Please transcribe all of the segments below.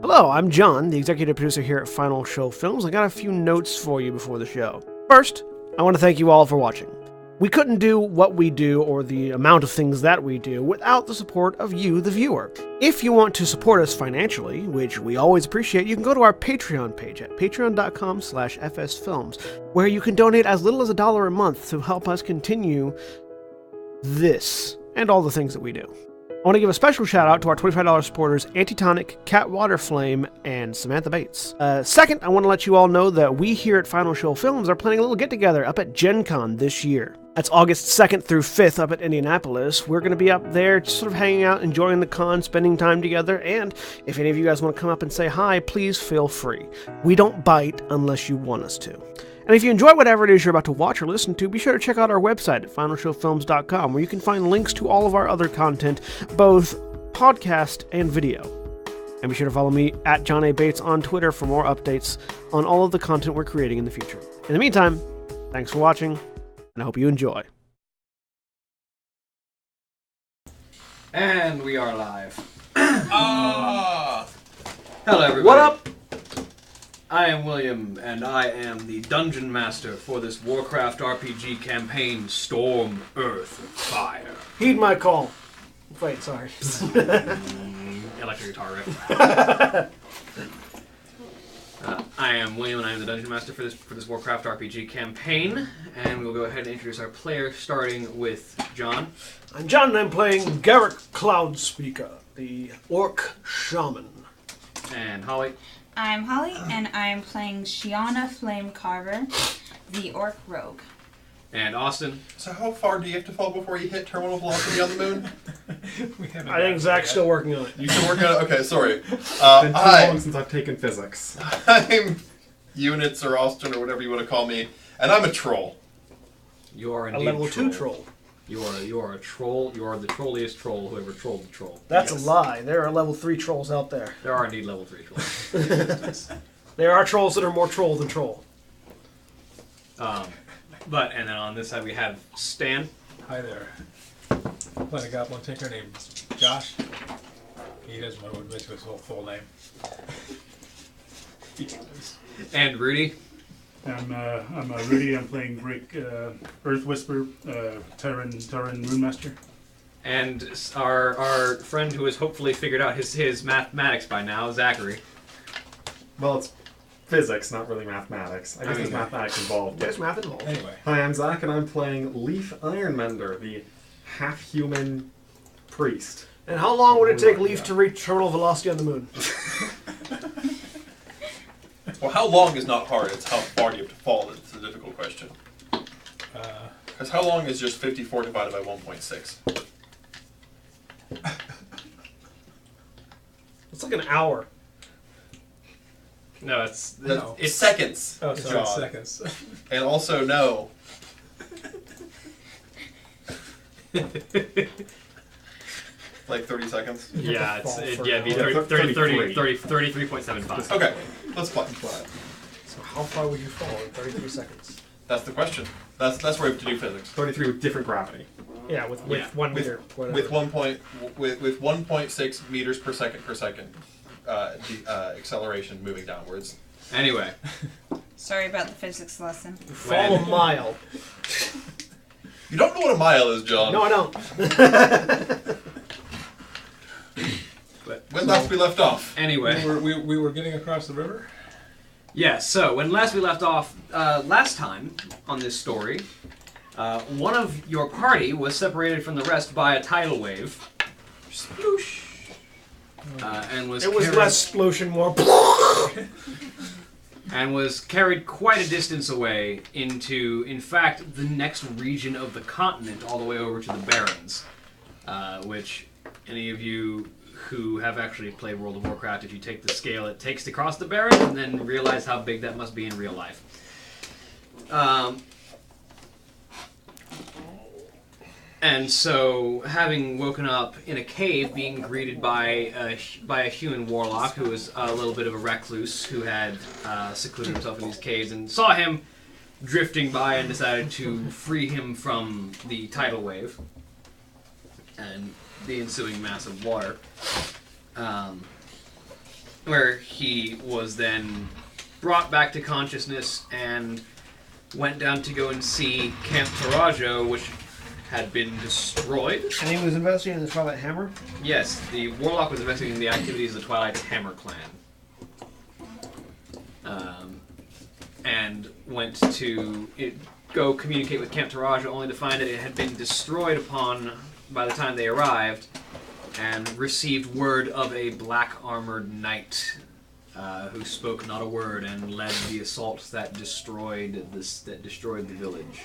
Hello, I'm John, the executive producer here at Final Show Films. I got a few notes for you before the show. First, I want to thank you all for watching. We couldn't do what we do, or the amount of things that we do, without the support of you, the viewer. If you want to support us financially, which we always appreciate, you can go to our Patreon page at patreon.com/fsfilms, where you can donate as little as $1 a month to help us continue this, and all the things that we do. I want to give a special shout out to our $25 supporters, Antitonic, Waterflame, and Samantha Bates. Second, I want to let you all know that we here at Final Show Films are planning a little get-together up at Gen Con this year. That's August 2nd through 5th up at Indianapolis. We're going to be up there just sort of hanging out, enjoying the con, spending time together, and if any of you guys want to come up and say hi, please feel free. We don't bite unless you want us to. And if you enjoy whatever it is you're about to watch or listen to, be sure to check out our website at finalshowfilms.com, where you can find links to all of our other content, both podcast and video. And be sure to follow me at John A. Bates on Twitter for more updates on all of the content we're creating in the future. In the meantime, thanks for watching, and I hope you enjoy. And we are live. Hello, everybody. What up? I am William, and I am the Dungeon Master for this Warcraft RPG campaign, Storm, Earth, Fire. Heed my call. Wait, sorry. Electric guitar riff. I am William, and I am the Dungeon Master for this Warcraft RPG campaign, and we'll go ahead and introduce our players, starting with John. I'm John, and I'm playing Garrick Cloudspeaker, the Orc Shaman. And Holly. I'm Holly, and I'm playing Shiana Flamecarver, the Orc Rogue. And Austin. So how far do you have to fall before you hit terminal velocity on the moon? I think Zach's still working on it. You still working on it? Okay, sorry. It's been too long since I've taken physics. I'm Units or Austin or whatever you want to call me, and I'm a troll. You are indeed A level 2 troll. You are a troll. You are the trolliest troll who ever trolled the troll. That's a lie. There are level 3 trolls out there. There are indeed level 3 trolls. There are trolls that are more troll than troll. And then on this side we have Stan. Hi there. Playing a goblin tinker named Josh. He doesn't want to admit to his whole full name. And Rudy. I'm Rudy. I'm playing Rick, Earth Whisper, Terran Runemaster. And our friend who has hopefully figured out his mathematics by now, Zachary. Well, it's physics, not really mathematics. I guess there's mathematics involved. There's math involved. Anyway. Hi, I'm Zach, and I'm playing Leaf Ironmender, the half-human priest. And how long would it take Leaf to reach terminal velocity on the moon? Well, how long is not hard, it's how far do you have to fall that's the difficult question. Because how long is just 54 divided by 1.6? It's like an hour. No, it's seconds. Oh, sorry, John. seconds. And also, no. Like 30 seconds? Yeah, it'd be 33.75. Okay, let's play. So how far would you fall in 33 seconds? That's the question. That's where we have to do physics. 33 with different gravity. Yeah, with 1 meter. With 1.6 meters per second acceleration moving downwards. Anyway. Sorry about the physics lesson. Fall a mile. You don't know what a mile is, John. No, I don't. When last we left off? Anyway. We were getting across the river? Yeah, so when last we left off, last time on this story, one of your party was separated from the rest by a tidal wave. Sploosh. And was less splosion, more and was carried quite a distance away into, in fact, the next region of the continent, all the way over to the Barrens, which any of you who have actually played World of Warcraft, if you take the scale it takes to cross the Barrens, and then realize how big that must be in real life. And so, having woken up in a cave, being greeted by a human warlock who was a little bit of a recluse, who had secluded himself in these caves, and saw him drifting by and decided to free him from the tidal wave and the ensuing mass of water. where he was then brought back to consciousness and went down to go and see Camp Tarajo, which had been destroyed. And he was investigating the Twilight Hammer? Yes, the Warlock was investigating the activities of the Twilight Hammer clan. And went to go communicate with Camp Taraja, only to find that it had been destroyed upon by the time they arrived, and received word of a black-armored knight who spoke not a word and led the assault that destroyed the village.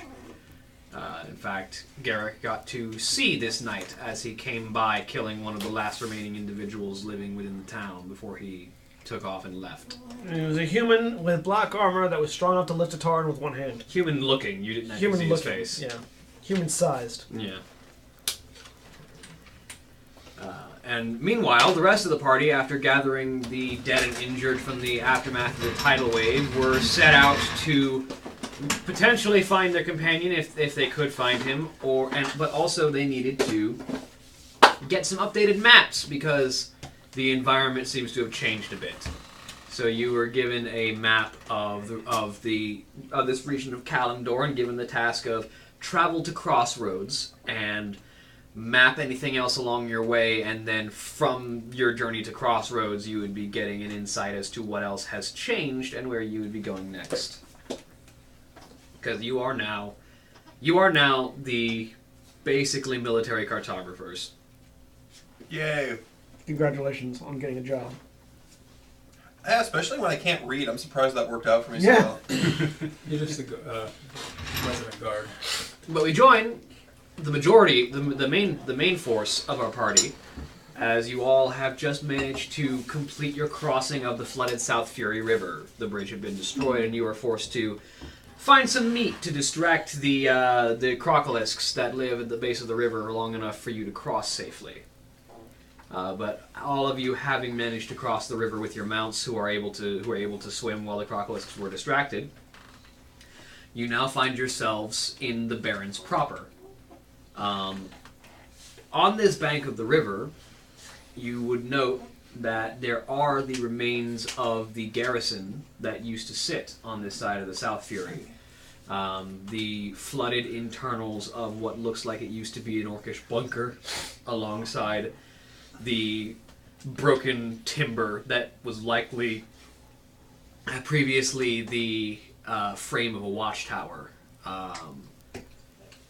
In fact, Garrick got to see this knight as he came by, killing one of the last remaining individuals living within the town before he took off and left. And he was a human with black armor that was strong enough to lift a Taran with one hand. Human looking, you didn't actually see his face. Yeah. Human sized. Yeah. And meanwhile, the rest of the party, after gathering the dead and injured from the aftermath of the tidal wave, were set out to potentially find their companion if they could find him, but also they needed to get some updated maps because the environment seems to have changed a bit. So you were given a map of this region of Kalimdor and given the task of travel to Crossroads and map anything else along your way, and then from your journey to Crossroads you would be getting an insight as to what else has changed and where you would be going next. Because you are now the basically military cartographers. Yay. Congratulations on getting a job. Yeah, especially when I can't read. I'm surprised that worked out for me Yeah. so well. You're just the resident guard. But we join the majority, the main force of our party, as you all have just managed to complete your crossing of the flooded South Fury River. The bridge had been destroyed, and you were forced to find some meat to distract the crocolisks that live at the base of the river long enough for you to cross safely. But all of you, having managed to cross the river with your mounts, who are able to swim while the crocolisks were distracted, you now find yourselves in the Barrens proper. On this bank of the river, you would note that there are the remains of the garrison that used to sit on this side of the South Fury. The flooded internals of what looks like it used to be an orcish bunker alongside the broken timber that was likely previously the frame of a watchtower,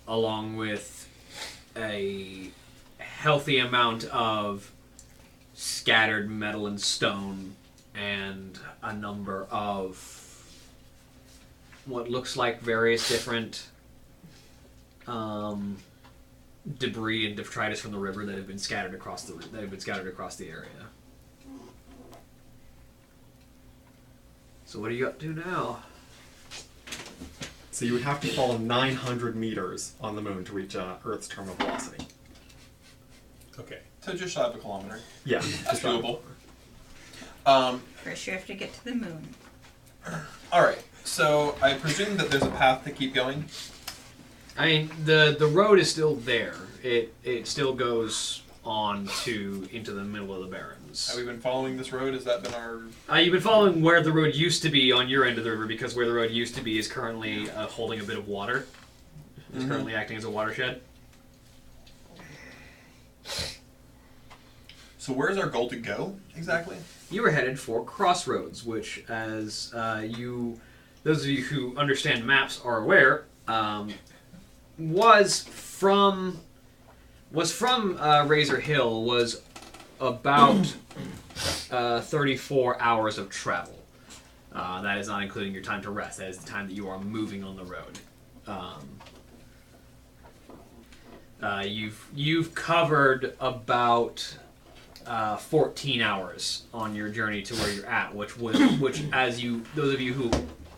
along with a healthy amount of scattered metal and stone and a number of what looks like various different debris and detritus from the river that have been scattered across the area. So what are you up to now? So you would have to fall 900 meters on the moon to reach Earth's terminal velocity. Okay. So just shy of a kilometer. Yeah. That's doable. First, you have to get to the moon. Alright, so I presume that there's a path to keep going? I mean, the road is still there. It still goes on into the middle of the Barrens. Have we been following this road? Has that been our... You've been following where the road used to be on your end of the river, because where the road used to be is currently holding a bit of water. It's currently acting as a watershed. So where's our goal to go, exactly? You were headed for Crossroads, which, as those of you who understand maps are aware, was from Razor Hill, was about 34 hours of travel. That is not including your time to rest. That is the time that you are moving on the road. You've covered about 14 hours on your journey to where you're at, which as you, those of you who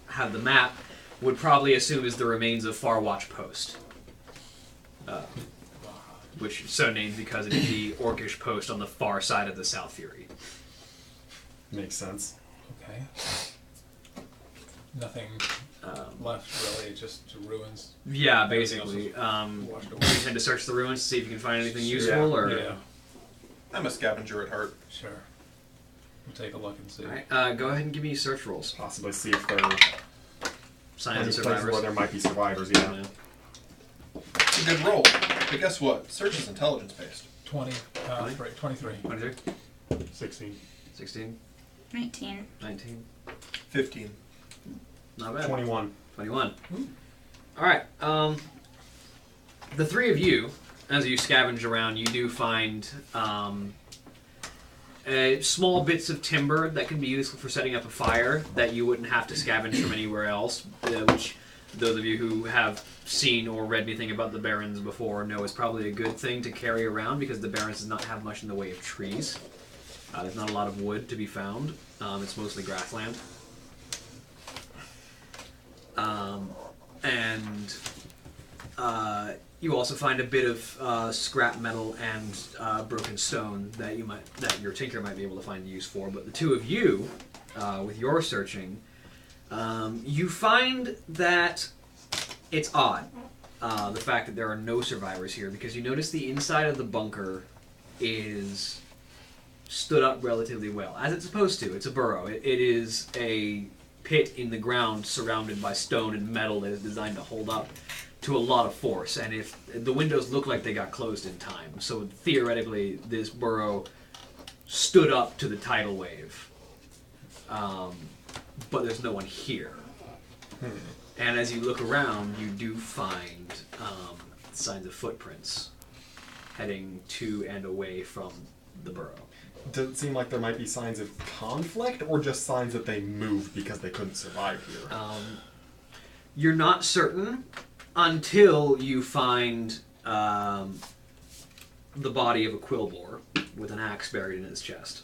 have the map, would probably assume is the remains of Farwatch Post. Which is so named because it is the orcish post on the far side of the South Fury. Makes sense. Okay. Nothing left really, just ruins. Yeah, basically. Washed Do away. you intend to search the ruins to see if you can find anything useful, or? Yeah. I'm a scavenger at heart. Sure. We'll take a look and see. Alright, go ahead and give me search rolls. Possibly see if there are Signs any of places survivors. where there might be survivors. Yeah. It's a good roll. But guess what? Search is intelligence based. 23. 23, 16. 16, 19. 19. 15. Not bad. 21. 21. Alright, the three of you, as you scavenge around, you do find small bits of timber that can be useful for setting up a fire that you wouldn't have to scavenge from anywhere else, which those of you who have seen or read anything about the Barrens before know is probably a good thing to carry around because the Barrens does not have much in the way of trees. There's not a lot of wood to be found. It's mostly grassland. You also find a bit of scrap metal and broken stone that your tinker might be able to find use for. But the two of you, with your searching, you find that it's odd, the fact that there are no survivors here, because you notice the inside of the bunker is stood up relatively well, as it's supposed to. It's a burrow. It is a pit in the ground surrounded by stone and metal that is designed to hold up to a lot of force, and if the windows look like they got closed in time, so theoretically this burrow stood up to the tidal wave, but there's no one here. And as you look around, you do find signs of footprints heading to and away from the burrow. Does it seem like there might be signs of conflict, or just signs that they moved because they couldn't survive here? You're not certain until you find the body of a quillbore with an axe buried in its chest.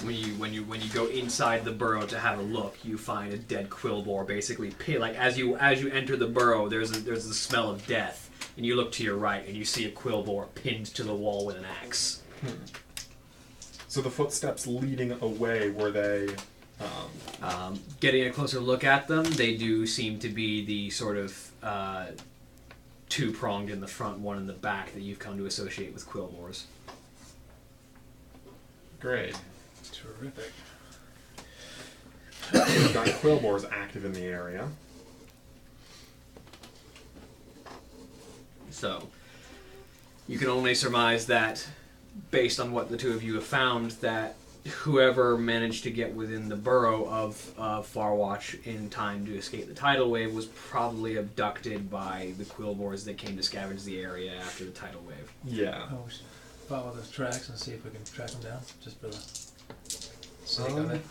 When you go inside the burrow to have a look, you find a dead quillbore basically like as you enter the burrow, there's the smell of death, and you look to your right and you see a quillbore pinned to the wall with an axe. So the footsteps leading away, were they... Getting a closer look at them, they do seem to be the sort of two-pronged in the front, one in the back that you've come to associate with quillbores. Great. Terrific. We've got quillbores active in the area. So, you can only surmise that, based on what the two of you have found, that whoever managed to get within the burrow of Farwatch in time to escape the tidal wave was probably abducted by the quillbores that came to scavenge the area after the tidal wave. Yeah. Oh, we should follow those tracks and see if we can track them down, just for the sake of it.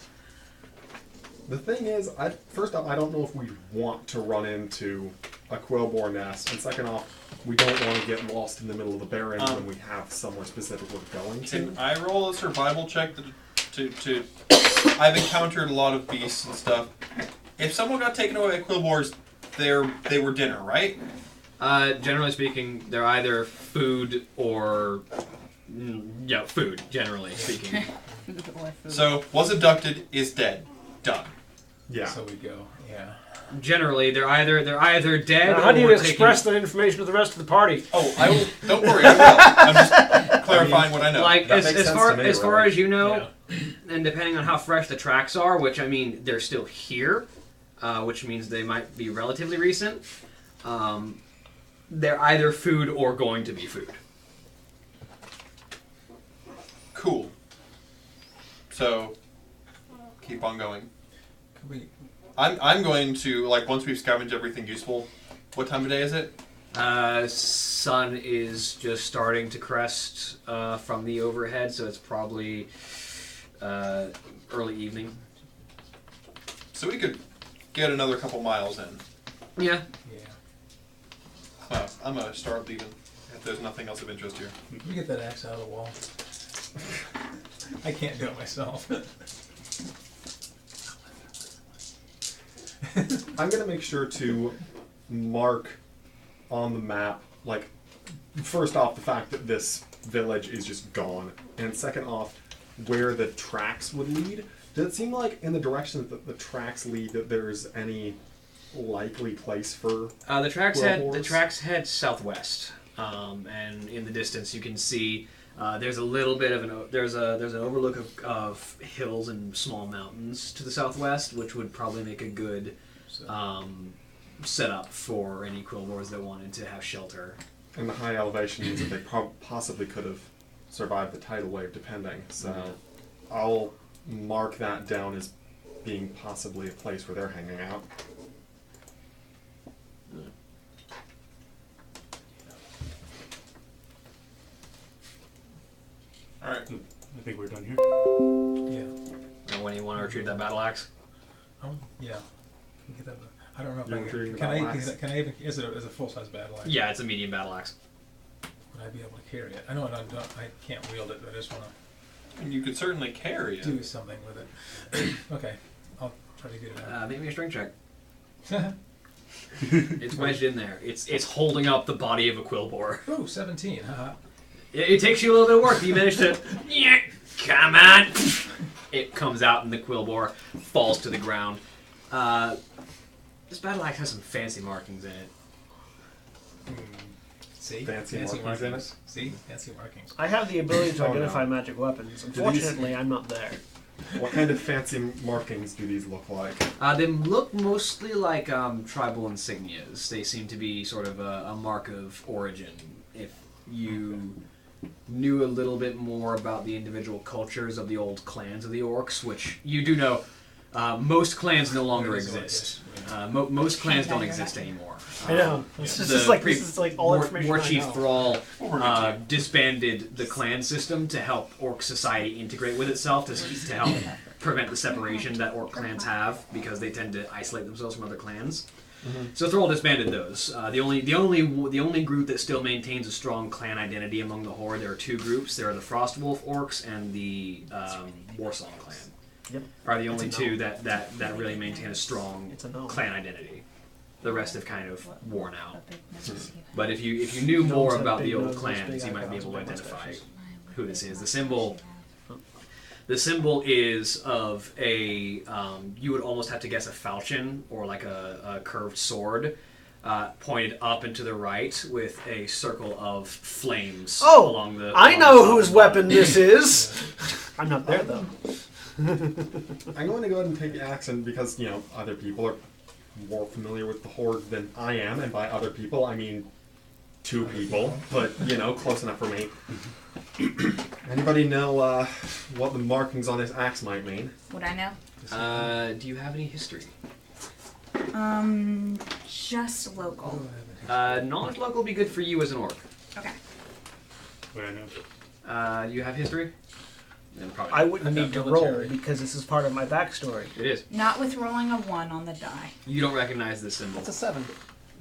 The thing is, first off, I don't know if we want to run into a quillbore nest, and second off, we don't want to get lost in the middle of the Barrens when we have somewhere specific we're going to. Can I roll a survival check to I've encountered a lot of beasts and stuff. If someone got taken away by quillbores, they were dinner, right? Generally speaking, they're either food or... food, generally speaking. So, was abducted, is dead. Done. Yeah. So we go, yeah. Generally, they're either dead Now, or how do you taking... express that information to the rest of the party? Oh, I will. Don't worry, I will. I'm just clarifying what I know. Like, That as makes sense far to me, as far really. as you know, and depending on how fresh the tracks are, which, I mean, they're still here, which means they might be relatively recent, they're either food or going to be food. Cool. So, keep on going. Could we... I'm going to, like, once we've scavenged everything useful, what time of day is it? Sun is just starting to crest from the overhead, so it's probably early evening. So we could get another couple miles in. Yeah. Yeah. I'm going to start leaving if there's nothing else of interest here. Can we get that axe out of the wall? I can't do it myself. I'm going to make sure to mark on the map, like, first off, the fact that this village is just gone, and second off, where the tracks would lead. Does it seem like in the direction that the tracks lead that there's any likely place for The tracks quillbores? head southwest, and in the distance you can see There's a little bit of there's an overlook of hills and small mountains to the southwest, which would probably make a good setup for any quillboars that wanted to have shelter. And the high elevation means that they possibly could have survived the tidal wave, depending. So I'll mark that down as being possibly a place where they're hanging out. Alright. I think we're done here. Yeah. And when you want to retrieve that battle axe, Yeah. Get that, I don't know if You're I retrieving can. the Can I? battle axe? Can I even? Is it a full-size battle axe? yeah, it's a medium battle axe. Would I be able to carry it? I know I can't wield it, but I just want And you could certainly carry to it. do something with it. Okay, I'll try to get it out. Make me a strength check. It's wedged in there. It's holding up the body of a quillboar. Ooh, 17. Haha. It takes you a little bit of work. You manage to. Yeah, come on. It comes out and the quillboar falls to the ground. This battle axe has some fancy markings in it. See? Fancy markings in it? See? Fancy markings. I have the ability to Oh, identify no. magic weapons. Unfortunately, I'm not there. What kind of fancy markings do these look like? They look mostly like tribal insignias. They seem to be sort of a mark of origin. If you knew a little bit more about the individual cultures of the old clans of the orcs, which you do know, most clans no longer exist. Most clans don't exist anymore. I know. This is like all information War I Chief know. Thrall We're gonna disbanded the clan system to help orc society integrate with itself, to help prevent the separation that orc clans have, because they tend to isolate themselves from other clans. So Thrall disbanded those. The only group that still maintains a strong clan identity among the Horde, there are two groups. There are the Frostwolf orcs and the Warsong clan. Yep. Are the only It's a two that really maintain a strong It's a no. clan identity. The rest have kind of worn out. But But if you knew Gnomes more have about big the old noses, clans, big you might be eyebrows, able to and big identify mustaches. who this is. The symbol is of a you would almost have to guess a falchion or like a curved sword. Pointed up and to the right with a circle of flames along the. I along know the top whose and bottom. weapon this is. I'm not there though. I'm going to go ahead and take the axe, and because, other people are more familiar with the Horde than I am, and by other people, I mean 2 people, but, close enough for me. Anybody know what the markings on this axe might mean? would I know? Do you have any history? Just local. Knowledge local would be good for you as an orc. Okay. What I know. Do you have history? Then probably. I wouldn't I need to got roll military. because this is part of my backstory. It is. Not with rolling a 1 on the die. You don't recognize this symbol. That's a 7.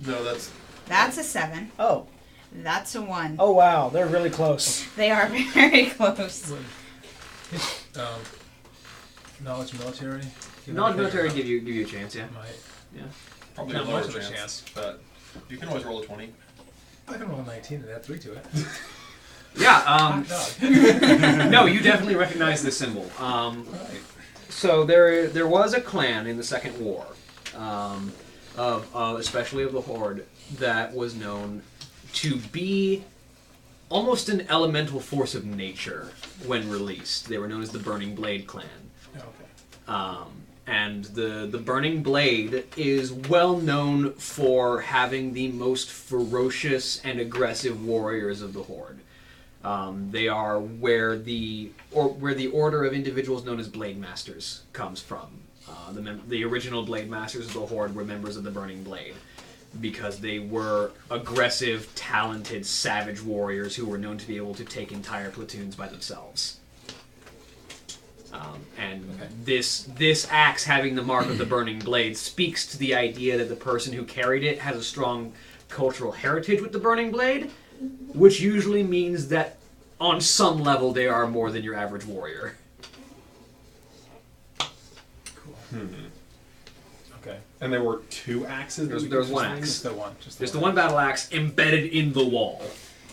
No, that's That's a 7. Oh. That's a 1. Oh wow, they're really close. They are very close. Knowledge military. Knowledge military give you a chance, yeah. Might. Yeah. probably Not a lower much of a chance, chance. but you can always roll a 20. I can roll a 19 and add 3 to it. Yeah. Hot dog. No, you definitely recognize this symbol. Right. So there was a clan in the Second War, especially of the Horde, that was known to be almost an elemental force of nature when released. They were known as the Burning Blade Clan. Okay. And the Burning Blade is well known for having the most ferocious and aggressive warriors of the Horde. They are where the order of individuals known as Blade Masters comes from. The original Blade Masters of the Horde were members of the Burning Blade because they were aggressive, talented, savage warriors who were known to be able to take entire platoons by themselves. This axe having the mark of the Burning Blade speaks to the idea that the person who carried it has a strong cultural heritage with the Burning Blade, which usually means that on some level they are more than your average warrior. Cool. Okay. And there were 2 axes? There was one axe. Just the one. There's the one battle axe embedded in the wall.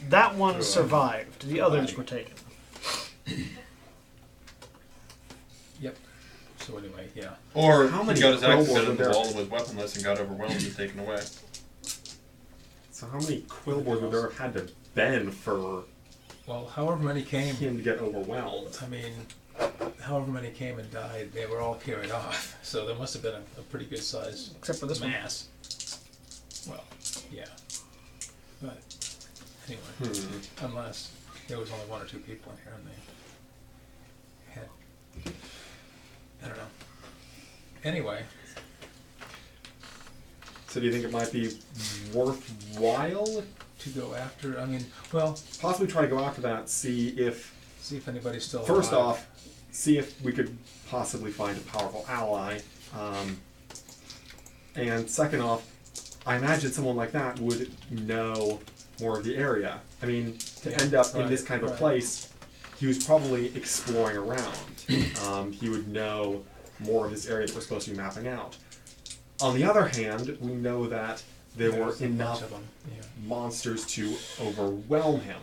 That one survived. The others were taken. Yep. So anyway, yeah. Or How he many got his axe quillboars in are the there? wall and was weaponless and got overwhelmed and taken away. So how many quillboars would there have had to been for Well, however many came, him to get overwhelmed. I mean, however many came and died, they were all carried off. So there must have been a pretty good size Except for this one. mass. Well, yeah. But anyway, unless there was only 1 or 2 people in here and they had, I don't know. Anyway. So do you think it might be worthwhile To go after, I mean, well, possibly try to go after that, see if anybody's still first alive. off, see if we could possibly find a powerful ally, and second off, I imagine someone like that would know more of the area. I mean, to end up in this kind of a place, he was probably exploring around. He would know more of this area that we're supposed to be mapping out. On the other hand, we know that there were enough of them. Yeah. monsters to overwhelm him.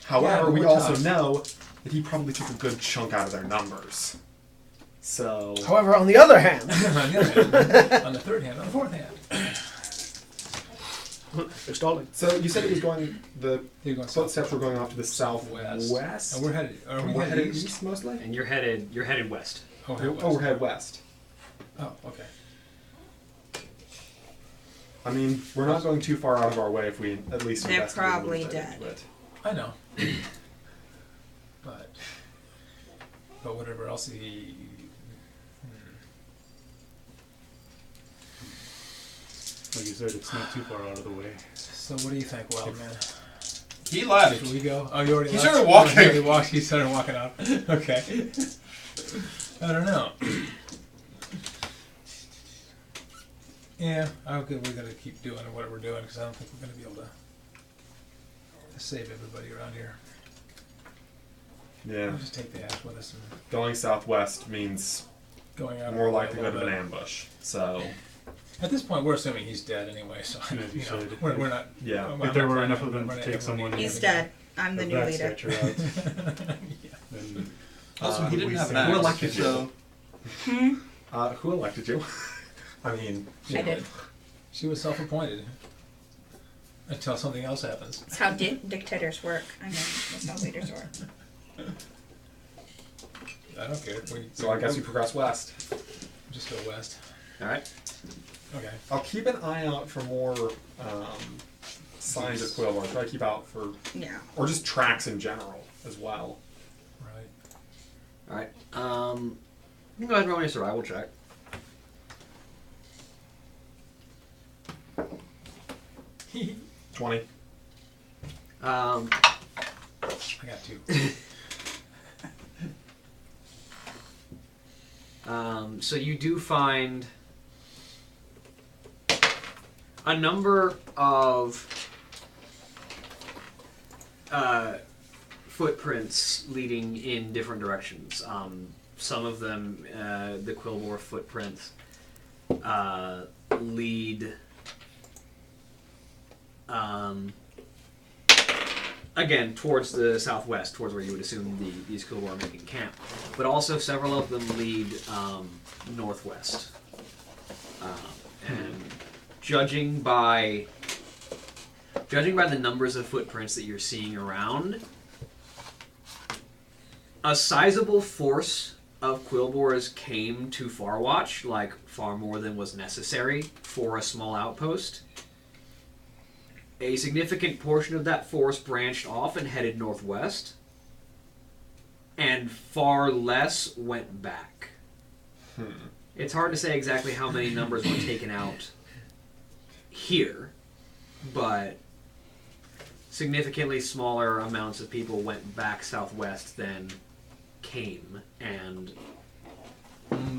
However, but we we're also tough. know that he probably took a good chunk out of their numbers. So, However, on the other hand, on the other hand, on the third hand, on the fourth hand, they're stalling. so you said it was going. The they're going footsteps were going off to the southwest. southwest. And we're headed. Are And we we're headed headed east? east mostly. And you're headed west. Oh, We're headed west. Oh, okay. I mean, we're not going too far out of our way if we at least They're invested a little probably bit dead. into it. I know. but whatever else he. Like you said, it's not too far out of the way. So what do you think, Wild Man? He left. Should we go? Oh, you already. He left? started walking. He started walking out. Okay. I don't know. Yeah, okay, we gotta keep doing what we're doing because I don't think we're gonna be able to save everybody around here. Yeah, We'll just take the axe with us and going southwest means going out. more of our way a likelihood of little an bit. ambush. So, At this point, we're assuming he's dead anyway, so Yeah, you said. we're not. yeah. I'm If not there were planning enough on of them to running take everyone someone in He's again. dead. I'm the Of new that leader. stature out, Yeah. then Also, he didn't we have say- max. Who elected you? So Who elected you? I mean, I did. She was self-appointed until something else happens. That's how dictators work. I mean, that's how leaders work. I don't care. so I guess we progress west. just go west. All right. Okay. I'll keep an eye out for more signs of Quillmore. Try to keep out for, Yeah. or just tracks in general as well. Right. All right. You can go ahead and roll me a survival check. 20. I got 2. So you do find a number of footprints leading in different directions. Some of them, the Quillbore footprints, lead again towards the southwest, towards where you would assume these Quillbore are making camp. But also several of them lead northwest. And judging by the numbers of footprints that you're seeing around, a sizable force of Quillbores came to Farwatch, like far more than was necessary for a small outpost. A significant portion of that force branched off and headed northwest, and far less went back. It's hard to say exactly how many numbers were taken out here, but significantly smaller amounts of people went back southwest than came, and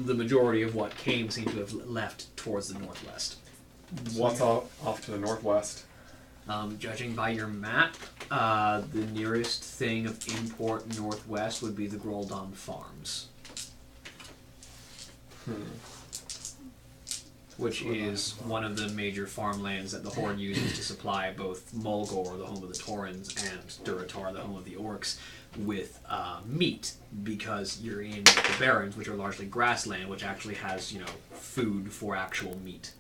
the majority of what came seemed to have left towards the northwest. What's off to the northwest? Judging by your map, the nearest thing of import northwest would be the Groldon Farms. Which is one of the major farmlands that the Horde uses to supply both Mulgore, the home of the Taurens, and Duratar, the home of the Orcs, with meat, because you're in the Barrens, which are largely grassland, which actually has, food for actual meat.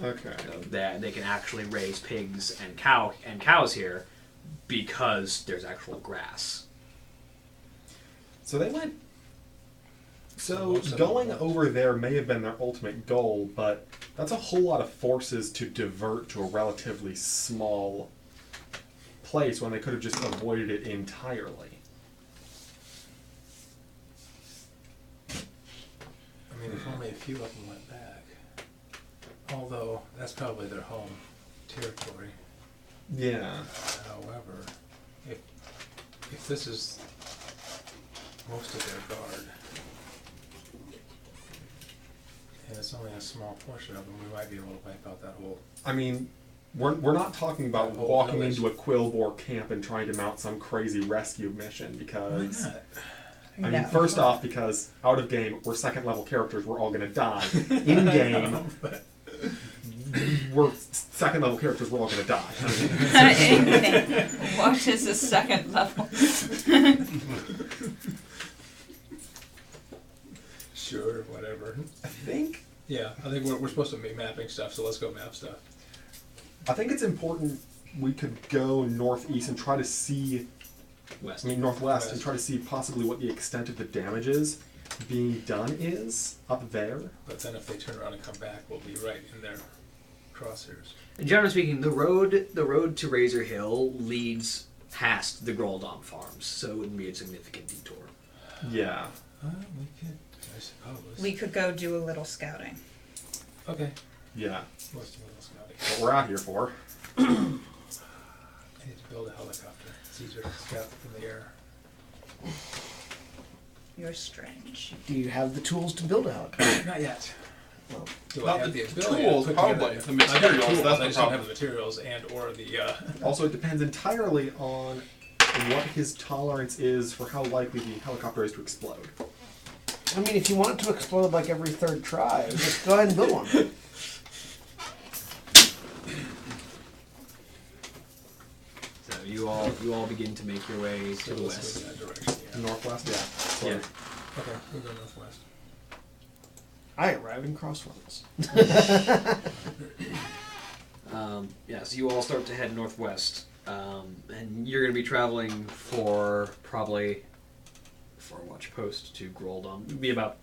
Okay. So that they can actually raise pigs and cows here, because there's actual grass. So they went. So Most of going them. over there may have been their ultimate goal, but that's a whole lot of forces to divert to a relatively small place when they could have just avoided it entirely. I mean, if only a few of them went back. Although, that's probably their home territory. Yeah. However, if this is most of their guard, and it's only a small portion of them, we might be able to wipe out that whole... I mean, we're not talking about Whole walking village. into a Quillbore camp and trying to mount some crazy rescue mission Why because... not? I mean, first off, because out of game, we're second level characters, we're all gonna die. In game, we're second level characters, we're all gonna die. Anything. What is the second level? Sure, whatever. I think Yeah, I think we're supposed to be mapping stuff, so let's go map stuff. it's important we could go northeast and try to see, West. northwest, and West. try to see possibly what the extent of the damages being done is up there. But then if they turn around and come back, we'll be right in their crosshairs. And generally speaking, the road to Razor Hill leads past the Groldom farms, so it wouldn't be a significant detour. Yeah. We could, I suppose. We could go do a little scouting. Okay. Yeah. Let's do a little scouting. What we're out here for. I need to build a helicopter. It's easier to scout from the air. You're strange. Do you have the tools to build a helicopter? Not yet. Do Not I have the the ability tools, to put together- probably. The I got materials, tools, that's I the just don't problem. have the materials and or the Also, it depends entirely on what his tolerance is for how likely the helicopter is to explode. I mean, if you want it to explode like every third try, just go ahead and build one. So you all begin to make your way to the let's west. go in that direction. Yeah. Northwest, yeah. Yeah. Okay, we'll go northwest. I arrive in Crossroads. Yeah, so you all start to head northwest, and you're going to be traveling for probably for watch post to Groldom. It'd be about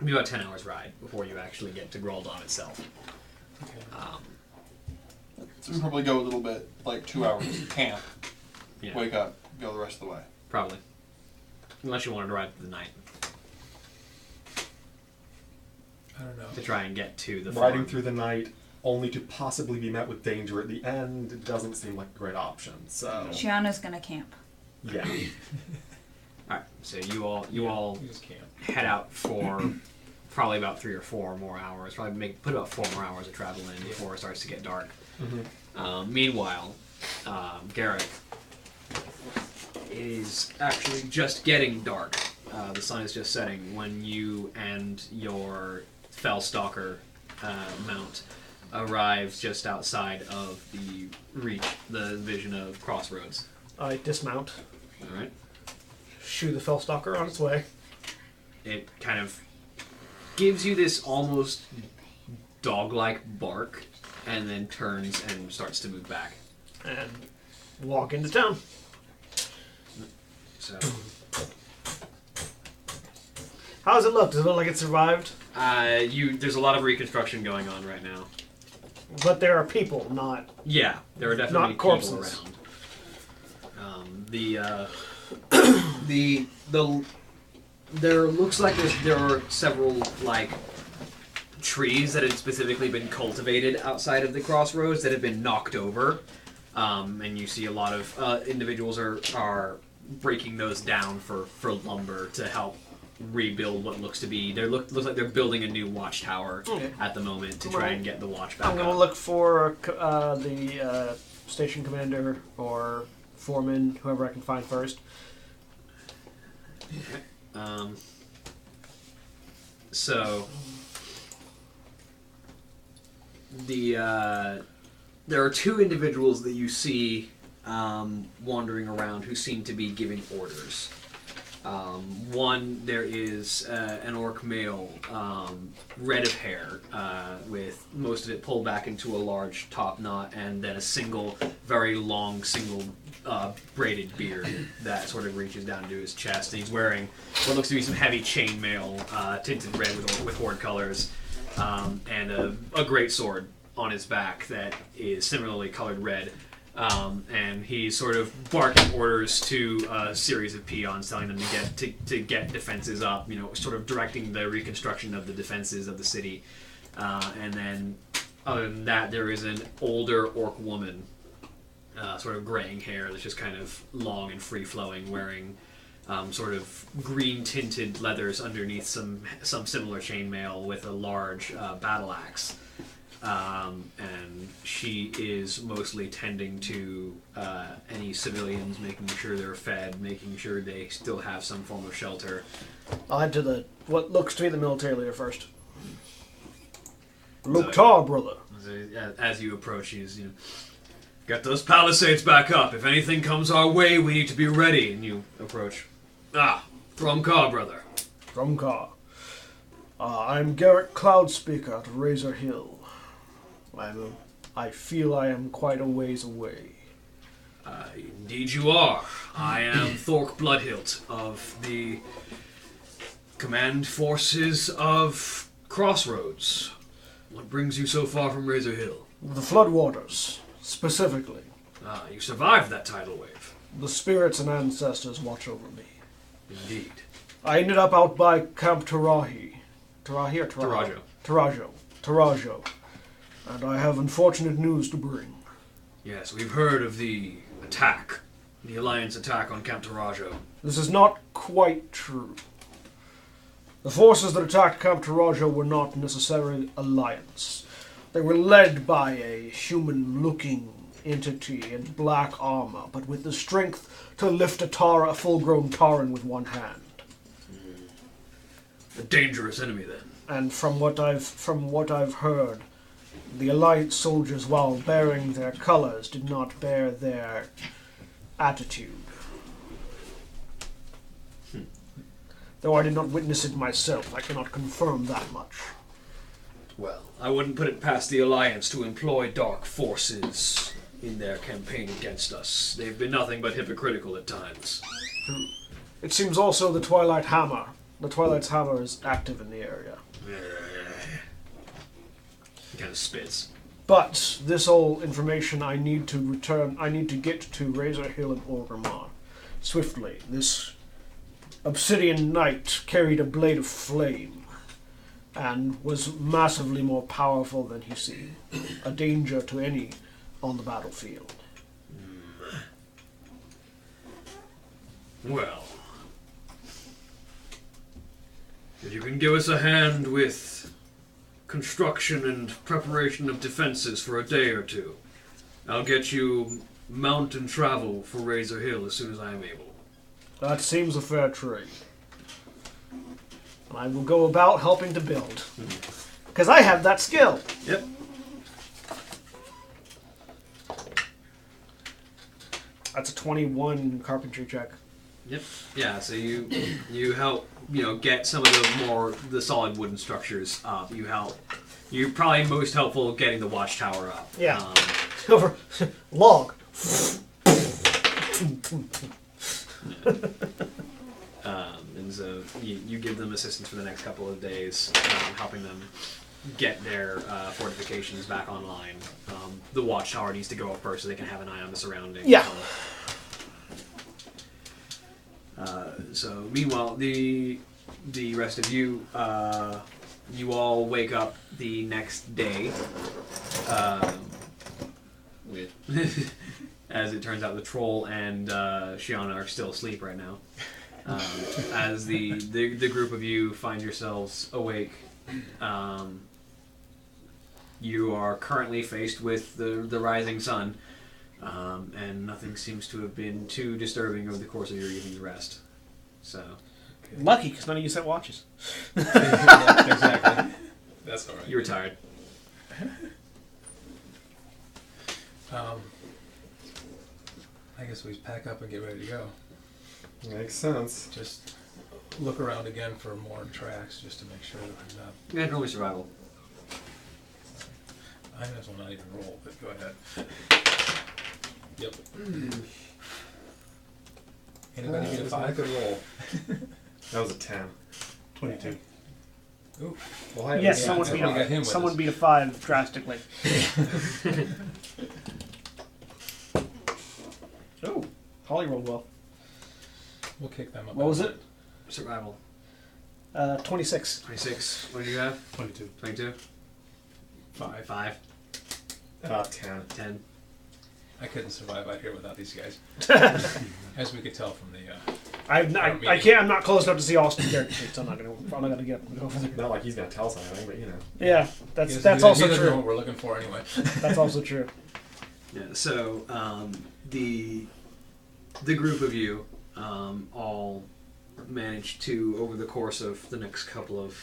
10 hours ride before you actually get to Groldom itself. Okay. So we probably go a little bit, like 2 hours, camp, Yeah, wake up, go the rest of the way. probably, unless you wanted to ride through the night I don't know. to try and get to the Riding farm. through the night, only to possibly be met with danger at the end, it doesn't seem like a great option. So, Shiana's gonna camp. yeah. All right, so you all We just can't. head out for probably about 3 or 4 more hours. Probably put about 4 more hours of travel in before it starts to get dark. Meanwhile, Garrett, it is actually just getting dark. The sun is just setting when you and your Fellstalker mount arrive just outside of the vision of Crossroads. I dismount, All right. shoo the Fellstalker on its way. It kind of gives you this almost dog-like bark, and then turns and starts to move back. And walk into town. So, How does it look? Does it look like it survived? there's a lot of reconstruction going on right now. But there are people, not... Yeah, there are definitely Not people corpses. around. There looks like there are several like trees that had specifically been cultivated outside of the crossroads that have been knocked over, and you see a lot of individuals are breaking those down for lumber to help rebuild what looks to be. Looks like they're building a new watchtower Okay. at the moment to try and get the watch back I'm going to up. look for the station commander or foreman, whoever I can find first. So there are 2 individuals that you see wandering around who seem to be giving orders. One, there is an orc male, red of hair, with most of it pulled back into a large top knot, and then a single, very long, braided beard that sort of reaches down to his chest. And he's wearing what looks to be some heavy chainmail, tinted red with horde colors, and a great sword on his back that is similarly colored red. And he's sort of barking orders to a series of peons, telling them to get defenses up. Sort of directing the reconstruction of the defenses of the city. And then, other than that, there is an older orc woman, sort of graying hair that's just kind of long and free flowing, wearing sort of green tinted leathers underneath some similar chainmail with a large battle axe. And she is mostly tending to any civilians, making sure they're fed, making sure they still have some form of shelter. I'll head to what looks to be the military leader first. Look tall, brother. As you approach, he's, get those palisades back up. If anything comes our way, we need to be ready. And you approach. From Car, brother. From Car. I'm Garrett Cloudspeaker at Razor Hill. I feel I am quite a ways away. Indeed you are. I am Thork Bloodhilt of the command forces of Crossroads. What brings you so far from Razor Hill? The Floodwaters, specifically. You survived that tidal wave. The spirits and ancestors watch over me. Indeed. I ended up out by Camp Tarahi. Tarahi or Tarajo? Tarajo. Tarajo. And I have unfortunate news to bring. Yes, we've heard of the attack. The Alliance attack on Camp Tarajo. This is not quite true. The forces that attacked Camp Tarajo were not necessarily Alliance. They were led by a human-looking entity in black armor, but with the strength to lift a full-grown Taran with one hand. A dangerous enemy, then. And from what I've heard, the Alliance soldiers, while bearing their colors, did not bear their attitude. Though I did not witness it myself, I cannot confirm that much. Well, I wouldn't put it past the Alliance to employ dark forces in their campaign against us. They've been nothing but hypocritical at times. It seems also the Twilight's Hammer is active in the area. He kind of spits. But this whole information I need to get to Razor Hill and Orgrimmar swiftly. This obsidian knight carried a blade of flame and was massively more powerful than he seemed. A danger to any on the battlefield. Well, if you can give us a hand with construction and preparation of defenses for a day or two, I'll get you mount and travel for Razor Hill as soon as I am able. That seems a fair trade. And I will go about helping to build. Because I have that skill. Yep. That's a 21 carpentry check. Yep. Yeah, so you help, get some of the solid wooden structures up. You're probably most helpful getting the watchtower up. Yeah. Over log. And so you give them assistance for the next couple of days, helping them get their fortifications back online. The watchtower needs to go up first so they can have an eye on the surroundings. Yeah. So meanwhile, the rest of you, you all wake up the next day with, as it turns out, the troll and Shiana are still asleep right now. As the group of you find yourselves awake, you are currently faced with the rising sun, and nothing seems to have been too disturbing over the course of your evening's rest. So, Lucky, because none of you set watches. Yeah, exactly. That's all right. you were tired. I guess we pack up and get ready to go. Makes sense. Just look around again for more tracks just to make sure that there's not. Yeah, roll me survival. I might as well not even roll, but go ahead. Yep. Anybody get a That's not 5? good roll. That was a 10. 22. Ooh. Well, I Yes, Yeah, someone so beat we got him a with someone us. beat a 5 drastically. Oh, Holly rolled well. We'll kick them up. What was it? Survival. 26. 26. What do you have? 22. 22. 5. 5. 10. 10. I couldn't survive out here without these guys. As we could tell from the. I can't. I'm not close enough to see Austin's character sheet, so I'm not gonna get over there. Not like he's gonna tell us anything, but you know. Yeah, that's he also doesn't know true. what we're looking for anyway. That's also true. Yeah. So the group of you all managed to, over the course of the next couple of,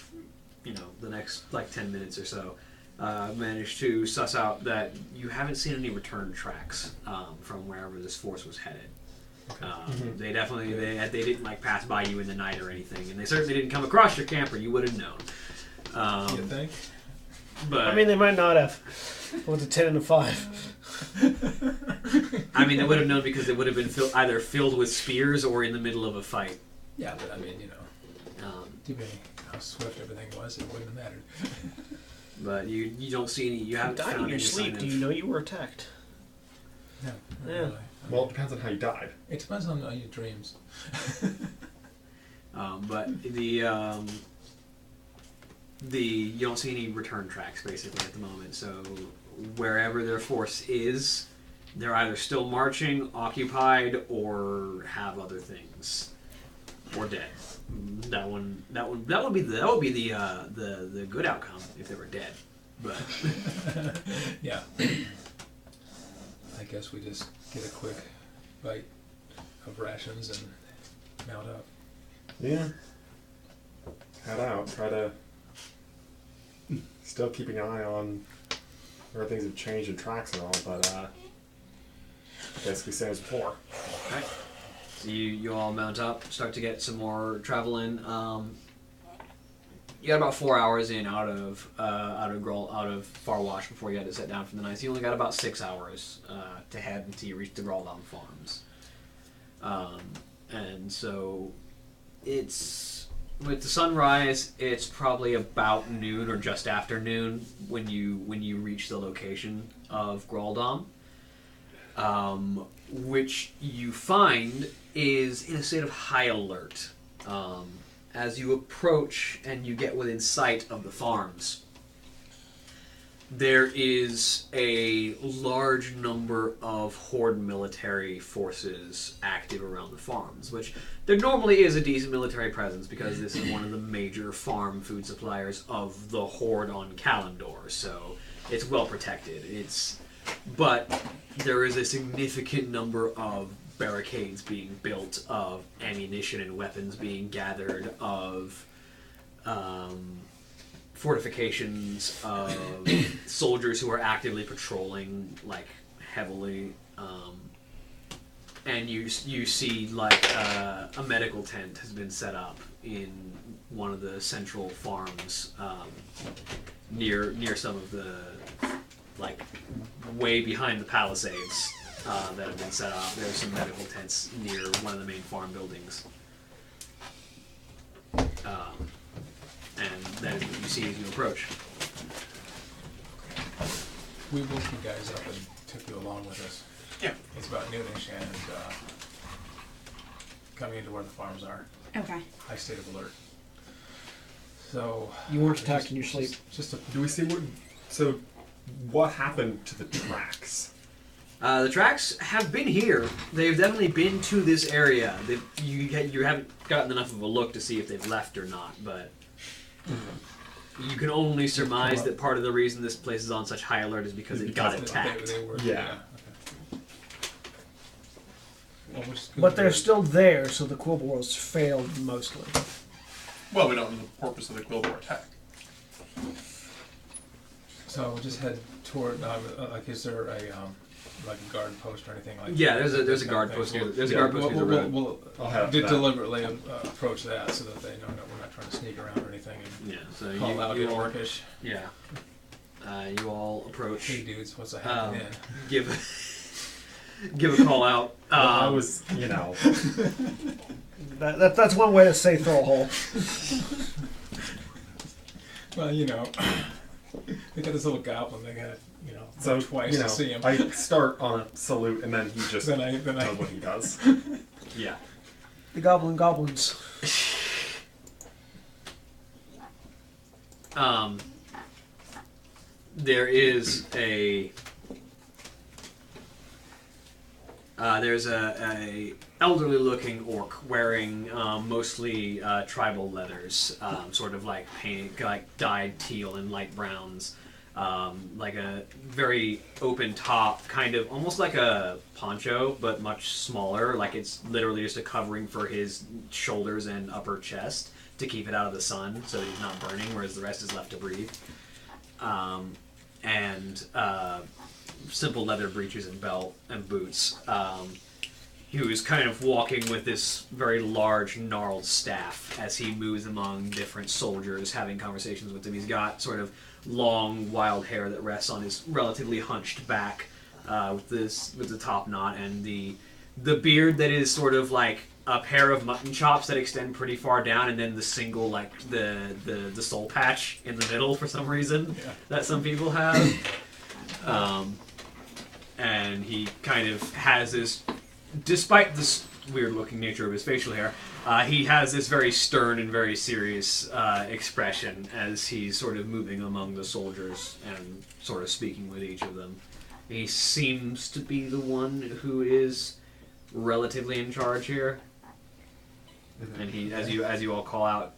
the next like 10 minutes or so, managed to suss out that you haven't seen any return tracks from wherever this force was headed. They definitely they didn't like pass by you in the night or anything, and they certainly didn't come across your camper. You would have known. You think? But I mean, they might not have. With a 10 and a 5. I mean, they would have known because they would have been either filled with spears or in the middle of a fight. Yeah, but I mean, given how swift everything was, it wouldn't have mattered. But you don't see any. You haven't Died found in your any sign sleep. of. Do you know you were attacked? No, not Yeah. really. Well, it depends on how you died. It depends on your dreams. But the you don't see any return tracks basically at the moment. So wherever their force is, they're either still marching, occupied, or have other things, or dead. That would be the good outcome if they were dead. But Yeah. I guess we just get a quick bite of rations and mount up. Yeah. Head out. Try to. Still keeping an eye on where things have changed in tracks and all, but basically same as before. right. So you all mount up, start to get some more travel in. You got about 4 hours in out of Far Wash before you had to set down for the night. So you only got about 6 hours to head until you reach the Graldom Farms. And so it's with the sunrise. It's probably about noon or just after noon when you reach the location of Graldom, which you find is in a state of high alert. As you approach and you get within sight of the farms, there is a large number of Horde military forces active around the farms, which there normally is a decent military presence because this is one of the major farm food suppliers of the Horde on Kalimdor, so it's well protected. But there is a significant number of barricades being built, of ammunition and weapons being gathered, of fortifications, of soldiers who are actively patrolling like heavily, and you see like a medical tent has been set up in one of the central farms near some of the like way behind the palisades that have been set up. There's some medical tents near one of the main farm buildings. And that is what you see as you approach. We woke you guys up and took you along with us. Yeah. It's about noonish and coming into where the farms are. Okay. High state of alert. So You weren't attacked in your sleep. Just a Do we see what? So, what happened to the tracks? The tracks have been here. They've definitely been to this area. You haven't gotten enough of a look to see if they've left or not, but you can only surmise that part of the reason this place is on such high alert is because it got attacked. They were, Yeah. Okay. Well, we're just But they're still there, so the Quill Wars failed mostly. Well, we don't know the purpose of the Quillbore attack. So we'll just head toward. Like, is there a like a guard post or anything like Yeah, that? there's a guard post near. There's a guard post near the road. We'll I'll have that. deliberately approach that so that they know that we're not trying to sneak around or anything and Yeah, so call out you in all, Orcish. yeah, you all approach. Hey dudes, what's happening? Give give a call out. Well, I was, you know, That's one way to say throw a hole. Well, you know, they got this little goblin. They got so twice you know, to see him. I start on a salute, and then he just Then I does what he does. Yeah. The goblins. There is a there's a elderly looking orc wearing mostly tribal leathers, sort of like painted, like dyed teal and light browns, like a very open top, kind of almost like a poncho, but much smaller. Like it's literally just a covering for his shoulders and upper chest to keep it out of the sun, so that he's not burning, whereas the rest is left to breathe. And simple leather breeches and belt and boots. He was kind of walking with this very large, gnarled staff as he moves among different soldiers, having conversations with them. He's got sort of long, wild hair that rests on his relatively hunched back, with the top knot, and the beard that is sort of like a pair of mutton chops that extend pretty far down, and then the single, like the soul patch in the middle for some reason that some people have. And he kind of has this, despite this weird-looking nature of his facial hair, he has this very stern and very serious expression as he's sort of moving among the soldiers and sort of speaking with each of them. He seems to be the one who is relatively in charge here. And he, as you all call out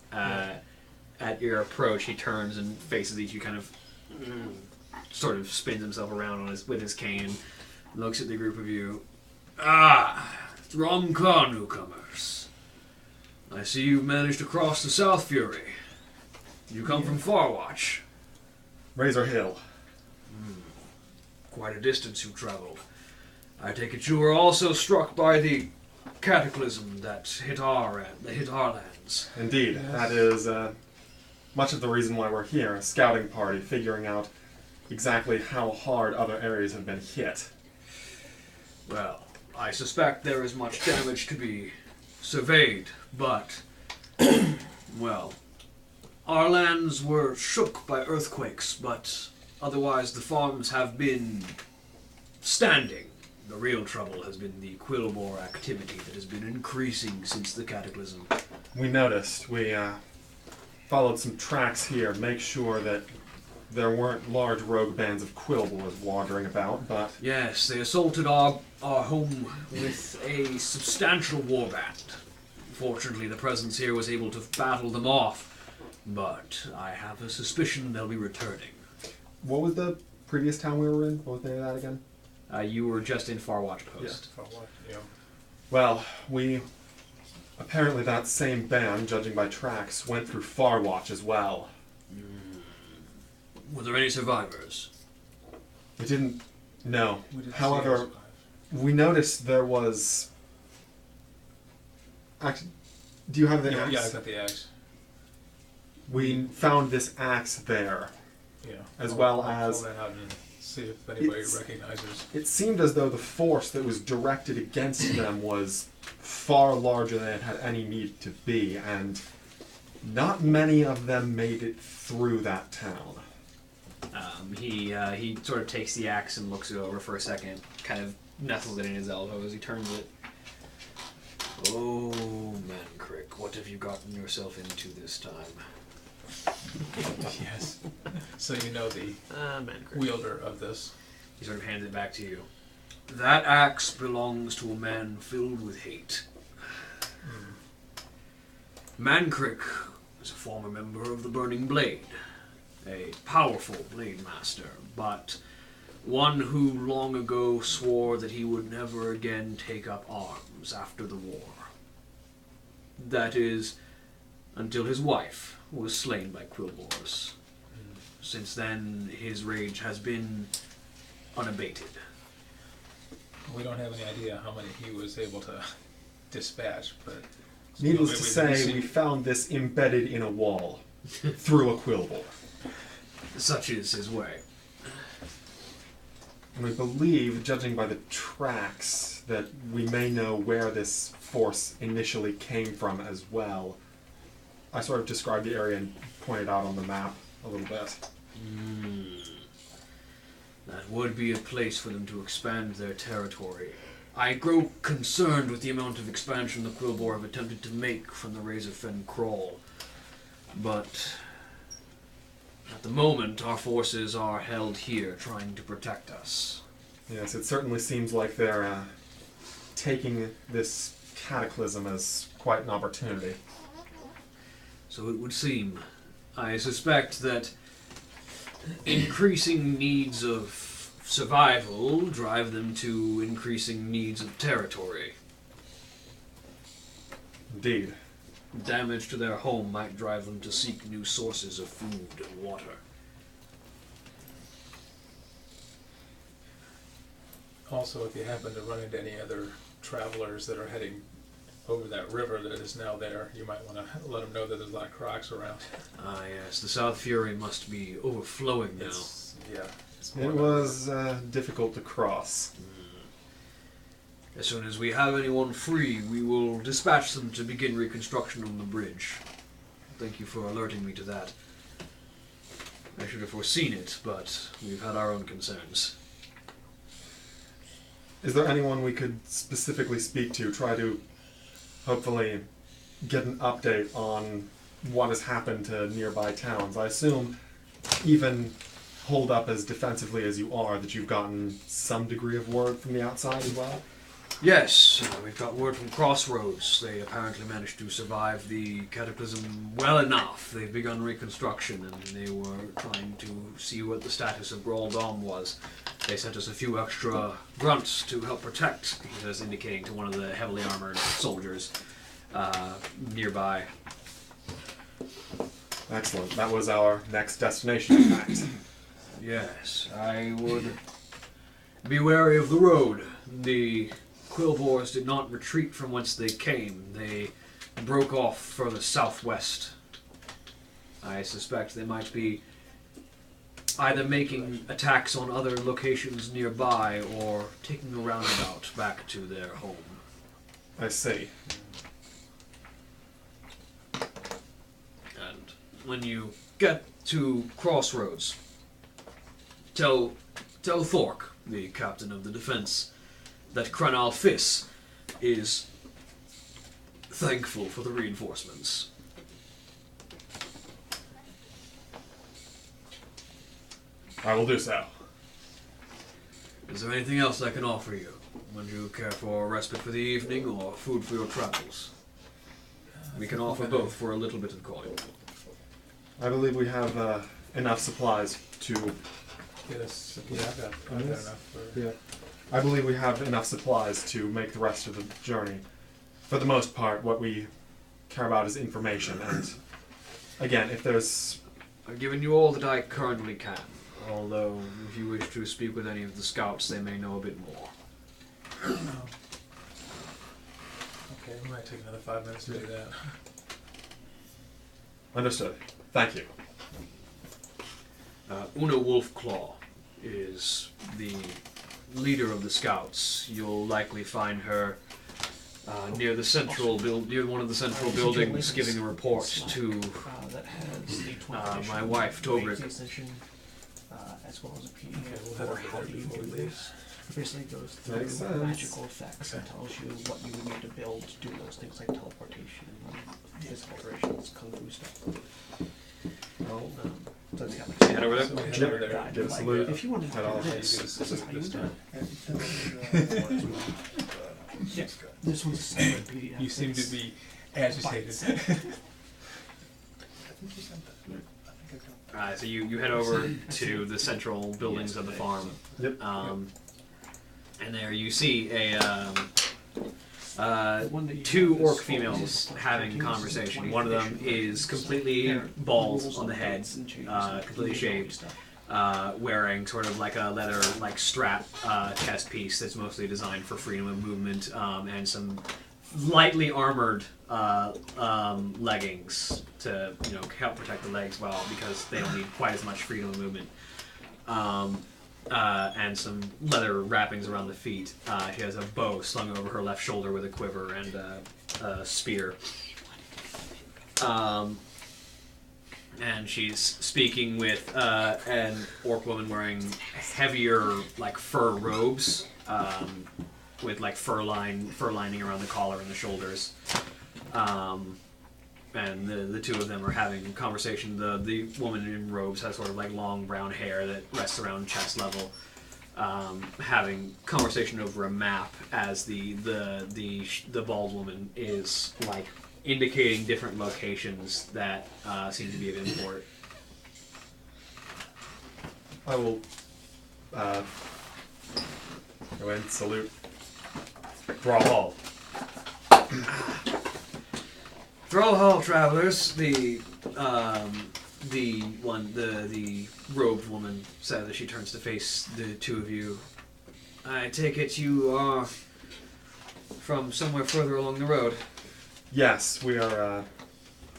at your approach, he turns and faces each. You kind of sort of spins himself around with his cane, looks at the group of you. Drumcar newcomers. I see you've managed to cross the South Fury. You come from Farwatch. Razor Hill. Quite a distance you've traveled. I take it you were also struck by the cataclysm that hit our lands. Indeed, that is much of the reason why we're here, a scouting party, figuring out exactly how hard other areas have been hit. Well, I suspect there is much damage to be surveyed, but, well, our lands were shook by earthquakes, but otherwise the farms have been standing. The real trouble has been the Quillbore activity that has been increasing since the cataclysm. We noticed. We followed some tracks here, make sure that there weren't large rogue bands of Quillbores wandering about, but... Yes, they assaulted our home with a substantial warband. Fortunately, the presence here was able to battle them off, but I have a suspicion they'll be returning. What was the previous town we were in? What was the name of that again? You were just in Farwatch Post. Well, apparently that same band, judging by tracks, went through Farwatch as well. Were there any survivors? We didn't know. We However, we noticed there was... Actually, do you have the axe? Yeah, I got the axe. We found this axe there, Yeah. as I'll well pull as... that out and see if anybody It's- recognizes. It seemed as though the force that was directed against them was far larger than it had any need to be, and not many of them made it through that town. He sort of takes the axe and looks it over for a second, kind of nestles it in his elbow as he turns it. Oh, Mancrick, what have you gotten yourself into this time? Yes. So you know the Mancrick. wielder of this. He sort of hands it back to you. That axe belongs to a man filled with hate. Mancrick is a former member of the Burning Blade, a powerful blade master, but one who long ago swore that he would never again take up arms after the war. That is, until his wife was slain by Quillbores. Since then, his rage has been unabated. We don't have any idea how many he was able to dispatch, but... Needless to we say, see- we found this embedded in a wall through a quillbore. Such is his way. And we believe, judging by the tracks, that we may know where this force initially came from as well. I sort of described the area and pointed out on the map a little bit. That would be a place for them to expand their territory. I grow concerned with the amount of expansion the Quillbore have attempted to make from the Razorfen Crawl. But at the moment, our forces are held here, trying to protect us. Yes, it certainly seems like they're taking this cataclysm as quite an opportunity. So it would seem. I suspect that increasing needs of survival drive them to increasing needs of territory. Indeed. Damage to their home might drive them to seek new sources of food and water. Also, if you happen to run into any other travelers that are heading over that river that is now there, you might want to let them know that there's a lot of crocs around. Ah, yes, the South Fury must be overflowing now. It's It was difficult to cross. As soon as we have anyone free, we will dispatch them to begin reconstruction on the bridge. Thank you for alerting me to that. I should have foreseen it, but we've had our own concerns. Is there anyone we could specifically speak to, try to hopefully get an update on what has happened to nearby towns? I assume, even holed up as defensively as you are, that you've gotten some degree of word from the outside as well? Yes, we've got word from Crossroads. They apparently managed to survive the cataclysm well enough. They've begun reconstruction, and they were trying to see what the status of Graldom was. They sent us a few extra grunts to help protect, he was indicating to one of the heavily armored soldiers nearby. Excellent. That was our next destination, in fact. Yes, I would be wary of the road. The Quillbores did not retreat from whence they came. They broke off further southwest. I suspect they might be either making attacks on other locations nearby or taking a roundabout back to their home. I see. And when you get to Crossroads, tell Thork, the captain of the defense, that Cranal Fis is thankful for the reinforcements. I will do so. Is there anything else I can offer you? Would you care for respite for the evening or food for your travels? We can offer both for a little bit of coin. I believe we have enough supplies to... Get us, yeah, I've got enough for... Yeah. I believe we have enough supplies to make the rest of the journey. For the most part, what we care about is information, and again, if there's... I've given you all that I currently can, although if you wish to speak with any of the scouts, they may know a bit more. Okay, we might take another 5 minutes to do that. Understood. Thank you. Una Wolfclaw is the leader of the scouts. You'll likely find her near the central near one of the central buildings, giving a report to that has the 20th my wife, Togric. As well as a PDF Okay, we'll for have how it you before do we leave. this. It basically goes Makes through sense. magical effects and tells you what you would need to build to do those things like teleportation, physical alterations, kung fu stuff. So it's got like Head over there. So we head generic over there, guide. give a Like, salute, if you wanted to head do off. this, this is how you This do time. it. Yeah. This one's a separate PDF. You seem to It's be agitated. bites. So you head over to the central buildings of the farm. Yep. And there you see a The one that you two have is orc females having conversation. One of them is completely bald on the head, completely shaved. wearing sort of like a leather like strap chest piece that's mostly designed for freedom of movement, and some lightly armored leggings to help protect the legs well because they don't need quite as much freedom of movement. And some leather wrappings around the feet. She has a bow slung over her left shoulder with a quiver and a spear. And she's speaking with an orc woman wearing heavier, like fur robes, with like fur lining around the collar and the shoulders. And the two of them are having a conversation. The woman in robes has sort of like long brown hair that rests around chest level, having conversation over a map as the bald woman is like indicating different locations that seem to be of import. I will go in, salute. Brawl. Thrallhall travelers, the robed woman says as she turns to face the two of you. I take it you are from somewhere further along the road. Yes, we are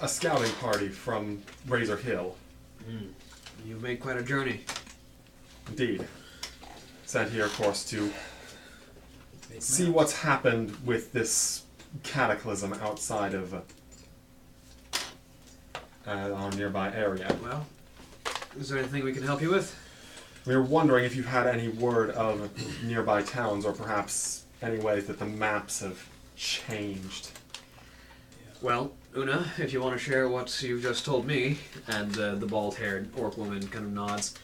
a scouting party from Razor Hill. You've made quite a journey. Indeed. Sent here, of course, to see what's happened with this cataclysm outside of our nearby area. Well, is there anything we can help you with? We were wondering if you've had any word of nearby towns or perhaps any ways that the maps have changed. Well, Una, if you want to share what you just told me, and the bald-haired orc woman kind of nods.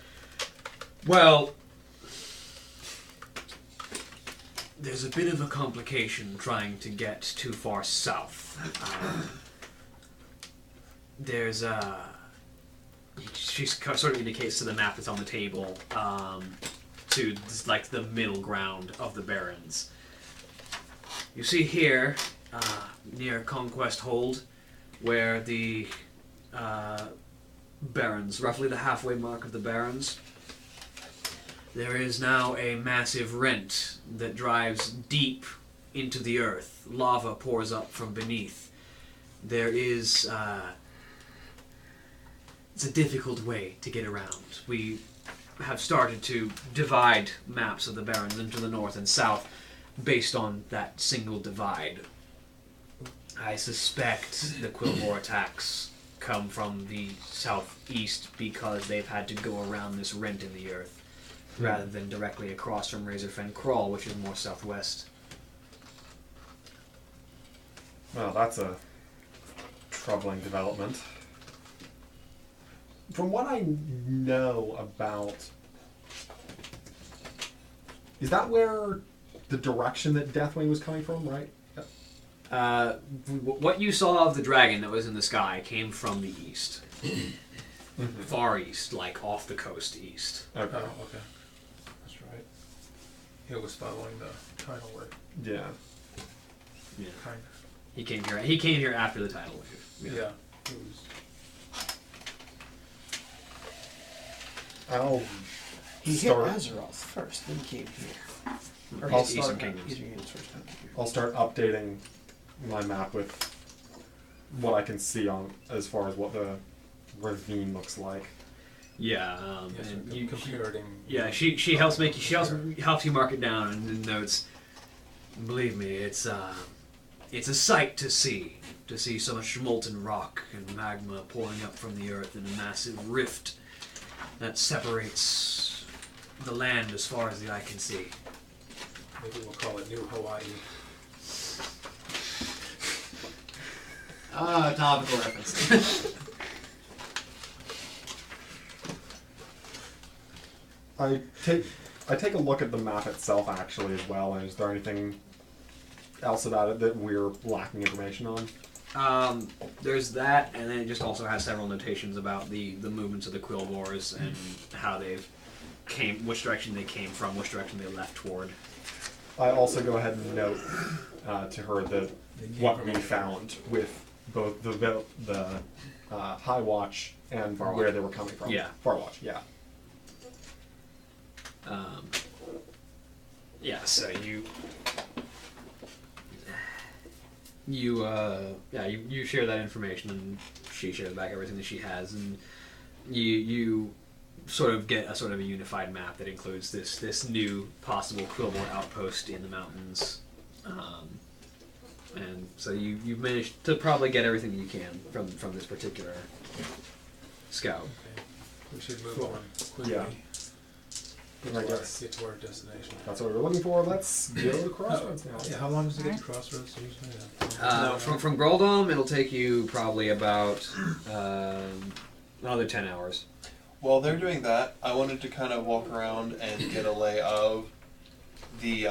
Well, there's a bit of a complication trying to get too far south. There's a... She sort of indicates to the map that's on the table, to like the middle ground of the Barrens. You see here, near Conquest Hold, where the Barrens, roughly the halfway mark of the Barrens, there is now a massive rent that drives deep into the earth. Lava pours up from beneath. There is... it's a difficult way to get around. We have started to divide maps of the Barrens into the north and south based on that single divide. I suspect the Quillbore attacks come from the southeast because they've had to go around this rent in the earth rather than directly across from Razorfen Crawl, which is more southwest. Well, that's a troubling development. From what I know about... Is that where the direction that Deathwing was coming from, right? What you saw of the dragon that was in the sky came from the east. Far east, like off the coast east. Okay. Oh, okay. That's right. It was following the tidal wave. Yeah. Yeah. Kind He came here after the tidal wave. of. Yeah. It was. I'll He hit start. Azeroth first, then came here. Or I'll Eastern start- Kingdoms. Eastern Kingdoms first, then came here. I'll start updating my map with what I can see on as far as what the ravine looks like. Yeah. Yes, And you comparing. yeah, she helps make you. She helps you mark it down and notes. Believe me, it's a sight to see so much molten rock and magma pouring up from the earth in a massive rift that separates the land as far as the eye can see. Maybe we'll call it New Hawaii. Topical reference. I take a look at the map itself actually as well, and is there anything else about it that we're lacking information on? There's that, and then it just also has several notations about the movements of the Quillbores and how they've which direction they came from, which direction they left toward. I also go ahead and note to her that what we found with both the High Watch and where they were coming from. Yeah. Far Watch, yeah. Yeah, so you share that information, and she shares back everything that she has, and you sort of get a sort of a unified map that includes this new possible Quillmore outpost in the mountains. And so you've managed to probably get everything you can from this particular scout. Okay. We should move on quickly. Yeah. Get I to, guess get to our destination. that's what we were looking for. Let's go to Crossroads now. Yeah, how long does it get to Crossroads usually? From Groldom, it'll take you probably about another 10 hours. While they're doing that, I wanted to kind of walk around and get a lay of the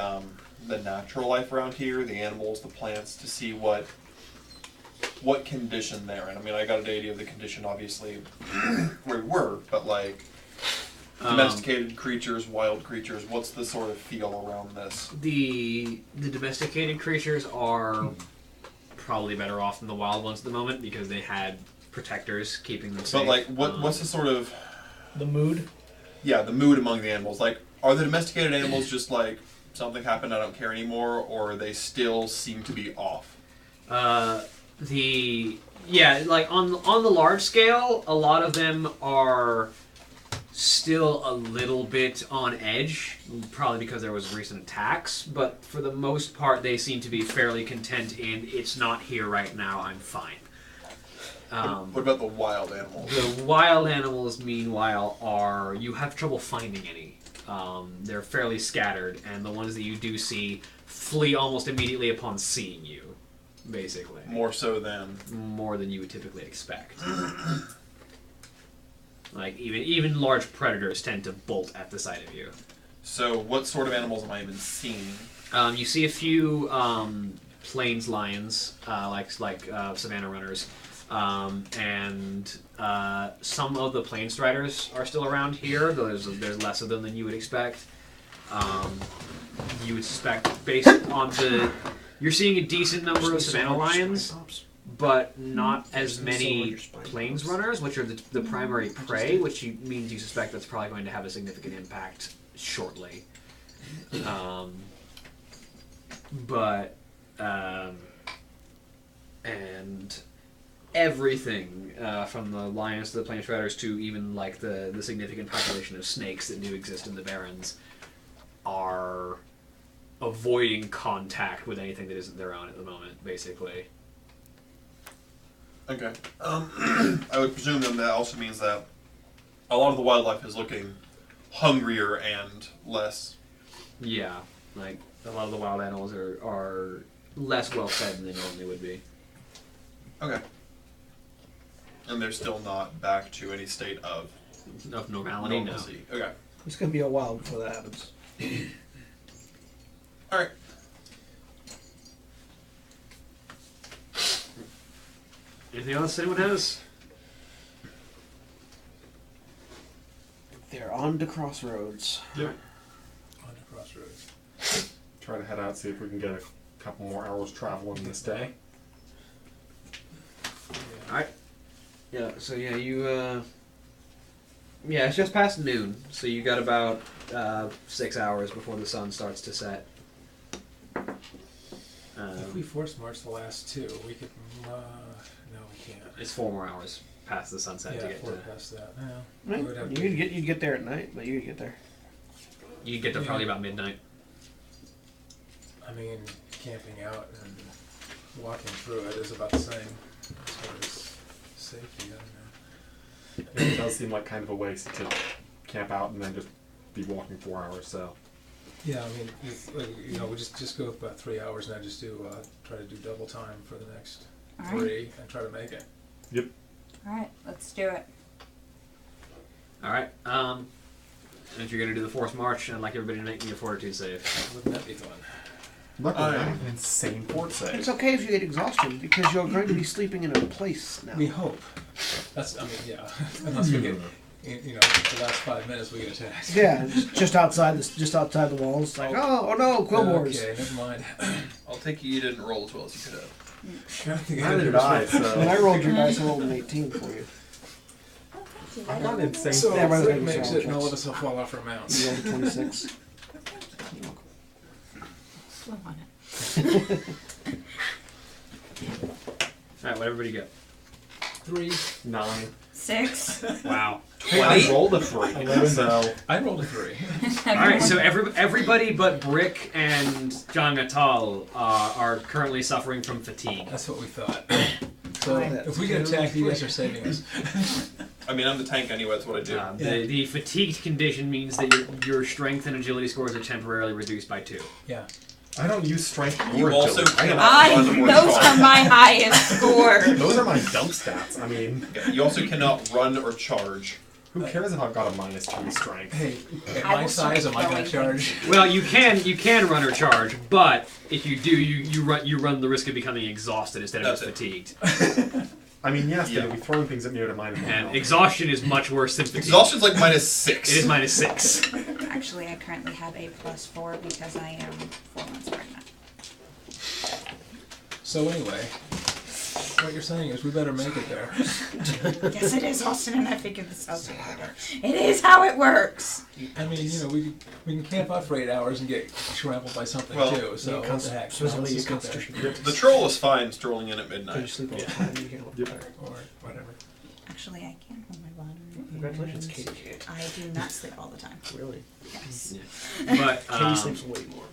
natural life around here, the animals, the plants, to see what condition they're in. I mean, I got an idea of the condition, obviously, where we were, but like domesticated creatures, wild creatures. What's the sort of feel around this? The domesticated creatures are probably better off than the wild ones at the moment because they had protectors keeping them safe. But like, what's the sort of The mood? yeah, the mood among the animals? Like, are the domesticated animals just like something happened, I don't care anymore, or they still seem to be off? Like on the large scale, a lot of them are still a little bit on edge, probably because there was recent attacks, but for the most part they seem to be fairly content in it's not here right now, I'm fine. What about the wild animals? The wild animals, meanwhile, you have trouble finding any. They're fairly scattered, and the ones that you do see flee almost immediately upon seeing you, basically. More so than More than you would typically expect. Like, even large predators tend to bolt at the sight of you. So, what sort of animals am I even seeing? You see a few plains lions, like savanna runners, and some of the plain striders are still around here. Though there's less of them than you would expect. You would suspect, based on you're seeing a decent number of savanna lions, but not as many plains runners, which are the primary prey, which means you suspect that's probably going to have a significant impact shortly. And everything from the lions to the plains riders to even like the significant population of snakes that do exist in the barrens are avoiding contact with anything that isn't their own at the moment, basically. Okay. I would presume then that also means that a lot of the wildlife is looking hungrier and less. Yeah, like a lot of the wild animals are less well fed than they normally would be. Okay. And they're still not back to any state of Normality, no. normalcy. Okay. It's going to be a while before that happens. All right. Anything else anyone has? They're on to Crossroads. Yep. On to Crossroads. Try to head out, see if we can get a couple more hours traveling this day. Yeah. Alright. Yeah, so yeah, it's just past noon, so you got about 6 hours before the sun starts to set. If we force march the last two, we could. No, we can't. It's 4 more hours past the sunset to Yeah, get we're to. past that. No, Right? we would have to- You'd get there at night, but you'd get there. You get to probably about midnight. I mean, camping out and walking through it is about the same as far as safety. I don't know. It does seem like kind of a waste to camp out and then just be walking 4 hours, so. Yeah, I mean, we just go about 3 hours, and I just try to do double time for the next All right. 3 and try to make it. Yep. All right, let's do it. Alright, and if you're gonna do the forced march, I'd like everybody to make me a fortitude save. Wouldn't that be fun? Luckily, I have an insane fort It's save. okay if you get exhaustion, because you're going to be sleeping in a place now. We hope. That's, I mean, yeah. Unless we get, the last 5 minutes we get attacked. Yeah, just outside the walls. Like, oh no, Quillmores. Okay, never mind. I'll take it you didn't roll as well as you could have. Neither did I, When I so. rolled your dice, I rolled an 18 for you. I'm not insane. So Yeah, right, Rick right, makes right. it, and all of us will fall off our mounts. You rolled a 26. Slow on it. Alright, what everybody get? 3. 9. 6. Wow. Hey, I rolled a 3, so... I rolled a 3. Alright, so everybody but Brick and John Natal are currently suffering from fatigue. That's what we thought. So if we get attacked, you guys are saving us. I mean, I'm the tank anyway. That's what I do. The fatigued condition means that your strength and agility scores are temporarily reduced by 2. Yeah. I don't use strength You or also agility. cannot run or Those are charge. my highest scores. Those are my dump stats. I mean, You also cannot run or charge. who cares if I've got a -2 strength? Hey, at I my will size, am start I going to throwing charge? Well, you can run or charge, but if you do, you run the risk of becoming exhausted instead of just That's fatigued. I mean, yes, Yeah. but you'll be throwing things at me at a -1. And exhaustion is much worse than fatigue. Exhaustion's like -6. It is -6. Actually, I currently have a +4 because I am 4 months pregnant. So anyway, what you're saying is we better make it there. Yes, it is, Austin, and I figured this out later. It is how it works. I mean, you know, we can camp out for 8 hours and get trampled by something Well, too. So what the heck? You know, let's just get there. The troll is fine strolling in at You midnight. sleep all the time. You can't hold Yep. fire. Or whatever. Actually, I can hold my bladder. Congratulations, Katie can't. I do not sleep all the time. Really? Yes. But Katie sleeps way more.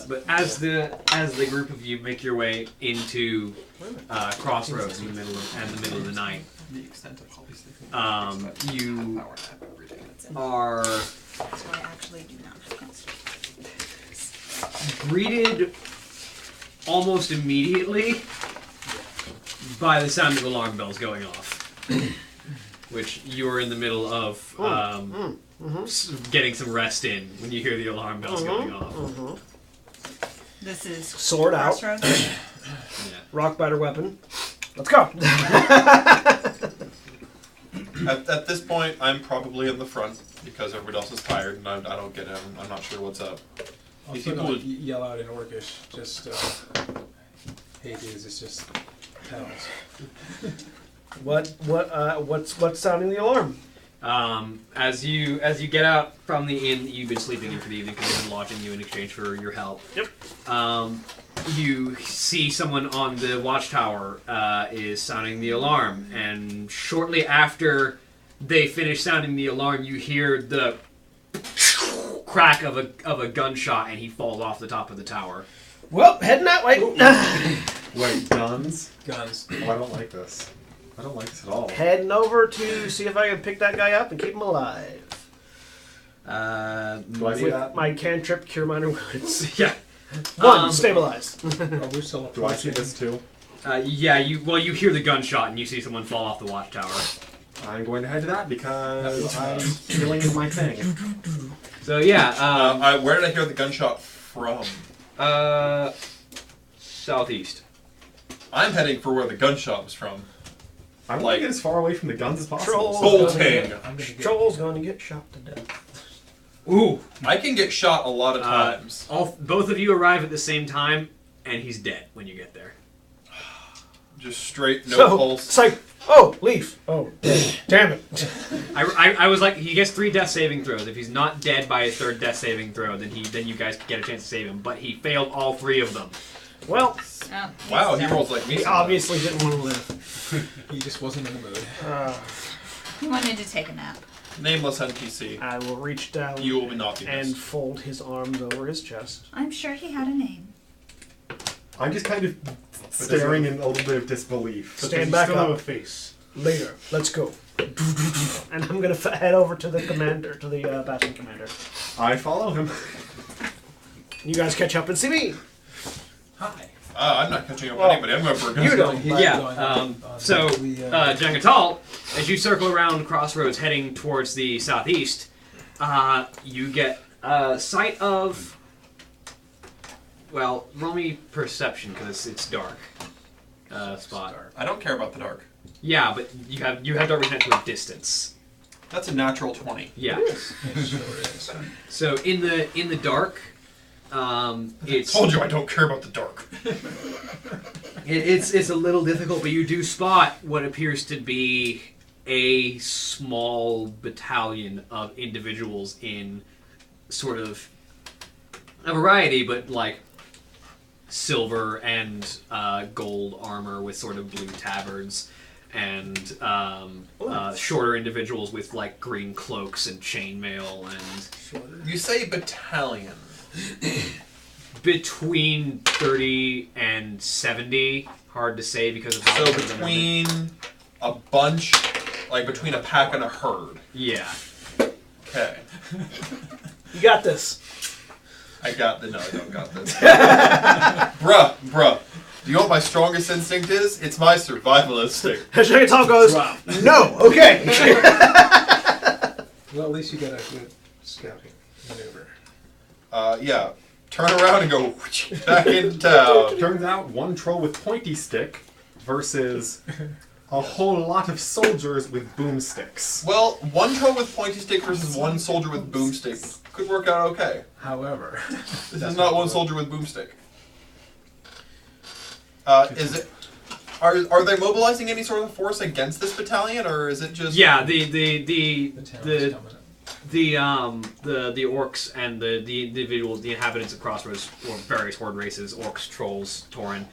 but as the group of you make your way into Crossroads in the middle of the night, The extent of hobby sleeping. you are So I actually do not have constipation. greeted almost immediately by the sound of alarm bells going off, which you are in the middle of getting some rest in when you hear the alarm bells going off. This is Sword out. Crossroads. Yeah. Rock biter weapon. Let's go. At this point, I'm probably in the front because everybody else is tired and I don't get it. I'm not sure what's up. I'm These still people gonna would- yell out in Orcish. Just hey dudes, it's just tells. What's sounding the alarm? As you get out from the inn that you've been sleeping in for the evening because they've been lodging you in exchange for your help. Yep. You see someone on the watchtower is sounding the alarm, and shortly after they finish sounding the alarm, you hear the crack of a gunshot, and he falls off the top of the tower. Well, heading that way. Wait, guns? Guns. Oh, I don't like this. I don't like this at all. Heading over to see if I can pick that guy up and keep him alive. Do I see With that? my cantrip, cure minor wounds. Yeah. One, stabilize. Oh, we're still up. Do I see this too? Yeah. You hear the gunshot, and you see someone fall off the watchtower. I'm going to head to that because I'm feeling is my thing. So yeah. Where did I hear the gunshot from? Southeast. I'm heading for where the gunshot was from. I want Like- to get as far away from the guns as possible. Troll. Bolting. I'm gonna get. Troll's going to get shot to death. Ooh. I can get shot a lot of times. Both of you arrive at the same time, and he's dead when you get there. Just straight, no So, pulse. it's like, oh, leaf. Oh, damn it. I was like, he gets 3 death saving throws. If he's not dead by his 3rd death saving throw, then you guys get a chance to save him. But he failed all 3 of them. Well, Oh, Wow, he he's rolls like me. he sometimes. obviously didn't want to live. He just wasn't in the mood. He wanted to take a nap. Nameless NPC. I will reach down You will not be and missed. fold his arms over his chest. I'm sure he had a name. I'm just kind of staring in a little bit of disbelief. But Stand does he back still up. have a face? Later, let's go. And I'm gonna head over to the commander, to the bastion commander. I follow him. You guys catch up and see me. Hi. I'm not catching up with Well, anybody. I'm going for a gun. you don't. So, Jangatal, as you circle around Crossroads heading towards the southeast, you get sight of... Well, roll me perception, because it's dark. Spot. I don't care about the dark. Yeah, but you have dark vision to a distance. That's a natural 20. Yeah. It sure is. So in the dark, it's Told you I don't care about the dark. it's a little difficult, but you do spot what appears to be a small battalion of individuals in sort of a variety, but like silver and gold armor with sort of blue tabards, and shorter individuals with like green cloaks and chainmail, and You say battalion. between 30 and 70. Hard to say because of how So many of them are- between a bunch, like between a pack and a herd. Yeah. Okay. You got this. No, I don't got this. bruh. Do you know what my strongest instinct is? It's my survival instinct. Tom goes, no, okay. Well, at least you got a good scouting maneuver. Yeah. Turn around and go back into town. Turns out one troll with pointy stick versus a whole lot of soldiers with boomsticks. Well, one troll with pointy stick versus one soldier with boomstick could work out okay. However, This is not one soldier with boomstick. Is it? Are they mobilizing any sort of force against this battalion, or is it just? Yeah, the town is coming up. the orcs and the individuals, the inhabitants of Crossroads, or various horde races, orcs, trolls, Tauren,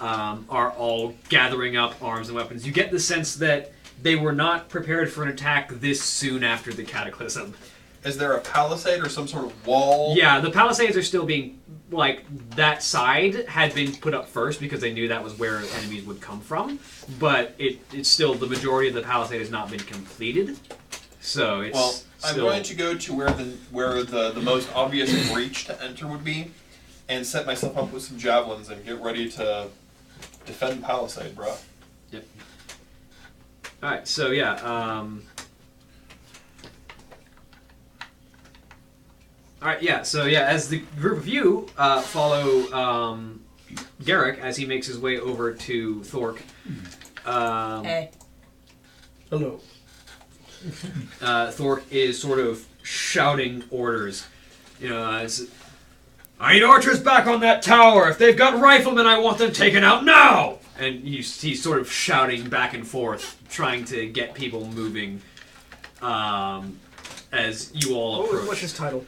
are all gathering up arms and weapons. You get the sense that they were not prepared for an attack this soon after the cataclysm. Is there a palisade or some sort of wall? Yeah, the palisades are still being, like, that side had been put up first because they knew that was where enemies would come from, but it's still, the majority of the palisade has not been completed, so it's Well, I'm still... going to go to where the most obvious breach to enter would be, and set myself up with some javelins and get ready to defend palisade, bro. Yep. Alright, so yeah, as the group of you follow Garrick as he makes his way over to Thork. Hey. Hello. Thork is sort of shouting orders. You know, I need archers back on that tower. If they've got riflemen, I want them taken out now. And he's sort of shouting back and forth, trying to get people moving. As you all approach. What's his title?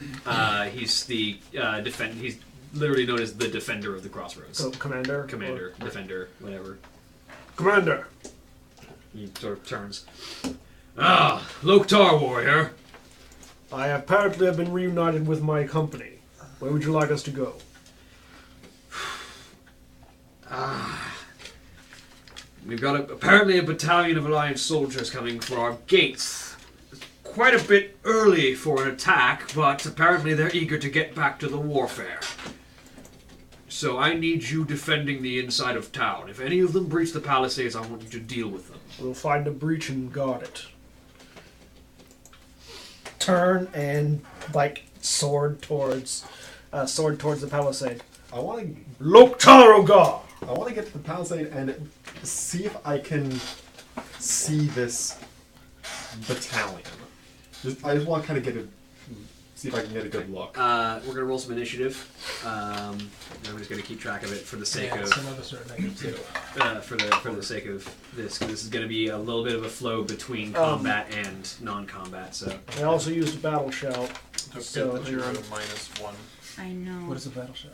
He's the He's literally known as the Defender of the Crossroads. So, Commander? Commander, Defender, whatever. Commander! He sort of turns. Ah, Loktar warrior. I apparently have been reunited with my company. Where would you like us to go? We've got apparently a battalion of Alliance soldiers coming for our gates. Quite a bit early for an attack, but apparently they're eager to get back to the warfare. So I need you defending the inside of town. If any of them breach the palisades, I want you to deal with them. We'll find a breach and guard it. Turn and, sword towards the palisade. I want to Loktarogar! I want to get to the palisade and see if I can see this battalion. I just want to kind of see if I can get a good look. We're going to roll some initiative. I'm just going to keep track of it for the sake of... Some of us are negative too. For the sake of this, because this is going to be a little bit of a flow between combat and non-combat. So I also used a battle shout. Don't So, forget that you're you're- a -1. I know. What is the battle shot?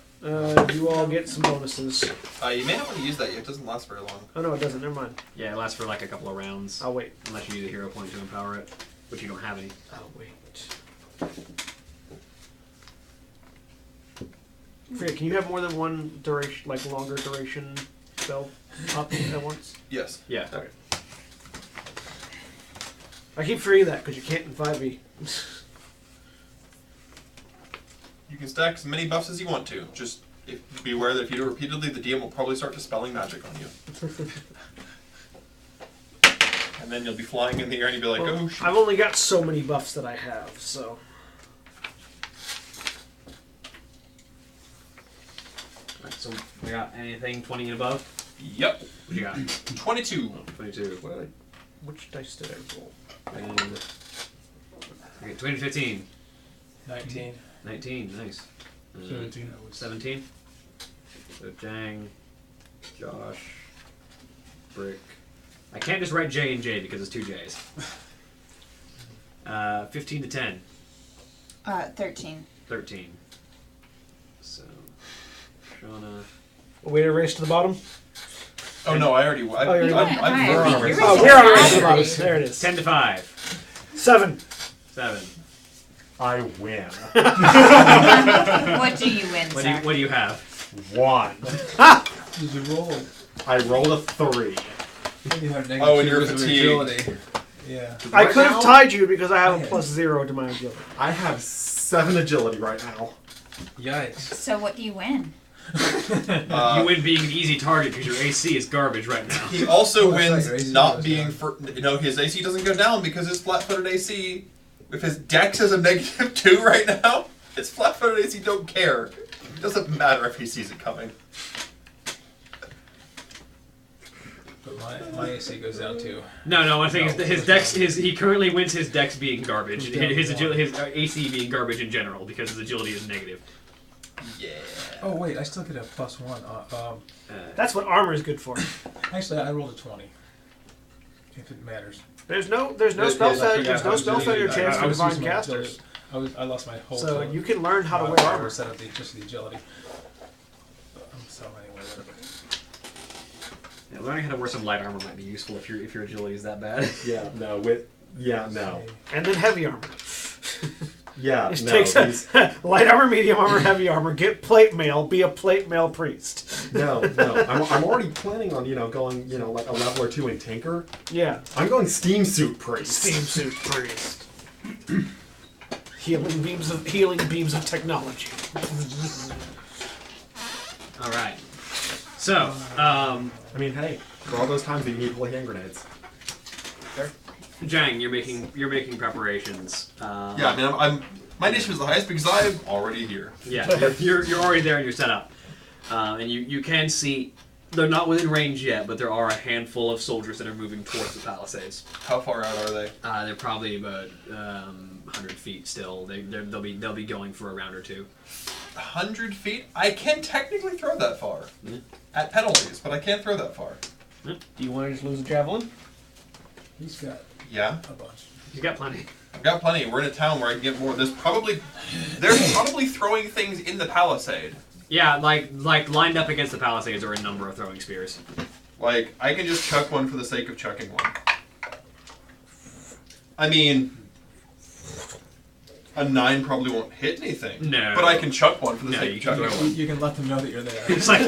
You all get some bonuses. You may not want to use that yet. It doesn't last very long. Oh no, it doesn't. Never mind. yeah, it lasts for like a couple of rounds, I'll wait. unless you use a hero point to empower it, which you don't have any. I'll wait. Freya, can you have more than one duration, longer duration spell up at once? Yes. Yeah. Okay. I keep forgetting that because you can't in 5e. You can stack as many buffs as you want to. Just be aware that if you do it repeatedly, the DM will probably start dispelling magic on you. And then you'll be flying in the air and you'll be like, Well, oh shit. I've only got so many buffs that I have, so. Alright, so we got anything 20 and above? Yep. What you got? 22. 22. Which dice did I roll? And, okay, 20 to 15. 19. 19, nice. 17. 17. So Jang, Josh, Brick, I can't just write J and J because it's two J's. 15 to 10. 13. 13. So, Shauna. Way to race to the bottom. Oh no, I already. you already went. I'm You're wrong. right. Oh, we're on a race to the bottom. There it is. 10 to 5. 7. 7. I win. What do you win, What sir? do you have? 1. Did you roll? I rolled a 3. You have negative Oh, and you're because of fatigued. agility. Yeah. I Right could now, have tied you because I have a +0 to my agility. I have 7 agility right now. Yikes. So what do you win? You win being an easy target because your AC is garbage right now. He also Oh, that's right, your wins AC not goes being down. for. No, his AC doesn't go down because his flat-footed AC. If his dex is a -2 right now, his flat-footed AC don't care. It doesn't matter if he sees it coming. But my AC goes down too. No, I think No, his it's dex. not. He currently wins his dex being garbage. He's down His one. AC being garbage in general because his agility is negative. Yeah. Oh wait, I still get a +1. That's what armor is good for. Actually, I rolled a 20. If it matters. There's no Yeah, spell I failure. forgot There's how no spell agility- failure chance I for was divine using my casters. agility. I lost my whole. So you can learn how to wear armor. Instead of just the agility. So anyway, whatever. Yeah, learning how to wear some light armor might be useful if your agility is that bad. Yeah, no. No. And then heavy armor. Yeah, Just no. takes these- light armor, medium armor, heavy armor. Get plate mail. Be a plate mail priest. No. I'm already planning on, going, like a level or 2 in Tinker. Yeah. I'm going Steam Suit Priest. Steam suit priest. healing beams of technology. All right. So, I mean, hey, for all those times that you need holy hand grenades. Jang, you're making preparations. Yeah, I mean, my initiative is the highest because I'm already here. Yeah, you're already there and you're set up, and you can see they're not within range yet, but there are a handful of soldiers that are moving towards the palisades. How far out are they? They're probably about 100 feet still. They'll be going for a round or two. 100 feet? I can technically throw that far. Yeah. At penalties, but I can't throw that far. Do you want to just lose a javelin? He's got Yeah, a bunch. You got plenty. I've got plenty. We're in a town where I can get more. They're probably throwing things in the palisade. Yeah, like lined up against the palisades are a number of throwing spears. Like, I can just chuck one for the sake of chucking one. I mean, a 9 probably won't hit anything. No. But I can chuck one for the No, sake you of can chucking throw one. You can let them know that you're there. It's like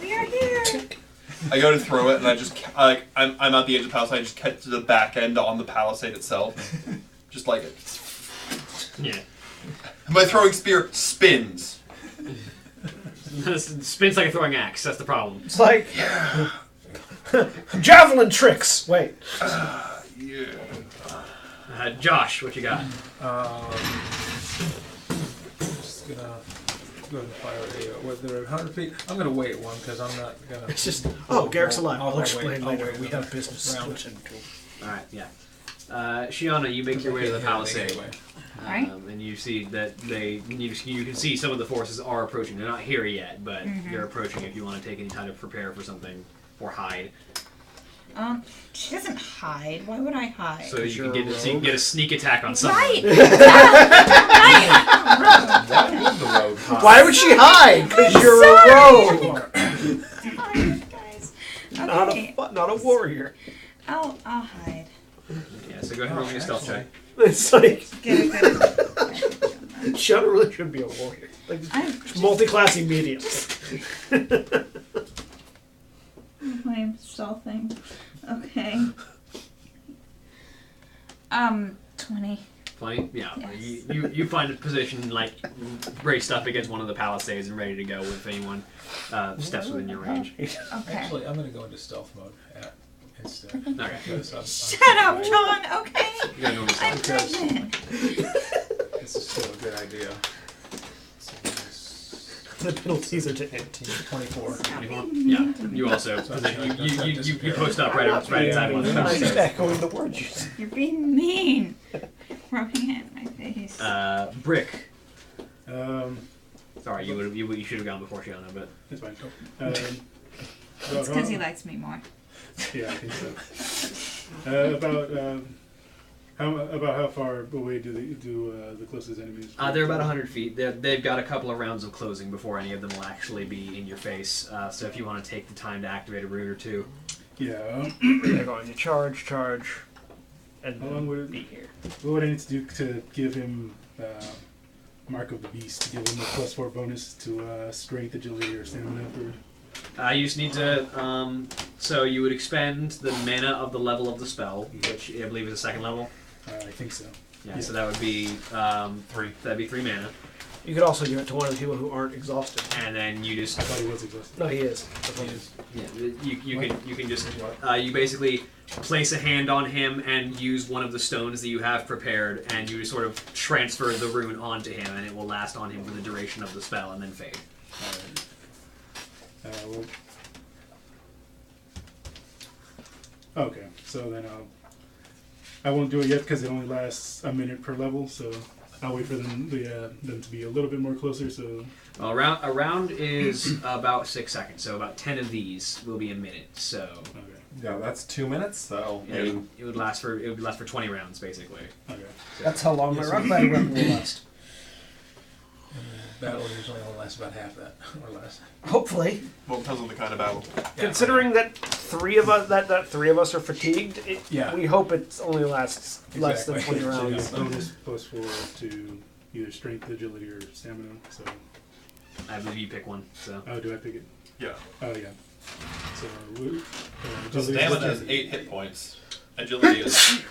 We are here. I go to throw it, and I just I'm at the edge of the palisade. I just catch the back end on the palisade itself, just like it. yeah. My throwing spear spins. Spins like a throwing axe. That's the problem. It's like javelin tricks. Wait. Yeah. Josh, what you got? Just gonna go ahead and fire a. What, they're 100 feet. I'm gonna wait one because I'm not gonna. It's just Garrick's alive. I'll wait, explain I'll later. wait We another have business. round. All right, yeah. Shiana, you make your way to the palisade. Anyway. Right. And you see that you can see some of the forces are approaching. They're not here yet, but they're approaching. If you want to take any time to prepare for something or hide, She doesn't hide. Why would I hide? so you you're can a so you can rogue. get a sneak attack on someone. Right. Why would the rogue hide? Why would she hide? Because you're a rogue. Fine, guys. Okay. Not a warrior. I'll hide. Yeah, so go ahead and roll me a stealth check. It's like Get a good. Shadow really should be a warrior. Like I'm multi-classing medium. I'm stealthing. Okay. 20. 20? Yeah. Yes. You find a position like braced up against one of the palisades and ready to go if anyone steps within your range. Okay. Actually, I'm gonna go into stealth mode instead. Okay. Because I'm Shut up, John. Okay. You gotta go with I'm stealth. pregnant. This is still a good idea. So The penalties are to empty. 24. 24? Yeah. You also you post up right inside one of the I'm just palisades. echoing the words you said. You're being mean. Rubbing it in my face. Brick. Sorry, You should have gone before Shiana, but That's fine. It's because he likes me more. Yeah, I think so. About how far away do the closest enemies? They're about 100 feet. They've got a couple of rounds of closing before any of them will actually be in your face. So if you want to take the time to activate a rune or two. Yeah. They're going to charge, and How long would it be here. What would I need to do to give him Mark of the Beast, to give him a +4 bonus to strength, agility, or stamina? You just need to. So you would expend the mana of the level of the spell, which I believe is a second level. I think so. Yeah. So that would be 3. That'd be 3 mana, You could also give it to one of the people who aren't exhausted. and then you just. I thought he was exhausted. No, he is. Yeah. You can just. You basically place a hand on him and use one of the stones that you have prepared, and you sort of transfer the rune onto him, and it will last on him for the duration of the spell, and then fade. Okay, so then I won't do it yet because it only lasts a minute per level. So I'll wait for them to be a little bit more closer. So Well, a round is about 6 seconds, so about 10 of these will be a minute. So okay, Yeah, that's 2 minutes, so... it would last for 20 rounds basically. okay. That's how long my rock body weapon will last. Battle usually only lasts about half that or less. Hopefully. Well, depends on the kind of battle. Considering that three of us are fatigued, Yeah. we hope it only lasts less than Exactly. 20 So you rounds. got bonus +4 to either strength, agility, or stamina. So I believe you pick one. So do I pick it? Yeah. Oh yeah. So Stamina is 8 hit points. Agility is...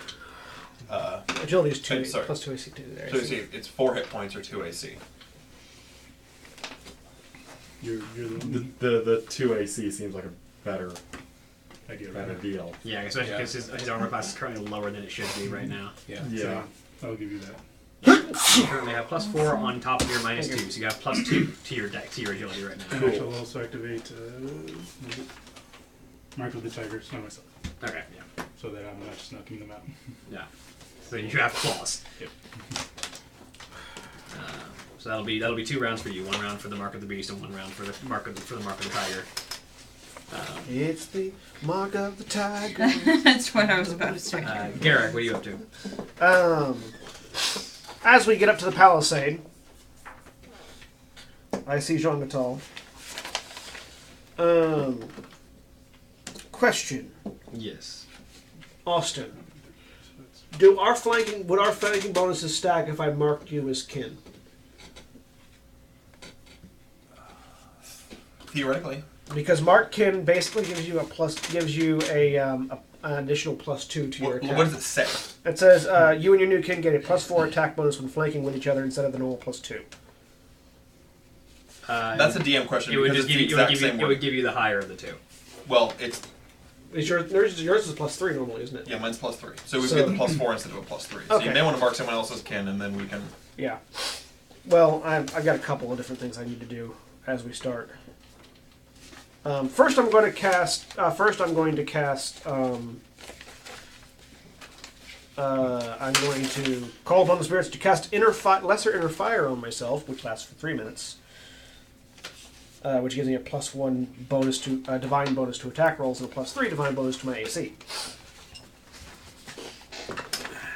Agility is 2 sorry. plus 2 AC 2 there. so you see, it's 4 hit points or 2 AC. you're the one The 2 AC seems like a better idea. better Right? deal. yeah, especially because his armor class is currently lower than it should be right now. Yeah. Yeah. So I'll give you that. You currently have +4 on top of your -2, so you have +2 to your deck to your agility right now. And I shall also activate Mark of the Tigers by myself, Okay, yeah, so that I'm not just knocking them out. yeah. So you have claws. Yep. So that'll be 2 rounds for you. 1 round for the Mark of the Beast and 1 round for the Mark of the Tiger. It's the mark of the tiger. That's what I was about to say. Garrick, what are you up to? As we get up to the palisade, I see Jean Gatal. Question, Yes. Austin. Would our flanking bonuses stack if I marked you as kin? Theoretically. Because mark kin basically gives you an additional +2 to your attack. What does it say? It says you and your new kin get a +4 attack bonus when flanking with each other instead of the normal +2. That's a DM question. It would because just it's give the you, exact same it word. would give you the higher of the 2. Well, it's... Yours is +3 normally, isn't it? Yeah, mine's +3. So we So- get the +4 instead of a +3. So Okay. you may want to mark someone else's kin, and then we can... Yeah. Well, I've got a couple of different things I need to do as we start. First, I'm going to cast. I'm going to call upon the spirits to cast lesser inner fire on myself, which lasts for 3 minutes. Which gives me a +1 bonus to divine bonus to attack rolls and a +3 divine bonus to my AC.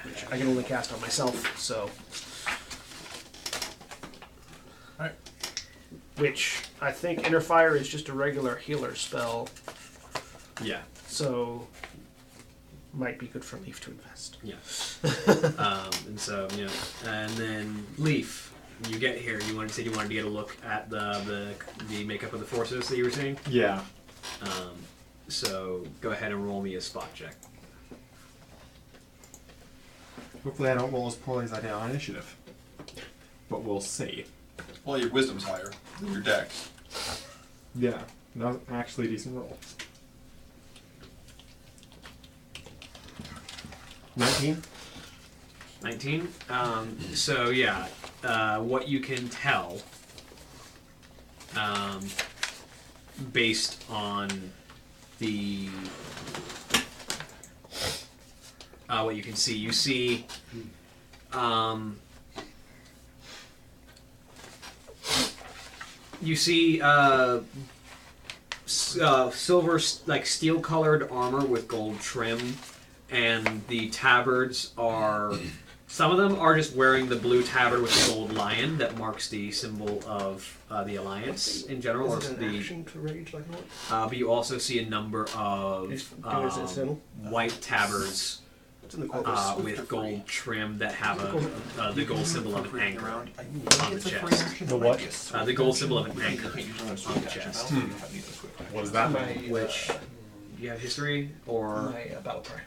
Which I can only cast on myself, so. Alright. Which I think inner fire is just a regular healer spell, Yeah. so might be good for Leaf to invest. Yeah. And so, and then Leaf, you get here. You wanted to get a look at the makeup of the forces that you were seeing. Yeah. So go ahead and roll me a spot check. Hopefully I don't roll as poorly as I did on initiative. But we'll see. Well, your wisdom's higher than your dex. Yeah. That was actually a decent roll. 19? 19. So yeah, what you can tell, based on the what you can see, you see. You see silver, like steel-colored armor with gold trim, and the tabards are. Some of them are just wearing the blue tabard with the gold lion that marks the symbol of the alliance in general. Or Is it an the, action to rage like what? but you also see a number of Is it symbol? white tabards It's in the corpus. with gold trim that have the gold symbol of an anchor on the chest. The what? The gold symbol of an anchor on the chest. What does that mean? Which you have history or My battle cry.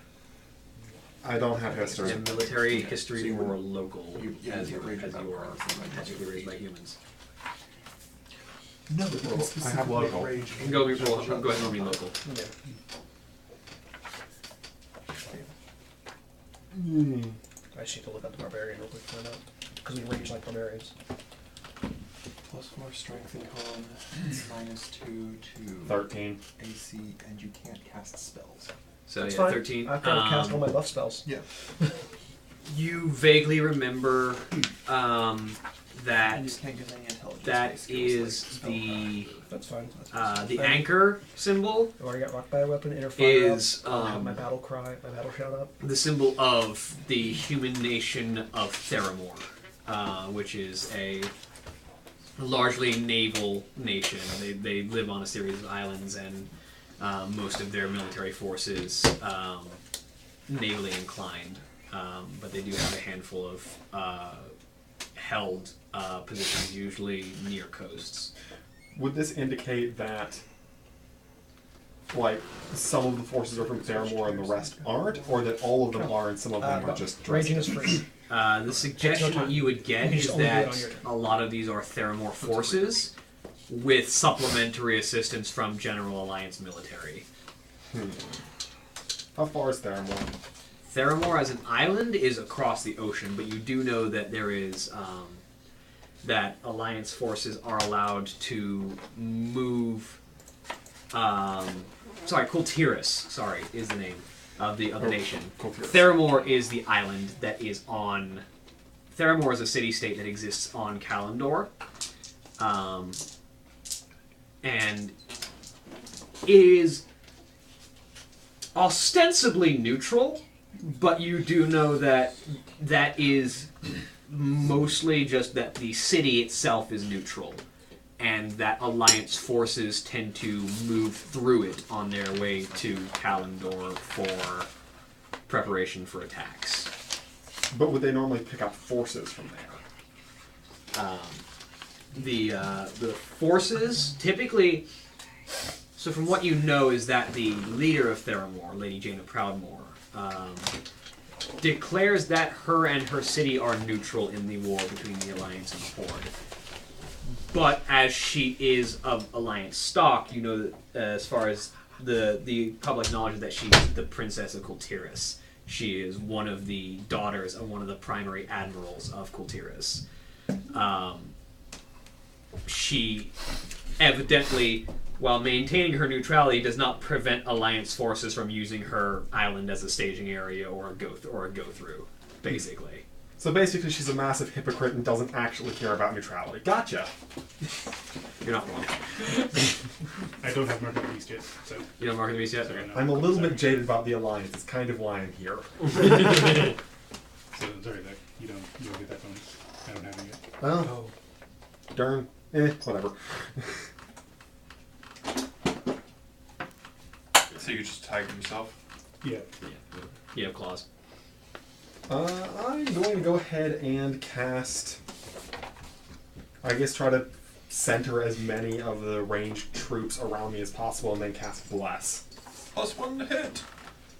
I don't have history. in military history or local as you are technically raised by humans. No, I have local. You can go ahead and read local. Yeah. I just need to look up the barbarian real quick to find out. Because we rage like barbarians. +4 strength and con, -2 to 13. AC, and you can't cast spells. So That's yeah, fine. 13. I've kind of cast all my buff spells. Yeah. You vaguely remember And that you can't get any intelligence. that skills, is spell the That's fine. the anchor symbol I've already got rocked by a weapon, inner fire is up. I have my battle cry, my battle shout up. the symbol of the human nation of Theramore, which is a largely naval nation. They live on a series of islands, and most of their military forces navally inclined. But they do have a handful of held positions, usually near coasts. Would this indicate that, like, some of the forces are from Theramore and the rest aren't, or that all of them are and some of them are just Raging dressed? is free. The suggestion time. you would get You can is just only do it that on your turn. a lot of these are Theramore forces with supplementary assistance from General Alliance military. How far is Theramore? Theramore as an island is across the ocean, but you do know that there is that Alliance forces are allowed to move. Kultiris. Sorry, is the name of the nation. Kultiris. Theramore is the island that is on. Theramore is a city-state that exists on Kalimdor, and is ostensibly neutral, but you do know that that is mostly just that the city itself is neutral, and that Alliance forces tend to move through it on their way to Kalimdor for preparation for attacks. But would they normally pick up forces from there? The forces typically. So from what you know is that the leader of Theramore, Lady Jaina Proudmoore, declares that her and her city are neutral in the war between the Alliance and the Horde. But as she is of Alliance stock, you know that as far as the public knowledge is that she's the Princess of Kultiris. She is one of the daughters of one of the primary admirals of Kultiris. She evidently, while maintaining her neutrality, does not prevent Alliance forces from using her island as a staging area or a go through, basically. So basically she's a massive hypocrite and doesn't actually care about neutrality. Gotcha! You're not wrong. I don't have Mark of the Beast yet, so. You don't mark the beast yet? Sorry, no. I'm a little bit jaded about the Alliance. It's kind of why I'm here. So sorry, Zach. You don't get that bonus. I don't have it yet. Well, darn. Whatever. So you just tag yourself? Yeah. You have claws. I'm going to go ahead and cast... I guess try to center as many of the ranged troops around me as possible and then cast Bless. +1 to hit.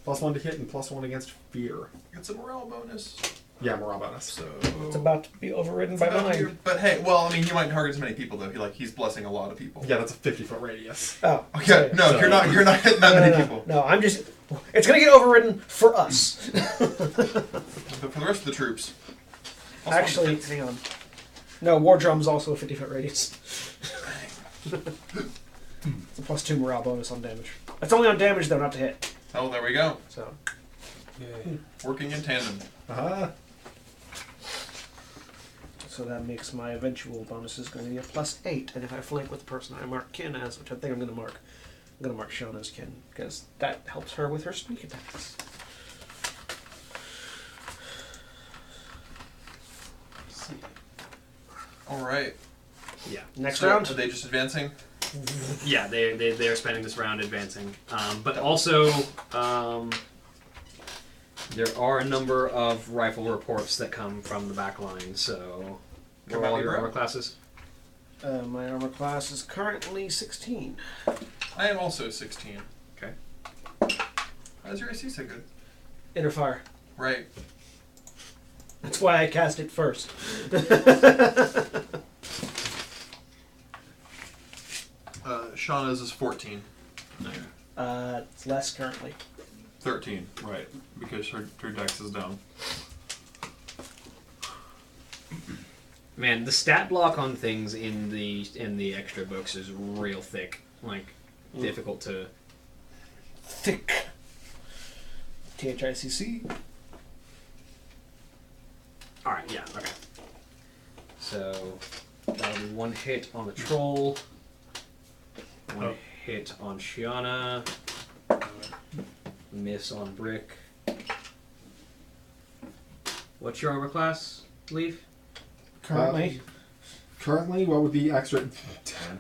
+1 to hit and +1 against fear. It's a morale bonus. Yeah, morale bonus. So It's about to be overridden by mine. But hey, well, I mean, he might target as many people though. He's blessing a lot of people. Yeah, that's a 50-foot radius. Oh, Okay, sorry. no, So- you're not hitting that many people. No, I'm just. It's gonna get overridden for us. But for the rest of the troops. +1 to Actually, hit. hang on. No, War Drum's also a 50-foot radius. It's a +2 morale bonus on damage. That's only on damage though, not to hit. Oh, there we go. So Yay. Working in tandem. Uh-huh. So that makes my eventual bonuses going to be a +8, and if I flank with the person I mark kin as, which I think I'm going to mark, I'm going to mark Shiona as kin, because that helps her with her sneak attacks. All right. Yeah. Next So, round? Are they just advancing? Yeah, they're spending this round advancing. But also, there are a number of rifle reports that come from the back line, so... What Come are out, all your bro. armor classes? My armor class is currently 16. I am also 16. Okay. How's your AC so good? Inner fire. Right. That's why I cast it first. Shauna's is 14. It's less currently. 13, right. Because her dex is down. Man, the stat block on things in the extra books is real thick. Like, difficult to... Thick. THICC. Alright, yeah, okay. So, that'll be one hit on the troll. One hit on Shiana. Miss on Brick. What's your armor class, Leaf? Currently. Currently, what would be extra? 10.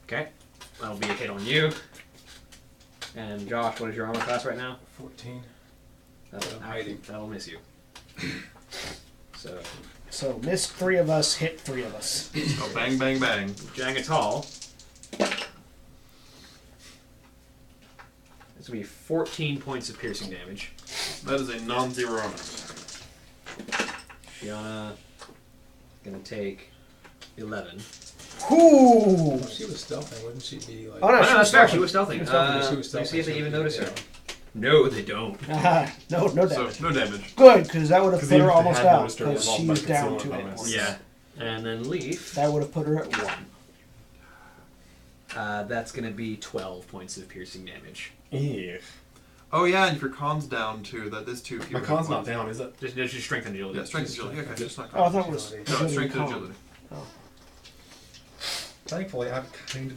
Okay. That'll be a hit on you. And Josh, what is your armor class right now? 14. That'll miss you. So miss 3 of us, hit 3 of us. Oh, bang, bang, bang. Jangatal. This will be 14 points of piercing damage. That is a non-zero amount. Shiana gonna take 11. Ooh! If she was stealthing, wouldn't she be like... Oh, no, Oh, she no, was that's fair. stealthing. She was stealthing. She was stealthing. Let me see if they even notice her. Yeah. No, they don't. No damage. So, no damage. Good, because that would have 'Cause put even her if they almost had out, noticed her, because it was she's all by down concealment 2 hit bonus. points. Yeah. And then Leaf. That would have put her at 1. That's gonna be 12 points of piercing damage. Ew. Oh yeah, and if your con's down too, that is 2 fewer. My con's not points. down, is it? Just strength and agility. Yeah, strength and agility. Okay, just not Oh, I con. thought it was... No, agility strength and con. agility. Thankfully, I have kind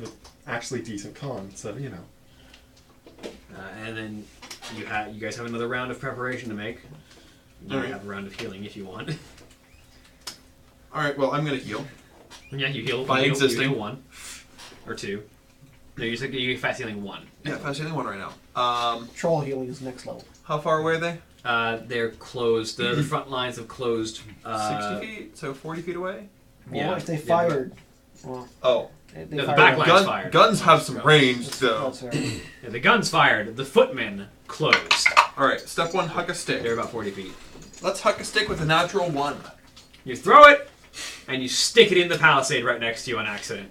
of a actually decent con, so you know. And then you guys have another round of preparation to make. You Alright. have a round of healing if you want. Alright, well, I'm gonna heal. Yeah, you heal. By you heal, existing. You heal 1 or 2. No, you're fast healing 1. Yeah, fast healing 1 right now. Troll healing is next level. How far away are they? They're closed. The front lines have closed. 60 feet? So 40 feet away? Well, if they yeah, fired... Well, Oh. they No, the fired back at- line- Gun, fired. guns have some range, That's so. right. Yeah, the gun's fired. The footmen closed. Alright, step 1, huck a They're stick. about 40 feet. Let's huck a stick with a natural 1. You throw it, and you stick it in the palisade right next to you on accident.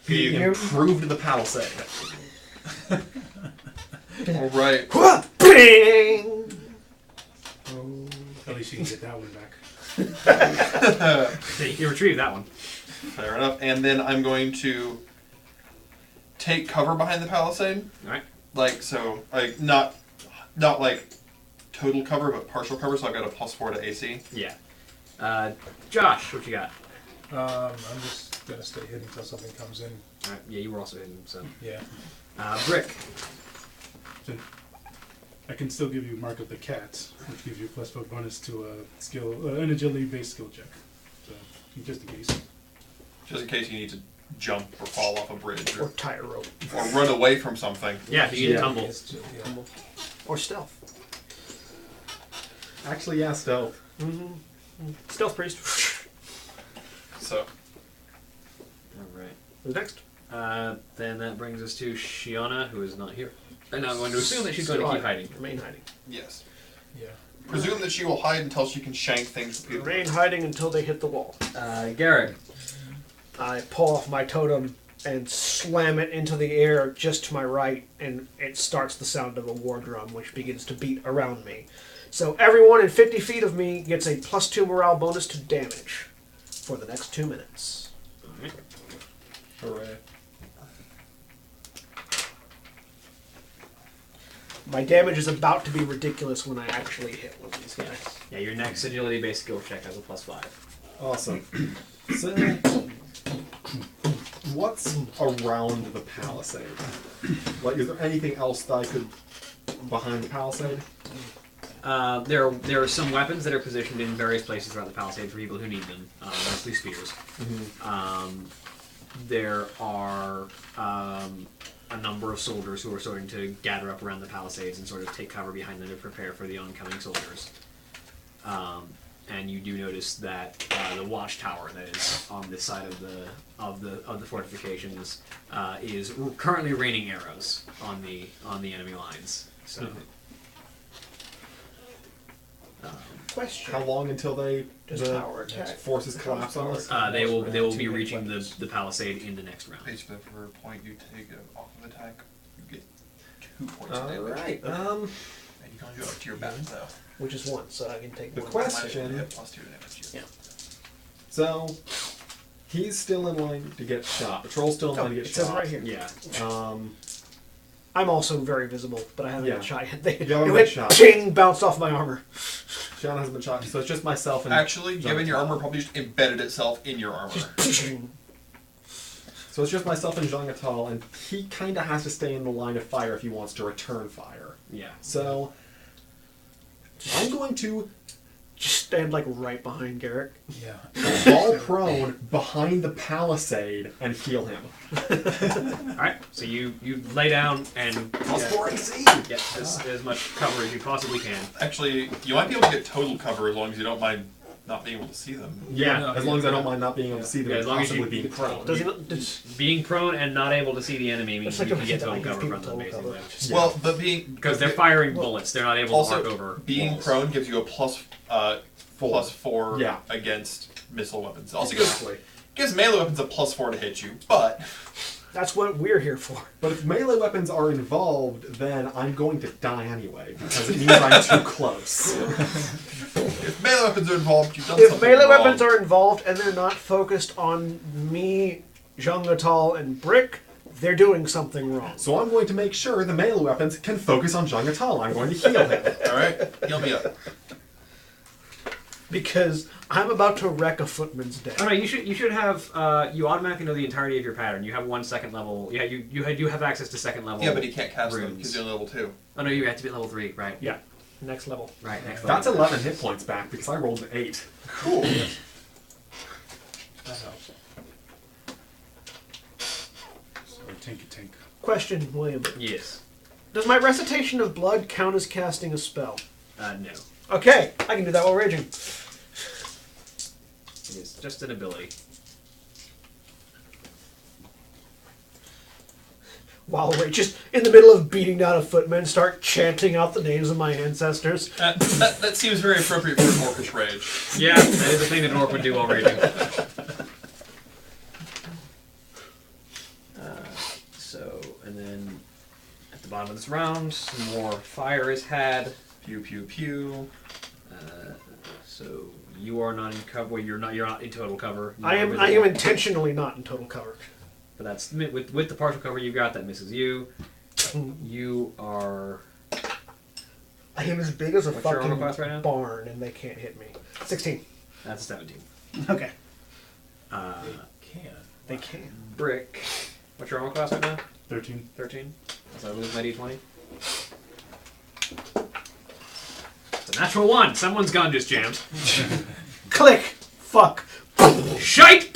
He You- improved the palisade. Alright. Bing! At least you can get that one back. You retrieve that one. Fair enough. And then I'm going to take cover behind the palisade. Alright. Like, so, like, not like total cover, but partial cover, so I've got a +4 to AC. Yeah. Josh, what you got? I'm just gonna stay hidden until something comes in. Alright, yeah, you were also hidden, so. Yeah. Brick. So I can still give you Mark of the Cat, which gives you +4 bonus to a skill, an agility-based skill check. So, just in case. Just in case you need to jump or fall off a bridge Or or tie a rope. run away from something. Yeah, if you need to tumble. It's just, yeah. Or stealth. Actually, yeah, stealth. Mm-hmm. Stealth priest. So, Alright. Who's next? Then that brings us to Shiana, who is not here. And I'm going to assume that she's going to keep hiding. Remain hiding. yes. Yeah. Presume that she will hide until she can shank things repeatedly. Remain hiding until they hit the wall. Garrett. I pull off my totem and slam it into the air just to my right, and it starts the sound of a war drum, which begins to beat around me. So everyone in 50 feet of me gets a +2 morale bonus to damage for the next 2 minutes. Hooray. My damage is about to be ridiculous when I actually hit one of these guys. Yeah, your next agility-based skill check has a +5. Awesome. So, What's around the palisade? Like, is there anything else that I could behind the palisade? There are some weapons that are positioned in various places throughout the palisade for people who need them, mostly spears. There are a number of soldiers who are starting to gather up around the palisades and sort of take cover behind them to prepare for the oncoming soldiers. And you do notice that the watchtower that is on this side of the fortifications is currently raining arrows on the enemy lines. So. Question. How long until the power attack? forces collapse on us? They will be reaching the palisade in the next round. Each for a point you take off of attack, you get 2 points of damage. Alright, And you can only go up to your back though. Which is 1, so I can take The one. question- Might have +2 damage. Yeah. so he's still in line to get shot. The troll's still in line to It get says shot. right here. Yeah. I'm also very visible, but I haven't Yeah. been shot yet. They You haven't went been shot. ching, bounced off my armor. Sean hasn't been shot, so it's just myself and Actually, given your Jean-Natal. armor probably just embedded itself in your armor. So it's just myself and Jean-Natal, and he kind of has to stay in the line of fire if he wants to return fire. Yeah. So I'm going to Just stand like right behind Garrick. Yeah. fall prone behind the palisade and heal him. Alright, so you lay down and +4 AC! get as much cover as you possibly can. Actually, you might be able to get total cover as long as you don't mind not being able to see them. Yeah, No, as long as I don't mind not being able to see them Yeah, and as long as possibly you- being prone. Does he not, does, Being prone and not able to see the enemy means it's like you a can get hit that I total give cover people from them, total basically. cover. Well, but Because they're firing bullets, they're not able to also arc over being walls. prone gives you a +4 Yeah. against missile weapons. Also Exactly. gives melee weapons a +4 to hit you, but that's what we're here for. But if melee weapons are involved, then I'm going to die anyway, because it means I'm too close. if melee weapons are involved, you've done If something melee wrong. weapons are involved and they're not focused on me, Jean-Natal, and Brick, they're doing something wrong. So I'm going to make sure the melee weapons can focus on Jean-Natal. I'm going to heal him. Alright, heal me up. Because I'm about to wreck a footman's day. Oh no, you should have you automatically know the entirety of your pattern. You have 1 second level. Yeah, you have access to second level. Yeah, but he can't cast them runes. because you're level 2. Oh no, you have to be at level 3, right? Yeah. Next level. Right, next That's level. 11 hit points back, because I rolled an 8. Cool. That helps. So tinky tink. Question, William. Yes. Does my recitation of blood count as casting a spell? No. Okay, I can do that while raging. It is just an ability. While raging, just in the middle of beating down a footman, start chanting out the names of my ancestors. That seems very appropriate for an orcish rage. Yeah, that is the thing that an orc would do while raging. So, and then at the bottom of this round, some more fire is had. Pew pew pew. So you are not in cover. Well, you're not in total cover. You I are am visible. intentionally not in total cover. But that's with the partial cover you got. That misses you. You are. I am as big as a What's your armor fucking class right now? barn, and they can't hit me. 16. That's a 17. Okay. Can. They can. Brick. What's your armor class right now? 13. 13. So I lose my d20. It's a natural 1. Someone's gun just jammed. Click! Fuck! Shite!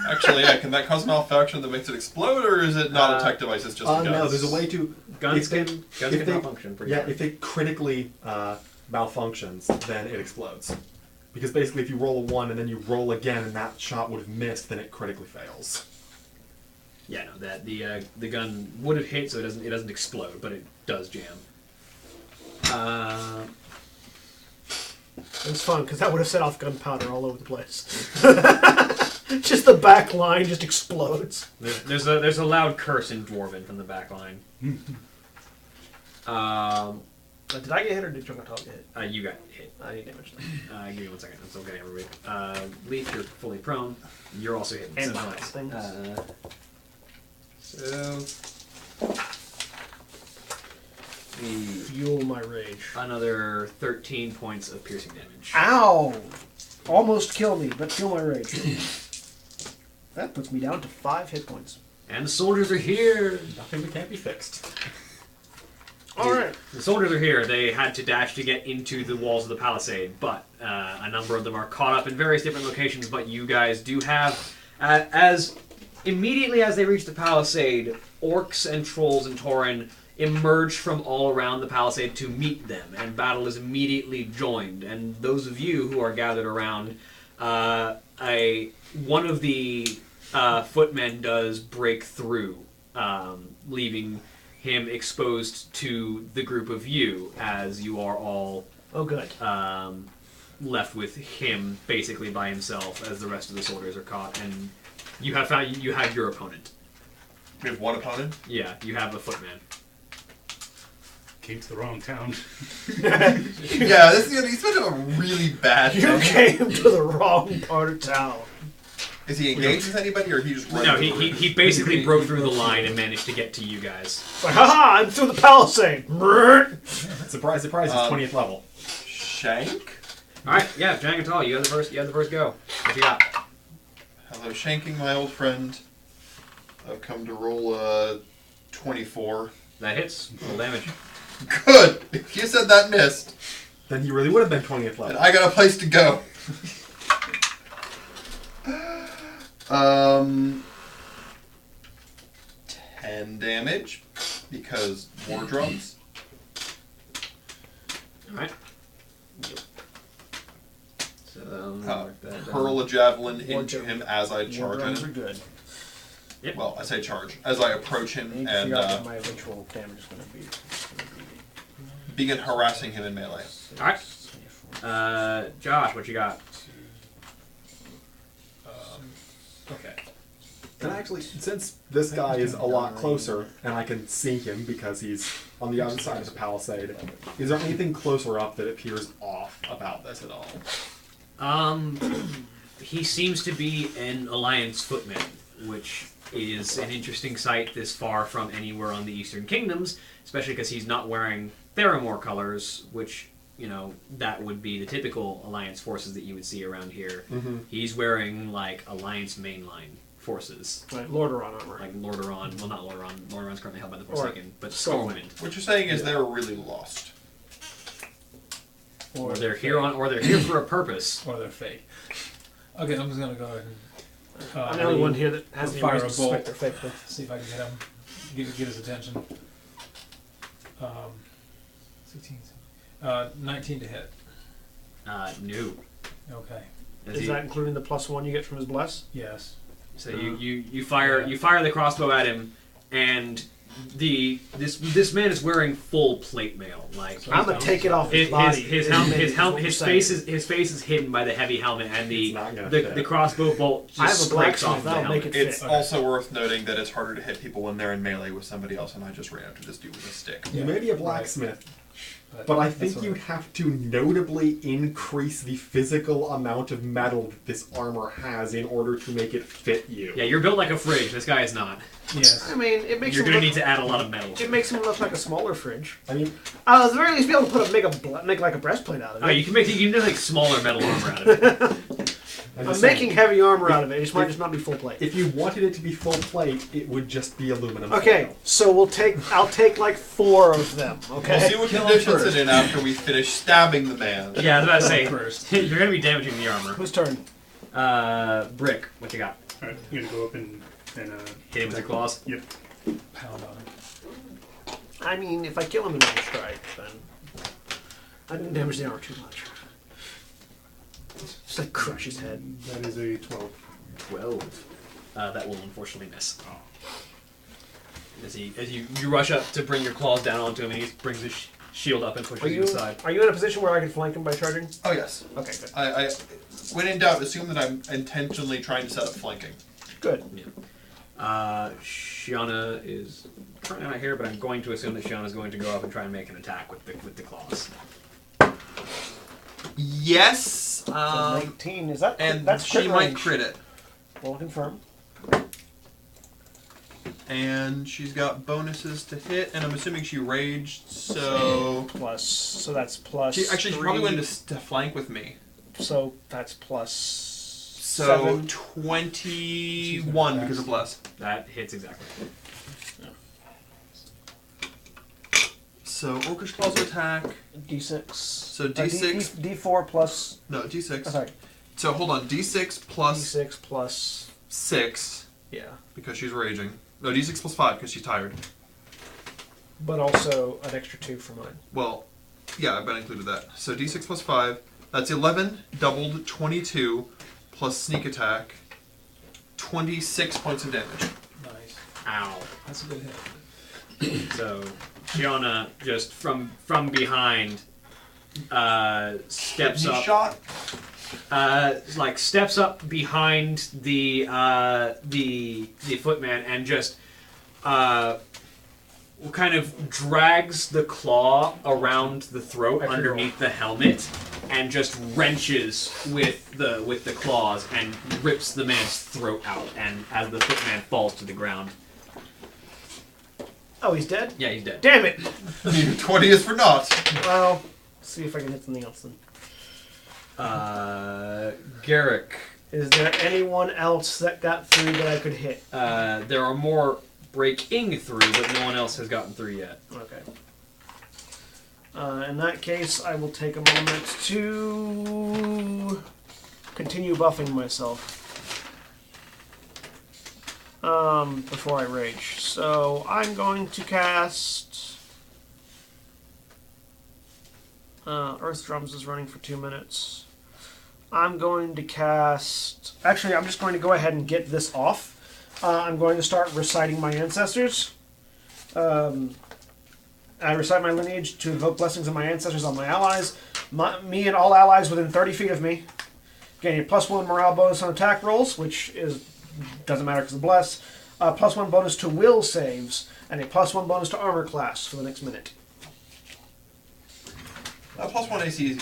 Actually, yeah, can that cause malfunction that makes it explode, or is it not a tech device, it's just a gun? No, there's a way to... Guns if they- can if they- malfunction pretty Yeah, hard. if it critically malfunctions, then it explodes. Because basically if you roll a 1 and then you roll again and that shot would have missed, then it critically fails. Yeah, no, that the gun would have hit, so it doesn't explode, but it does jam. It was fun, because that would have set off gunpowder all over the place. Just the back line just explodes. There's a loud curse in Dwarven from the back line. Did I get hit or did Jean-Natal get hit? You got hit. I need damage then. Give me 1 second. I'm still getting everybody. Leaf, you're fully prone. You're also hit. And So my nice. things. So Fuel my rage. another 13 points of piercing damage. Ow! Almost kill me, but fuel my rage. That puts me down to 5 hit points. And the soldiers are here. Nothing that can't be fixed. All right. The soldiers are here. They had to dash to get into the walls of the palisade, but a number of them are caught up in various different locations. But you guys do have, as immediately as they reach the palisade, orcs and trolls and Tauren emerge from all around the palisade to meet them, and battle is immediately joined. And those of you who are gathered around, one of the footmen does break through, leaving him exposed to the group of you, as you are all good. left with him basically by himself, as the rest of the soldiers are caught. And you have found you have your opponent. We have one opponent? Yeah, you have a footman. Came to the wrong town. Yeah, he's been a really bad You thing. came to the wrong part of town. Is he engaged with anybody, or he just runs? No, over? he basically broke through the line and managed to get to you guys. Like, haha, I'm through the palisade. Surprise, surprise! It's 20th level. Shank? Alright, yeah, Jangatal, you have the first go. What you got? Hello, Shanking, my old friend. I've come to roll a 24. That hits. Roll damage. Good! If you said that missed, Then he really would have been 20th then level. I got a place to go. 10 damage, because war drums. Alright. So, mark that down. Hurl a javelin War into drum- him as I War charge drums are him. good. Well, I say charge. As I approach I him need to and figure out what my eventual damage is going to be. begin harassing him in melee. Alright. Josh, what you got? Okay. And actually, since this guy is a lot closer, and I can see him because he's on the other side of the palisade, is there anything closer up that appears off about this at all? He seems to be an Alliance footman, which is an interesting sight this far from anywhere on the Eastern Kingdoms, especially because he's not wearing Theramore colors, which, you know, that would be the typical Alliance forces that you would see around here. Mm-hmm. He's wearing, like, Alliance mainline forces. Like Lordaeron armor. Like Lordaeron, well, not Lordaeron. Lordaeron's currently held by the Forsaken, but Stormwind. Stormwind. What you're saying is they're really lost. Or they're here for a purpose. Or they're fake. Okay, I'm just gonna go ahead and I'm the only one here that has the fire reason a to suspect bolt. they're fake. Though. see if I can get him, get his attention. 16, 19 to hit. No. Okay. As Is he- that including the +1 you get from his bless? Yes. So you fire the crossbow at him, and this man is wearing full plate mail. Like I'm gonna take it off his body. his face is hidden by the heavy helmet, and It's not gonna the fit. crossbow bolt I have just a breaks off blacksmith. the That'll make helmet. it It's fit. also worth noting that it's harder to hit people when they're in melee with somebody else, and I just ran up to this dude with a stick. You may be a blacksmith, Right. but I That's think all you'd right. have to notably increase the physical amount of metal that this armor has in order to make it fit you. Yeah, you're built like a fridge. This guy is not. Yes. I mean, it makes You're him gonna look, need to add a lot of metal. it makes him look like a smaller fridge. I mean, At the very least, be able to make like a breastplate out of it. Oh, you can do like smaller metal armor out of it. I'm making heavy armor out of it. It might just not be full plate. if you wanted it to be full plate, it would just be aluminum Okay, foil. so I'll take like 4 of them. We'll Okay. see what Kill him conditions first. it in after we finish stabbing the man. Yeah, I was about to say First. you're gonna be damaging the armor. Whose turn? Brick, what you got? Alright, you're gonna go up and Hit him with your claws. Yep. Pound on him. I mean, if I kill him in one strike, then I didn't damage the armor too much. Just like crush his head. That is a 12. 12. That will unfortunately miss. As you rush up to bring your claws down onto him, and he brings his shield up and pushes Are you aside. you in a position where I can flank him by charging? Oh yes. Okay, good. I when in doubt, assume that I'm intentionally trying to set up flanking. Good. Shiana is currently not here, but I'm going to assume that Shiana is going to go up and try and make an attack with the claws. Yes. So 19, is that? And that's she crit might range. crit it. We'll confirm. And she's got bonuses to hit, and I'm assuming she raged, so So that's plus. she actually she probably 3. went to flank with me. So that's plus So 7. 21 because of bless. That hits exactly. So Orcish Claws will attack. D6. So D6. D4 plus. No, D6. Oh, sorry. So hold on, D6 plus D6 plus. 6 Yeah. because she's raging. No, D6 plus 5 because she's tired. But also an extra 2 for mine. Well, yeah, I've been included that. So D6 plus 5. That's 11 doubled 22 plus sneak attack. 26 points of damage. Nice. Ow. That's a good hit. So Shiona just from behind steps He up. shot. Steps up behind the footman and just kind of drags the claw around the throat underneath the helmet and just wrenches with the claws and rips the man's throat out. And as the footman falls to the ground, Oh, he's dead? yeah, he's dead. Damn it! 20 is for naught. Well, see if I can hit something else then. Garrick. Is there anyone else that got through that I could hit? There are more breaking through, but no one else has gotten through yet. Okay. In that case, I will take a moment to continue buffing myself before I rage. So I'm going to cast Earth Drums is running for 2 minutes. I'm going to cast... Actually, I'm just going to go ahead and get this off. I'm going to start reciting my ancestors. I recite my lineage to invoke blessings of my ancestors on my allies. Me and all allies within 30 feet of me. Getting a +1 morale bonus on attack rolls, which doesn't matter because of bless. +1 bonus to will saves, and a +1 bonus to armor class for the next minute. +1 AC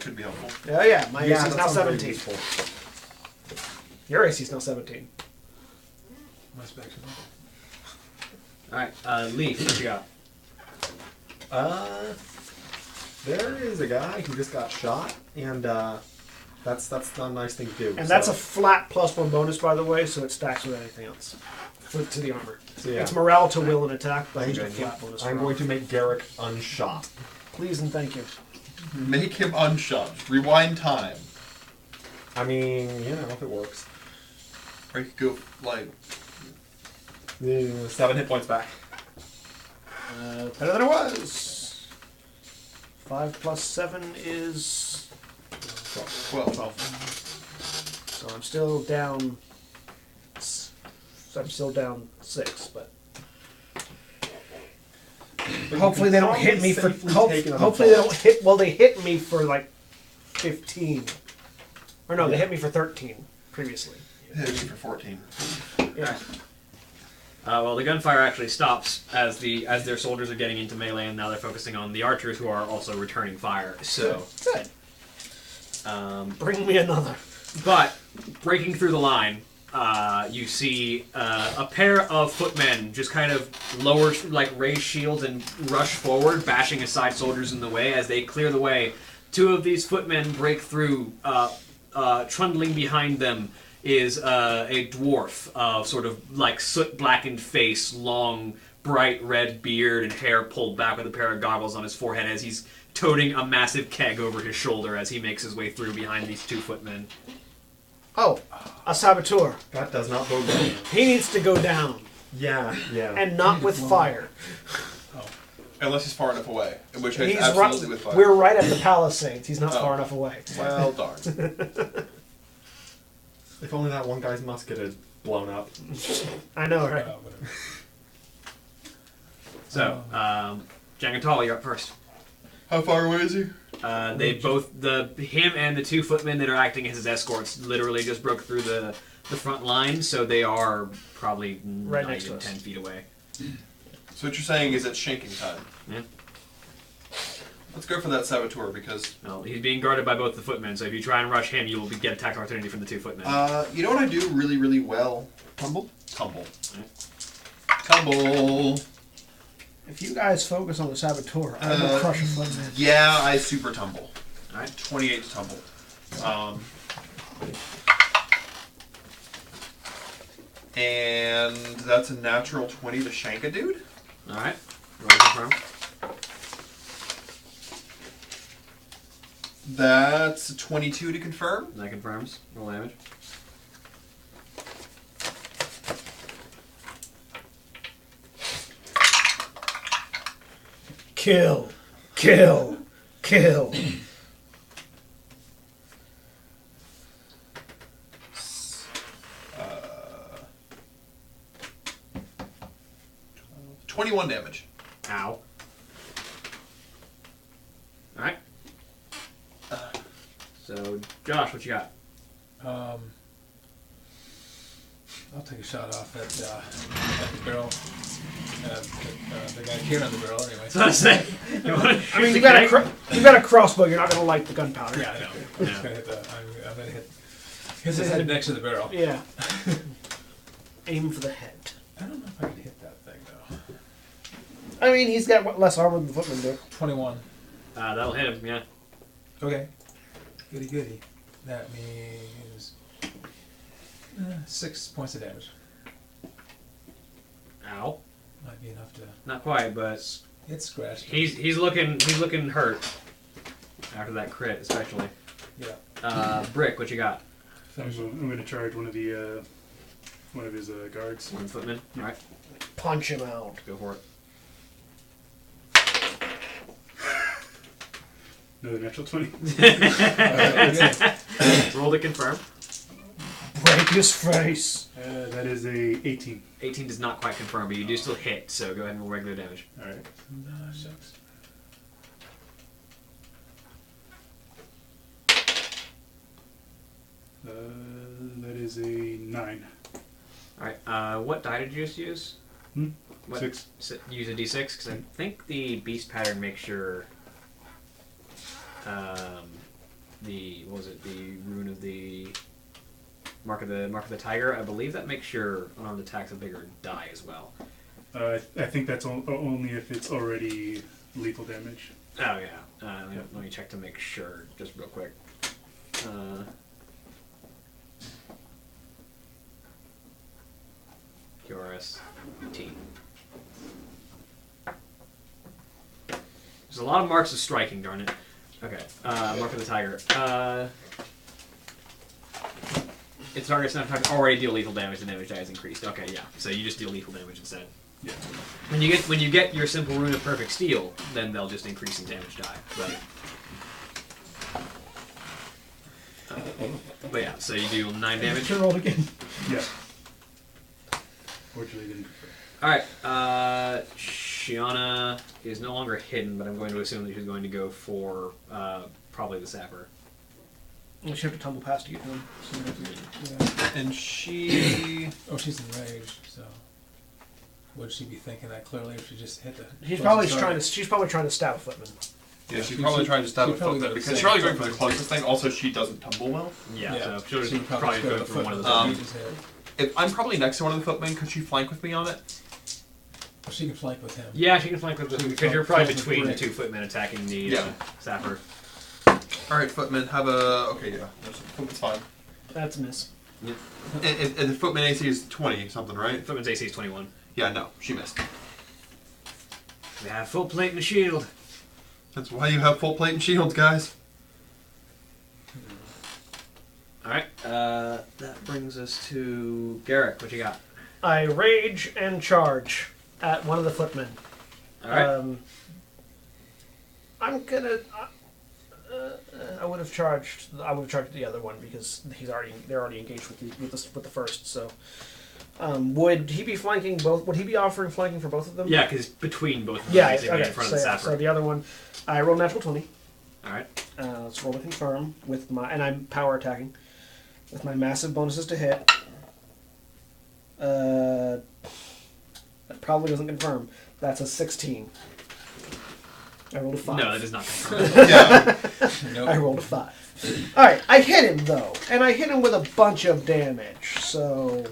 could be helpful. Oh yeah, my AC is that now sounds very 17. useful. Your AC is now 17. My specs are All right, Leaf, what you got? There is a guy who just got shot, and that's not a nice thing to do. And that's a flat +1 bonus, by the way, so it stacks with anything else to the armor. So, yeah. It's morale to will and attack, but Thank just a you. flat bonus. I'm going to make Garrick unshot. Please and thank you. Make him unshot. Rewind time. I mean, if it works. Or you could go, like... 7 hit points back. Better than it was. 5 plus 7 is 12. So I'm still down. I'm still down 6, but hopefully they don't hit me for. Hopefully they don't hit. Well, they hit me for like 15, or no, they hit me for 13 previously. Hit me for 14. Yeah. Well, the gunfire actually stops as their soldiers are getting into melee, and now they're focusing on the archers who are also returning fire. So, Good. Bring me another. But breaking through the line, you see a pair of footmen just kind of lower, raise shields and rush forward, bashing aside soldiers in the way. As they clear the way, 2 of these footmen break through. Trundling behind them is a dwarf of sort of soot-blackened face, long, bright red beard, and hair pulled back with a pair of goggles on his forehead as he's toting a massive keg over his shoulder as he makes his way through behind these 2 footmen. Oh, a saboteur. That does not bode well. He needs to go down, Yeah. and not with fire. Unless he's far enough away. In which case, He's absolutely with fire. We're right at the Palisades. He's not Oh. far enough away. Well, darn. If only that one guy's musket had blown up. I know, right? whatever. So, Jangantala, you're up first. How far away is he? They both, him and the 2 footmen that are acting as his escorts, literally just broke through the front line, so they are probably Right not next to even us. 10 feet away. So what you're saying is it's shanking time. Yeah. Let's go for that saboteur because... Well, he's being guarded by both the footmen, so if you try and rush him, you will get attack opportunity from the 2 footmen. you know what I do really, really well? Tumble? Tumble. Tumble! If you guys focus on the saboteur, I will crush a footman. Yeah, I super tumble. Alright. 28 tumble. And that's a natural 20 to shank a dude. All right. Roll to confirm. That's a 22 to confirm. That confirms. Roll damage. Kill. Kill. Kill. Uh, 21 damage. Ow. All right. So, Josh, what you got? I'll take a shot off at the barrel. The guy carrying on the barrel, anyway. So I say, you want to I mean, you got a crossbow. You're not going to light the gunpowder. Yeah, I know. I'm just gonna hit I'm gonna hit his head next to the barrel. Yeah. Aim for the head. I don't know if I can hit that thing though. I mean, he's got less armor than the footman do. 21. that'll hit him, yeah. Okay. Goody goody. That means 6 points of damage. Ow. Might be enough to. Not quite, but It's scratched. he's looking hurt after that crit, especially. Yeah. Brick, what you got? I'm going to charge one of his guards. One footman. All right, Punch him out. go for it. Another natural 20. Roll to confirm. Break his face. That is a 18. 18 does not quite confirm, but you do still hit. So go ahead and roll regular damage. All right. Shucks. That is a 9. All right. What die did you just use? What, 6. Use a d6 because I think the beast pattern makes sure. The rune of the mark of the tiger. I believe that makes your unarmed attacks a bigger die as well. I think that's only if it's already lethal damage. Oh yeah. Let me check to make sure, just real quick. QRS T. There's a lot of marks of striking, darn it. Okay, mark of the tiger. Its target's not already deal lethal damage. The damage die is increased. Okay, yeah. So you just deal lethal damage instead. Yeah. When you get your simple rune of perfect steel, then they'll just increase in damage die. But yeah, so you do 9 damage. Can roll again. Yeah. Fortunately, didn't confirm. All right, Shiana is no longer hidden, but I'm going to assume that she's going to go for probably the sapper. You should have to tumble past to get him. And she... Oh, she's enraged, so... Would she be thinking that clearly if she just hit the... She's probably trying to stab a footman. Yeah, she's probably trying to stab she'd a probably footman go to because the she's probably same going for the closest thing. Also, she doesn't tumble well. Yeah, Yeah, so she'll she would probably go go to for one of the footman. His head. If I'm probably next to one of the footmen, could she flank with me on it? Well, she can flank with him. Yeah, she can flank with She can because you're probably flank with between the Brick. 2 footmen attacking the Yeah. sapper. Alright, footmen, have a... Okay, yeah. Footman's fine. That's a miss. And the footman AC is 20 something, right? Footman's AC is 21. Yeah, no. She missed. We have full plate and a shield. That's why you have full plate and shields, guys. Alright, that brings us to Garrick. What you got? I rage and charge at one of the footmen. Alright. I'm gonna. I would have charged the other one because they're already engaged with the first. So, would he be flanking both? Would he be offering flanking for both of them? Yeah, because between both of them, Yeah. basically Okay. in front So, of the yeah, sapper. so the other one, I roll natural 20. Alright. Let's roll to confirm with and I'm power attacking with my massive bonuses to hit. That probably doesn't confirm. That's a 16. I rolled a 5. No, that does not confirm. Yeah. Nope. I rolled a 5. Alright, I hit him though. And I hit him with a bunch of damage. So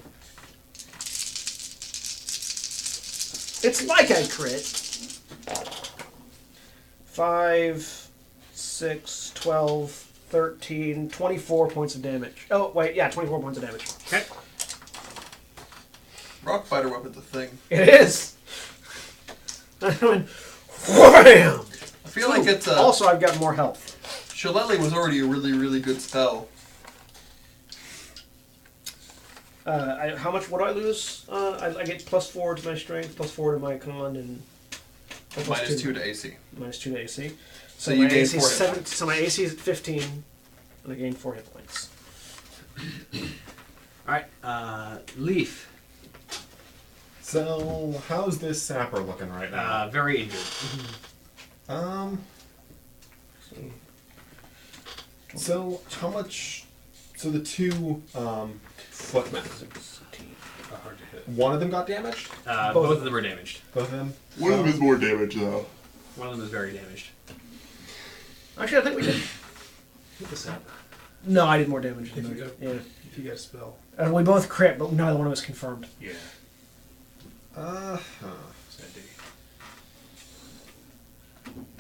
it's like I crit. 5, 6, 12, 13, 24 points of damage. Oh, wait, yeah, 24 points of damage. Okay. Rock fighter weapon's a thing. It is. I mean, wham! I feel like it's a... Also, I've got more health. Shillelagh was already a really, really good spell. How much would I lose? I get +4 to my strength, +4 to my con, and Minus 2 to AC. Minus 2 to AC. So my you gain AC 4 is hit 7. So my AC is 15, and I gain 4 hit points. Alright, Leaf. So, how's this sapper looking right now? Very injured. So, how much... So the two footmen, Hard to hit. one of them got damaged? Both of them are damaged. Both of them? One of them is more damage, though. One of them is very damaged. Actually, I think we did. Hit this up. No, I did more damage. If Than you you. got, Yeah. if you got a spell. And we both crit, but neither one of us confirmed. Yeah.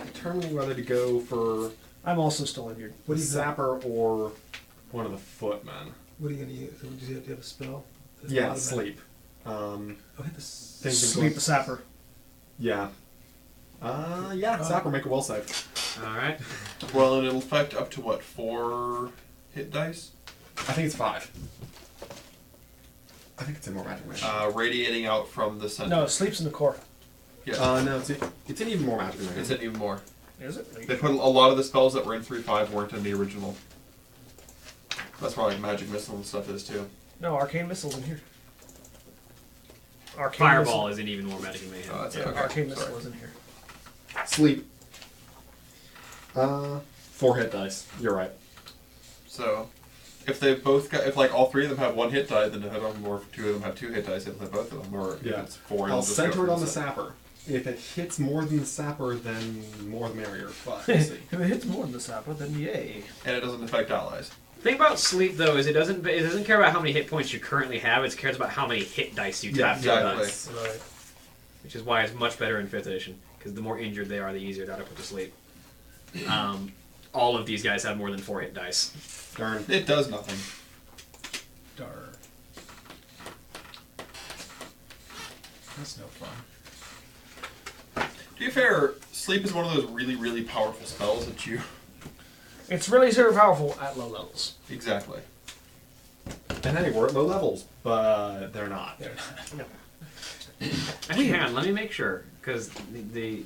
Determining whether to go for I'm also still injured. the sapper or one of the footmen. What are you gonna use? Do you have a spell? Yeah, Automatic. sleep. Oh, hit this. Thinking Sleep the sapper. Yeah. Sapper, make a will save. Alright. Well, and it'll affect up to what, 4 hit dice? I think it's 5. I think it's in more magic magic. Radiating out from the center. No, it sleeps in the core. Yeah. No, it's in even more magic magic. It's in even more. Is it? They put a lot of the spells that were in 3.5 weren't in the original. That's where like magic missile and stuff is too. No, arcane missile's in here. Arcane Fireball missile. is in even more Magic and Mayhem. Oh, that's Yeah, okay. arcane missile Sorry. is in here. Sleep. 4 hit dice. You're right. So, if they've both got, if like all 3 of them have 1 hit die, then have them, or if 2 of them have 2 hit dice, it'll hit both of them. Or if Yeah. it's 4, I'll it'll just go center for it on the set. sapper. If it hits more than the sapper, then more the merrier. But we'll see. If it hits more than the sapper, then yay. And it doesn't affect allies. The thing about sleep though is it doesn't care about how many hit points you currently have. It cares about how many hit dice you Yeah, tap. to exactly. die. Right. Which is why it's much better in 5th edition because the more injured they are, the easier they are to put to sleep. All of these guys have more than 4 hit dice. Darn. It does nothing. Darn. That's no fun. To be fair, sleep is one of those really, really powerful spells that you... It's really super powerful at low levels. Exactly. And hey, we're at low levels, but they're not. They're not. Actually, hang on, let me make sure because the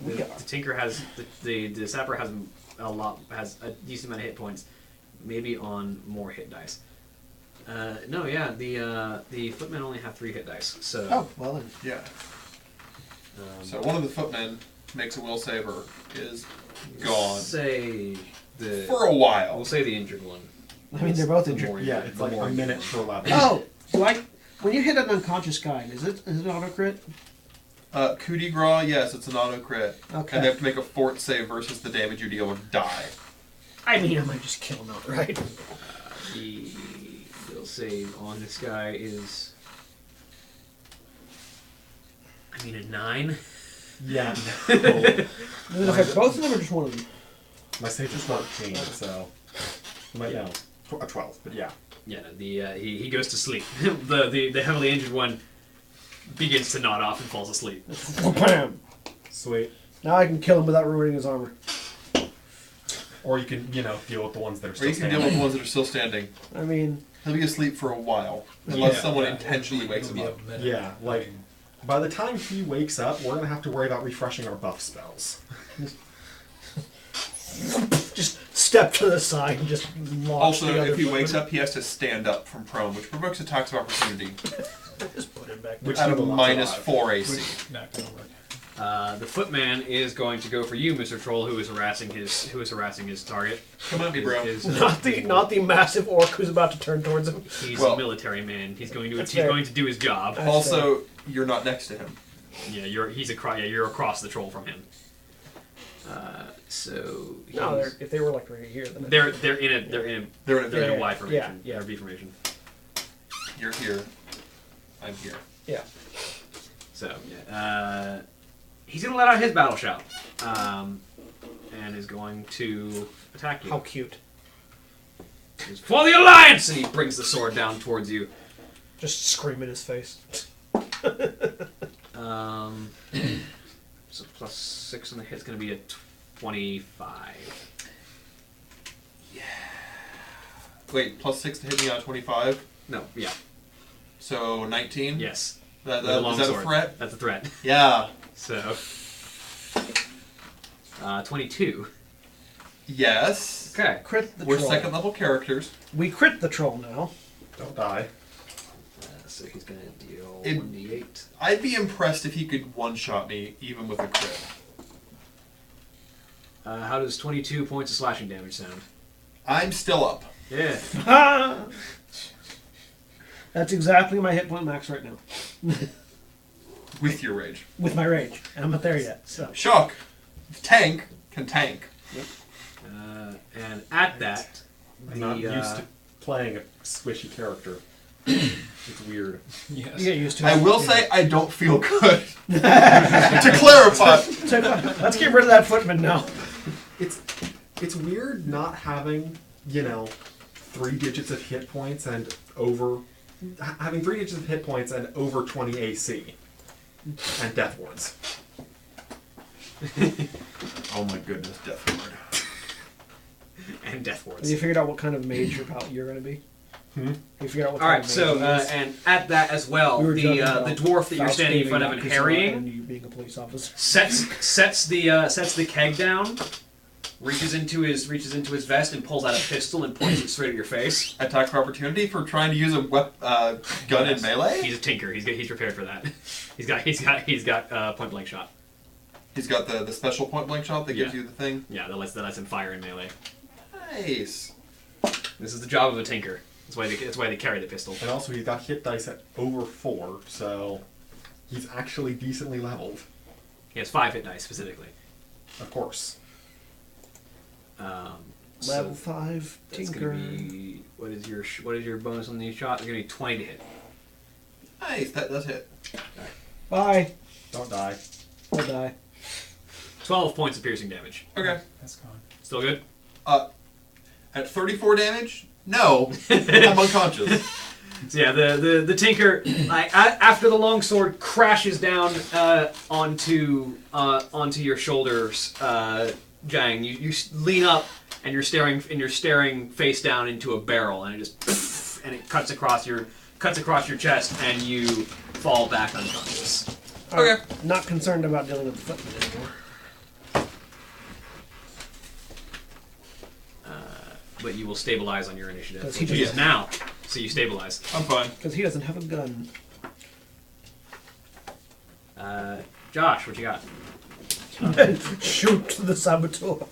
Tinker has the Sapper has a decent amount of hit points, maybe on more hit dice. No, yeah, the Footmen only have 3 hit dice. So Oh, well then. Yeah. So one of the footmen makes a will save or is gone. Say the For a while. we'll say the injured one. I mean, they're both The injured. more Yeah, it's like the a more minute per level. Oh, when you hit an unconscious guy, is it auto crit? Coup de grace, yes, it's an auto crit. Okay. And they have to make a fort save versus the damage you deal or die. I mean, I might just kill him outright. The will save on this guy is. I mean, a 9. Yeah. Does it affect both of them or just one of them? My save is 14, so might know. A 12, but yeah. Yeah, he goes to sleep. the heavily injured one begins to nod off and falls asleep. Bam! Sweet. Now I can kill him without ruining his armor. Or you can, deal with the ones that are Or still you can deal with the ones that are still standing. I mean, He'll be asleep for a while. Unless Yeah, someone yeah. intentionally wakes him It'll up. be a minute. Yeah, like, by the time he wakes up, we're going to have to worry about refreshing our buff spells. just step to the side and just launch Also, the other if he foot. wakes up, he has to stand up from prone, which provokes attacks of opportunity. Just put him back. Which At a he will not minus survive. 4 AC. Not gonna work. The Footman is going to go for you, Mr. Troll, who is harassing his target. Come at me, bro. Not the massive orc who's about to turn towards him. He's Well- a military man. He's going That's to fair. do his job. That's Also, you're not next to him. Yeah, you're across the troll from him. So No, he's- if they were like right here, then they're in a They're in a they're in Yeah, a Y formation. yeah. Or V formation. You're here. I'm here. yeah. So yeah, he's gonna let out his battle shout, and is going to attack you. How cute. He's, for the Alliance, and he brings the sword down towards you. Just scream in his face. So plus 6 on the hit's going to be a 25. Wait, plus 6 to hit me on 25. No, yeah. So 19. Yes. Is With a that a longsword. threat? That's a threat. Yeah. So 22. Yes. Okay. Crit the We're troll. second level characters. We crit the troll now. Don't die. So he's going to deal It- 1d8. I'd be impressed if he could one-shot me, even with a crit. How does 22 points of slashing damage sound? I'm still up. Yeah. Ah! That's exactly my hit point max right now. With your rage. With my rage. I'm not there yet. So Shock. Tank can tank. And at that, I'm not used to playing a squishy character. It's weird. Yes. you get used to it. I will say I don't feel good. To clarify. So, let's get rid of that footman now. It's weird not having, 3 digits of hit points and having 3 digits of hit points and over 20 AC and death wards. Oh my goodness, Death Ward. and death Have wards. you figured out what kind of mage you're going to be? Hmm? You figured out what All kind right, of so mage he is? and at that as well, We were joking the about dwarf that you're Faust standing in front of gaming and Yakuza harrying and you being a police officer. sets the keg down, reaches into his vest and pulls out a pistol and points it straight at your face. Attack of opportunity for trying to use a gun in melee? He's a tinker. He's prepared for that. He's got point blank shot. He's got the special point blank shot that gives Yeah. you the thing. Yeah, that lets him fire in melee. Nice. This is the job of a tinker. That's why they carry the pistol. And also, he's got hit dice at over 4, so he's actually decently leveled. He has 5 hit dice specifically. Of course. Level 5 That's tinker. gonna be what is your bonus on the shot? It's gonna be 20 to hit. Nice, that does hit. Bye. Don't die. I'll die. 12 points of piercing damage. Okay. That's gone. Still good? At 34 damage? No. I'm unconscious. So yeah, the tinker, after the longsword crashes down onto your shoulders, Jang, you lean up and you're staring face down into a barrel, and it just and it cuts across your chest, and you fall back unconscious. Okay. Not concerned about dealing with the footman anymore. But you will stabilize on your initiative, 'Cause he which is doesn't- now. So you stabilize. I'm fine. Because he doesn't have a gun. Josh, what you got? Shoot the saboteur. Wait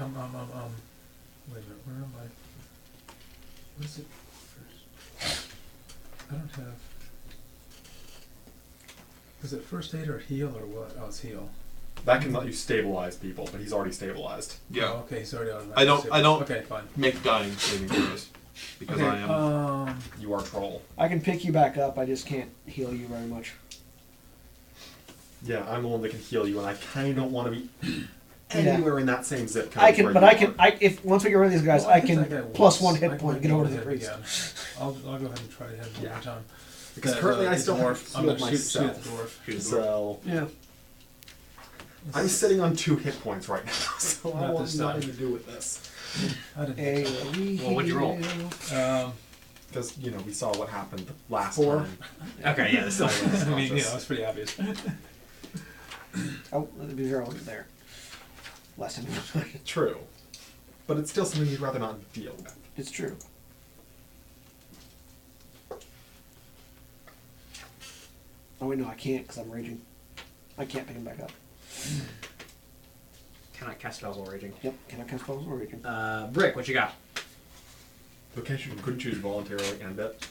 a minute, where am I? What is it first? I don't have. Is it first aid or heal or what? Oh, it's heal. That can let you stabilize people, but he's already stabilized. Yeah. Oh, okay, he's already automatic. I don't- Okay, fine. Make dying saving throws. Because Okay, I am. You are troll. I can pick you back up. I just can't heal you very much. Yeah, I'm the one that can heal you, and I kind of don't want to be Yeah. anywhere in that same zip code. I can, where but you I can. are. If once we get rid of these guys, Well, I hit can that guy plus once. 1 I hit can point. Get over to hit the him priest. again. I'll go ahead and try to hit him Yeah. one time. Because currently I still have I'm healed gonna shoot at the myself. dwarf. So Yeah. I'm sitting on 2 hit points right now, so I Not want this nothing time. to do with this. I didn't. Well, what'd you roll? Because, we saw what happened last 4. time. Okay, yeah, this I is mean, it's pretty obvious. Oh, the 0 wasn't there. Last time. True. But it's still something you'd rather not deal with. It's true. Oh wait, no, I can't because I'm raging. I can't pick him back up. Cannot cast spells while raging. Yep, can I cast spells while raging? Brick, what you got? Okay, you couldn't choose voluntarily end it.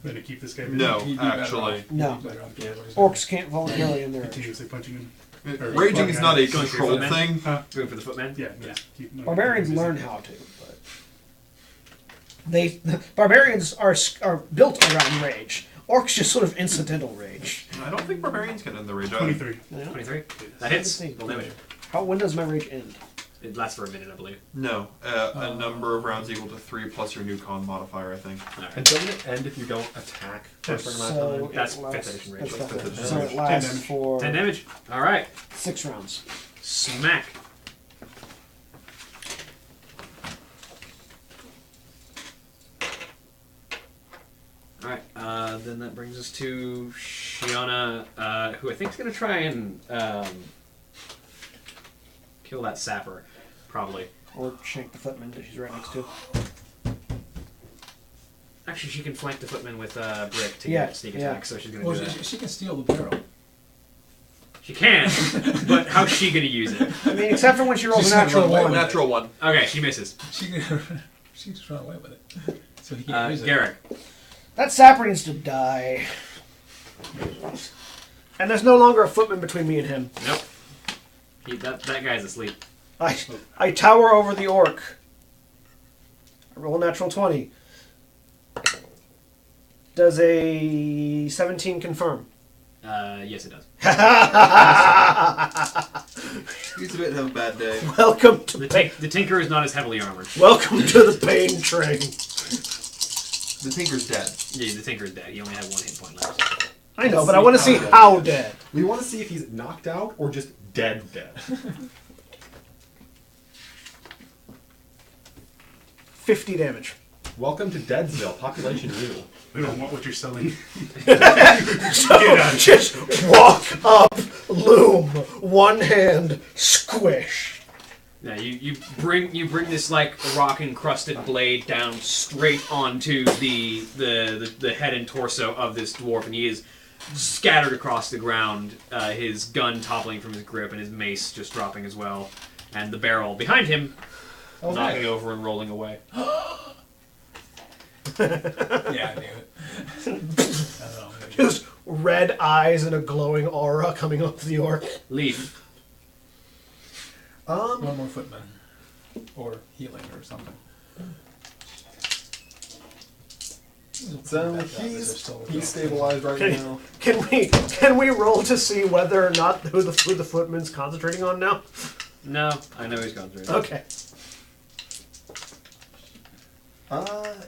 Better keep this guy No, He'd be better actually. off. No. He'd be better off doing what he's Orcs can't voluntarily end their rage. continuously punching him. Raging is not a Going through controlled footmen? thing. Going for the footman? Yeah, Yeah. Keep, no, Barbarians keep learn busy. how to, but barbarians are built around rage. Orcs just sort of incidental rage. I don't think barbarians can end the rage. 23. You know? 23? That hits. 17. Roll damage. When does my rage end? It lasts for a minute, I believe. No, a number of rounds equal to 3 plus your new con modifier, I think. Alright. And doesn't it end if you don't attack for a certain amount of time? That's it lasts- 5th edition range. that's Fifth fifth edition. edition. So it 10 lasts damage. for 10 damage. Alright. 6 rounds. Smack. Alright, then that brings us to Shiona, who I think is going to try and kill that sapper, probably. Or shank the footman that she's right next to. Actually, she can flank the footman with Brick to Yeah, get sneak yeah. attack, so she's going to Well, do that. she can steal the barrel. She can, but how's she going to use it? I mean, except for when she rolls She's a gonna natural run away one. with Natural 1. Okay, she misses. She can just run away with it. So he can't use it. Garrick. That sapper needs to die. And there's no longer a footman between me and him. Nope. That guy's asleep. I tower over the orc. I roll a natural 20. Does a 17 confirm? Yes, it does. He's a bit have a bad day. Welcome to The Tinker is not as heavily armored. welcome to the pain train. The Tinker's dead. Yeah, the Tinker is dead. He only had 1 hit point left. I know, but I want to see how dead. We want to see if he's knocked out or just dead. 50 damage. Welcome to Deadsville, population new. We don't want what you're selling. So just walk up, loom, one hand, squish. Yeah, you bring this like rock encrusted blade down straight onto the head and torso of this dwarf, and he is scattered across the ground. His gun toppling from his grip, and his mace just dropping as well, and the barrel behind him knocking over and rolling away. Yeah, I knew it. I don't know. Just red eyes and a glowing aura coming off the orc. Leaf. One more footman. Or healing or something. So he's stabilized right Okay. now. Can we roll to see whether or not who the footman's concentrating on now? No, I know he's gone through. Okay.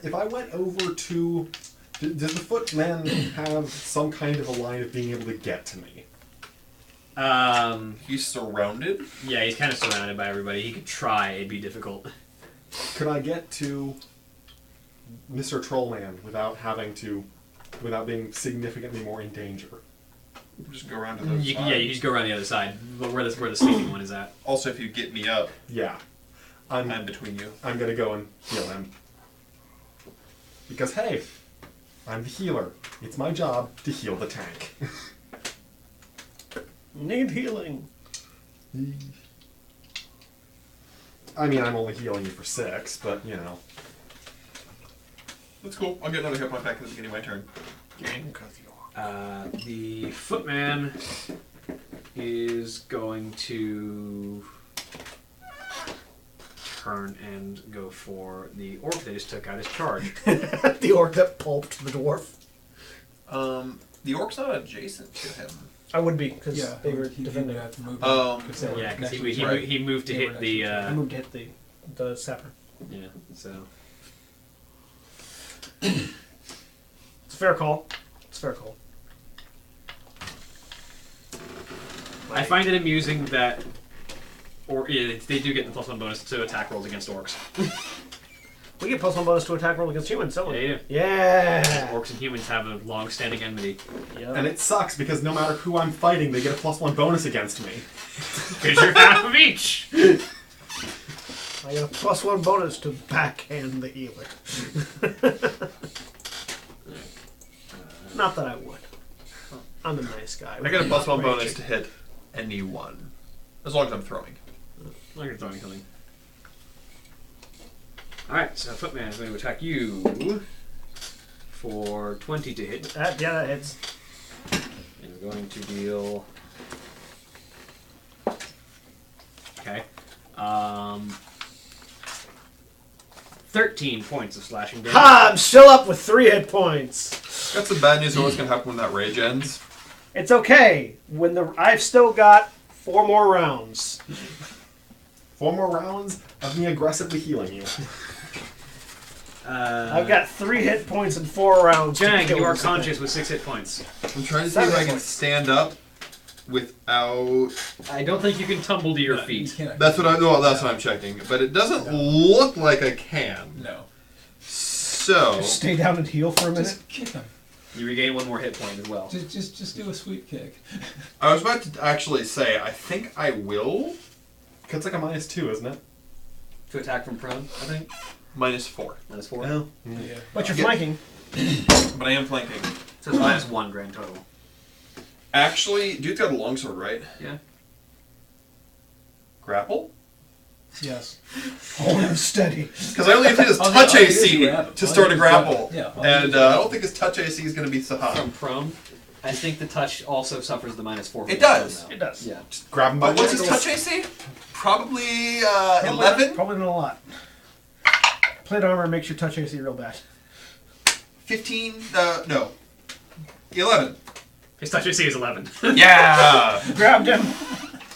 If I went over to... Does the footman have some kind of a line of being able to get to me? He's surrounded. Yeah, he's kind of surrounded by everybody. He could try. It'd be difficult. Could I get to Mr. Trollman without being significantly more in danger? Just go around to the You side. can just go around the other side, but where the sleeping one is at. Also, if you get me up, Yeah. I'm between you. I'm gonna go and heal him. Because, hey, I'm the healer. It's my job to heal the tank. Need healing. I mean, I'm only healing you for 6, but, you know. That's cool. I'll get another hit point back at the beginning of my turn. The footman is going to turn and go for the orc that just took out his charge. The orc that pulped the dwarf. The orc's not adjacent to him. I would be, because Yeah, they were he defending. would have to move. Oh. Because they were Yeah, because next to each he, other. he moved to They were hit next to each the. I moved to hit the sapper. Yeah, so. It's a fair call. It's a fair call. I find it amusing that. They do get the +1 bonus to attack rolls against orcs. We get +1 bonus to attack roll against humans, don't we? Yeah, you do. Yeah. Orcs and humans have a long-standing enmity. Yep. And it sucks because no matter who I'm fighting, they get a +1 bonus against me. Because you're half of each! I get a +1 bonus to backhand the healer. Not that I would. I'm a nice guy. I get a +1 bonus Raging. to hit anyone. As long as I'm throwing. I can throw anything. Alright, so Footman is going to attack you for 20 to hit. Yeah, that hits. And we're going to deal... Okay. 13 points of slashing damage. Ha! I'm still up with 3 hit points. That's the bad news of what's going to happen when that rage ends. It's okay. I've still got 4 more rounds. 4 more rounds of me aggressively healing you. I've got 3 hit points and 4 rounds. to Jang, kill you are this conscious thing. with 6 hit points. I'm trying to see if I can stand up without. I don't think you can tumble to your feet. That's what I'm checking. But it doesn't look like I can. No. So Stay down and heal for a minute. Just kick him. You regain 1 more hit point as well. Just do a sweep kick. I was about to actually say I think I will. It's like a -2, isn't it? To attack from prone, I think. -4. -4. Well, Yeah. But you're Yeah. flanking. But I am flanking. So it's -1 grand total. Actually, dude's got a longsword, right? Yeah. Grapple? Yes. Hold him steady. Because I only have to hit his touch AC to start a grapple. Yeah. And I don't think his touch AC is going to be so high. From prone, I think the touch also suffers the -4. It does. It does. Yeah. grab him by But the what's his ankles. touch AC? Probably Probably 11? Probably not a lot. Plate armor makes your touch AC real bad. 15? No. 11. His touch AC is 11. Yeah! Grabbed him.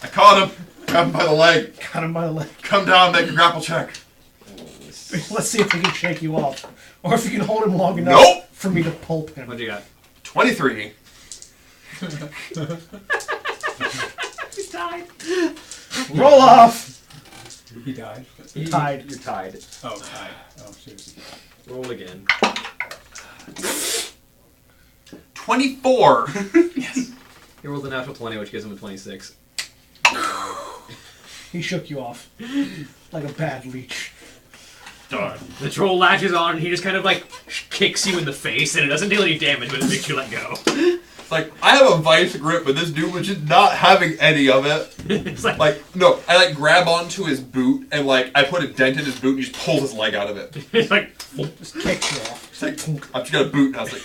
I caught him. Grab him by the leg. Got him by the leg. Come down, make a grapple check. Let's see if we can shake you off. Or if you can hold him long enough Nope. for me to pulp him. What'd you got? 23. He's tied. Roll off! He died. Tied. You're tied. Oh, tied. Oh, shoot. Roll again. 24. He rolled a natural 20, which gives him a 26. He shook you off. Like a bad leech. Darn. The troll latches on and he just kind of like kicks you in the face and it doesn't deal any damage, but it makes you let go. It's like, I have a vice grip, but this dude was just not having any of it. It's like, No, I like grab onto his boot and like I put a dent in his boot and he just pulls his leg out of it. it's like Just kicks you off. It's like, I've just got a boot and I was like,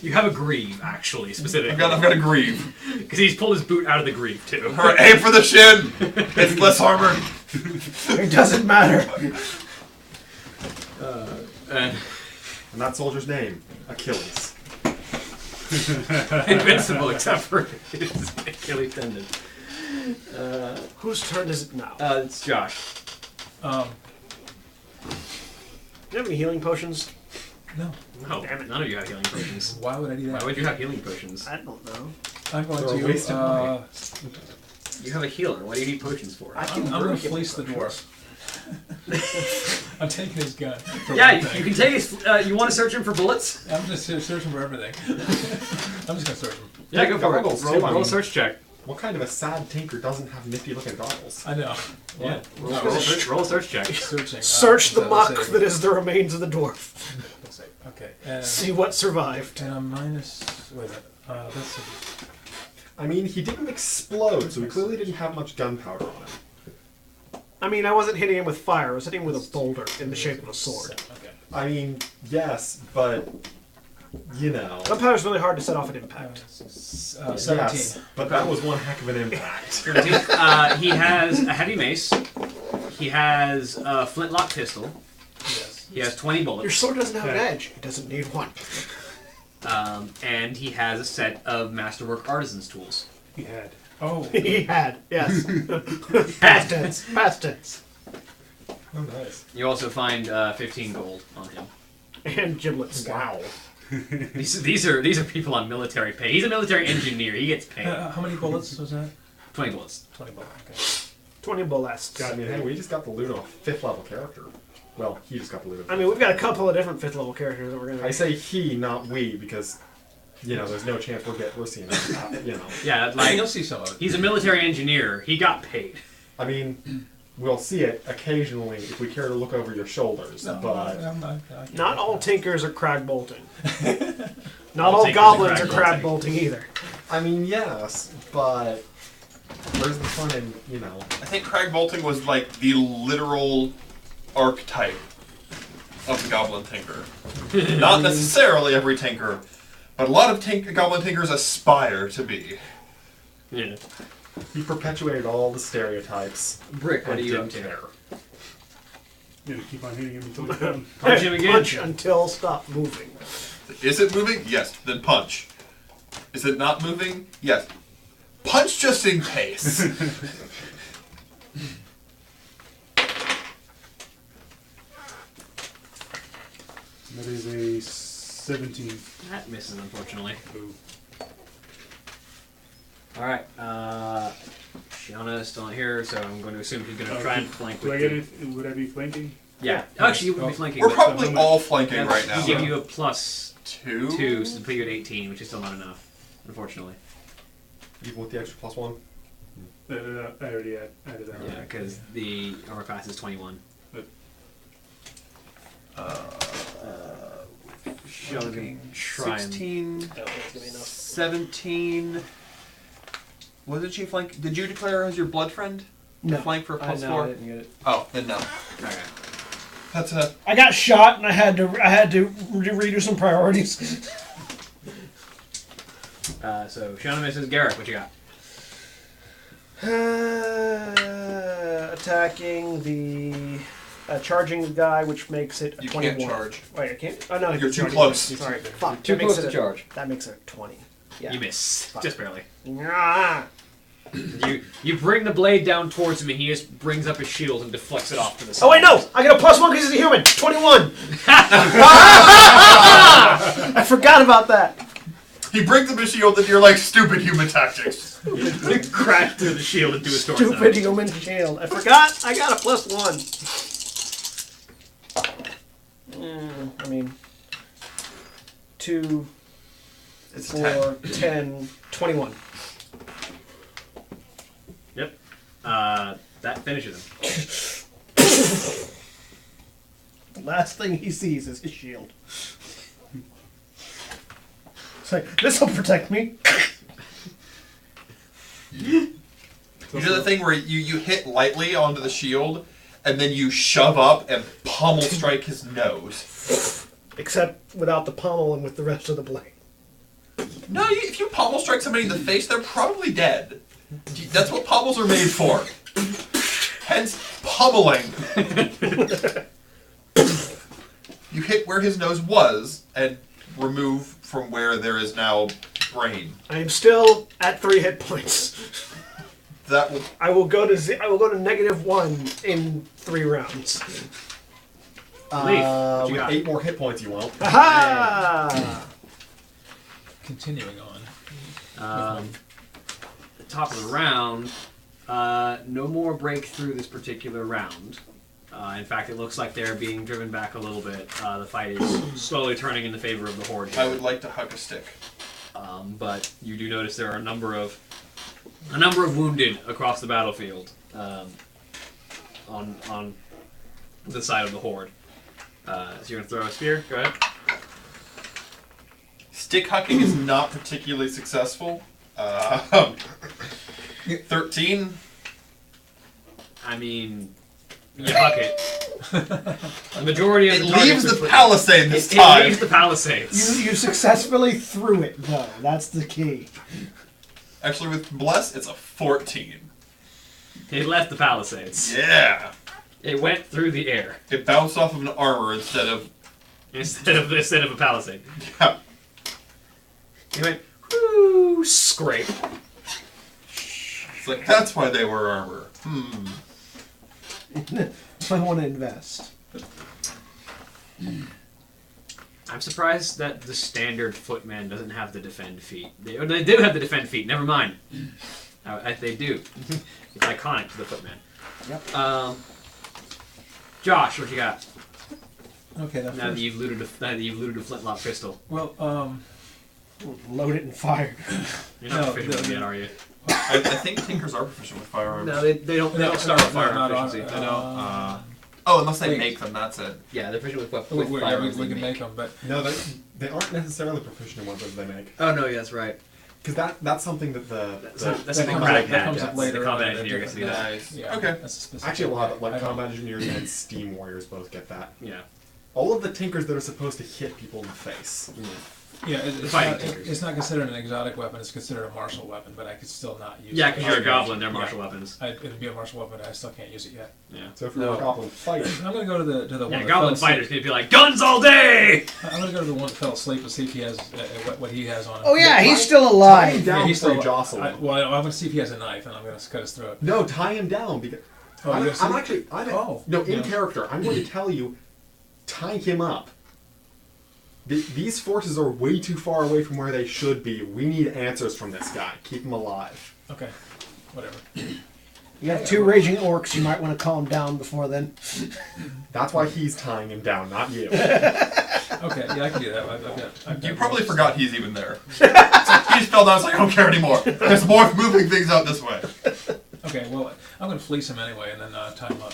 you have a greave, actually, specifically. I've got a grieve. Because he's pulled his boot out of the greave, too. Alright, aim for the shin! It's less armor. It doesn't matter. And And that soldier's name, Achilles. invincible, except for his Achilles tendon. Whose turn is it now? It's Josh. Um, Do you have any healing potions? no. No, none of you have healing potions. Why would I do Why that? would you have healing potions? I don't know. I'm going They're a waste of money. You have a healer. What do you need potions for? I I'm can going brew to fleece the healing dwarf. I'm taking his gun. for Yeah, one you thing. can take his. You want to search him for bullets? I'm just searching for everything. I'm just going to search him. Yeah, go for it. goggles, Roll, too, I roll a mean. search check. What kind of a sad tinker doesn't have nifty looking goggles? I know. Yeah, What? roll a search check. Searching. Search the so muck let's see. that is the remains of the dwarf. Let's see. Okay. And, See what survived. and I'm minus. Wait a minute. Let's see. I mean, he didn't explode, so he clearly didn't have much gunpowder on him. I mean, I wasn't hitting him with fire. I was hitting him with a boulder in the shape of a sword. Okay. I mean, yes, but, you know. Gunpowder's really hard to set off at impact. 17. Yes, but that was one heck of an impact. 17. He has a heavy mace. He has a flintlock pistol. Yes. He has 20 Your bullets. sword doesn't have an Okay. edge. It doesn't need one. And he has a set of masterwork artisan's tools. He had. Oh. He had, yes. Past tense. Past tense. Oh, nice. You also find 15 gold on him. And giblets. Wow. These are people on military pay. He's a military engineer. He gets paid. How many bullets was that? 20 bullets. 20 bullets. Okay. 20 bullets. I mean, hey, we just got the loot off 5th level character. Well, he just got the loot. I mean, we've got a couple of different 5th level characters that we're going I to... say he, not we, because, you know, there's no chance we're seeing that, you know. Yeah, You'll like see some of it. he's a military engineer. He got paid. I mean, we'll see it occasionally if we care to look over your shoulders, but... Not all tinkers are crag bolting. Not All all tinkers goblins are are crag crag bolting either. I mean, yes, but... Where's the fun in, you know... I think crag bolting was like the literal archetype of the goblin tinker. Not necessarily every tinker, but a lot of goblin tinkers aspire to be. Yeah. He perpetuated all the stereotypes. Brick, what and are you up didn't to? care. You know, keep on hitting him until he's done. Punch him again. Punch until stop moving. Is it moving? Yes. Then punch. Is it not moving? Yes. Punch just in case. That is a 17. That misses, unfortunately. Ooh. Alright, Shiana is still not here, so I'm going to assume she's going to try and flank Do with I get you. it? Would I be flanking? Yeah. Actually, you would be flanking. We're but probably all flanking right now. give you a plus 2. 2, so to put you at 18, which is still not enough, unfortunately. Even with the extra +1. I already added that. Yeah, because the armor class is 21. Shiana can try and... 16, That one's gonna be enough. 17. What did she flank? Did you declare her as your blood friend? No. Flank for a I +4? didn't get it. Oh, then no. Okay. That's a... I got shot and I had to redo some priorities. So Shiana misses. Garrett, what you got? Attacking the charging the guy, which makes it a You 21. can't charge. Wait, I can't. Oh no, You're too already- close. Sorry, fuck. Too that makes close it to charge. That makes it a 20. Yeah. You miss. Fuck. Just barely. Ah. You bring the blade down towards him, and he just brings up his shield and deflects it off to the side. Oh wait, no! I get a +1 because he's a human. 21. I forgot about that. He brings up a shield and you're like, stupid human tactics. You crash through the shield into his torso. Stupid human shield. I forgot. I got a +1. I mean, 2, It's 4, 10, 21. Yep. That finishes him. The last thing he sees is his shield. It's like, this'll protect me. You do the thing where you hit lightly onto the shield, and then you shove up and pummel strike his nose. Except without the pommel and with the rest of the blade. No, if you pummel strike somebody in the face, they're probably dead. That's what pommels are made for. Hence, pummeling. You hit where his nose was, and remove from where there is now brain. I am still at 3 hit points. That will... I will go to -1 in 3 rounds. Leaf, what you With got? 8 more hit points, you won't. Aha! Continuing on. The top of the round, no more breakthrough this particular round. In fact, it looks like they're being driven back a little bit. The fight is slowly turning in the favor of the Horde here. I would like to hug a stick. But you do notice there are a number of wounded across the battlefield on the side of the Horde. So you're gonna throw a spear. Go ahead. Stick hucking is not particularly successful. 13. I mean, you huck it. The majority of It the targets leaves are the split. palisade this It time. leaves the palisades. You successfully threw it, though. That's the key. Actually, with Bless, it's a 14. It left the palisades. Yeah. It went through the air It bounced off of an armor instead of... instead of a palisade. Yeah. It went whoo, scrape. It's like, that's why they were armor. I want to invest. I'm surprised that the standard footman doesn't have the defend feat. They do have the defend feat. Never mind. They do. It's iconic to the footman. Yep. Josh, what you got? Okay, Now that you've looted a flintlock pistol. Well, Load it and fire. You're not No, proficient with it yet, are you? I think Tinkers are proficient with firearms. No, they don't. They don't start with firearm proficiency. I know. Oh, unless they Wait. make them, that's it. Yeah, they're proficient with we firearms. we they can make them, but No, they aren't necessarily proficient in weapons they make. Oh no, yeah, that's right. Because that's something that That's the something comes Craddock up- that had. comes up later The combat on, engineer gets to do that. Nice. yeah, Okay. that's a specific. actually a lot of I like don't- combat engineers and steam warriors both get that. Yeah. All of the tinkers that are supposed to hit people in the face Yeah, fighting tinkers. it's not considered an exotic weapon. It's considered a martial weapon, but I could still not use it. Yeah, because you're a goblin, they're martial Yeah. weapons. It'd be a martial weapon, but I still can't use it yet. Yeah. So if you're a goblin fighter, I'm gonna go to the Yeah, one that goblin fell fighters asleep. could be like, guns all day! I'm gonna go to the one that fell asleep and see if he has what he has on him. Oh yeah, he's still tie him alive. down he's before you still. jostle him. Well, I'm gonna see if he has a knife, and I'm gonna cut his throat. No, tie him down because Oh, I'm you gonna actually Oh, no in yeah. character. I'm going to tell you, tie him up. These forces are way too far away from where they should be. We need answers from this guy. Keep him alive. Okay, whatever. You got 2 raging orcs. You might want to calm down before then. That's why he's tying him down, not you. Okay, yeah, I can do that. I've got You probably forgot he's even there. It's like, he just fell down. It's like, I don't care anymore. There's more moving things out this way. Okay, well, I'm gonna fleece him anyway, and then tie him up.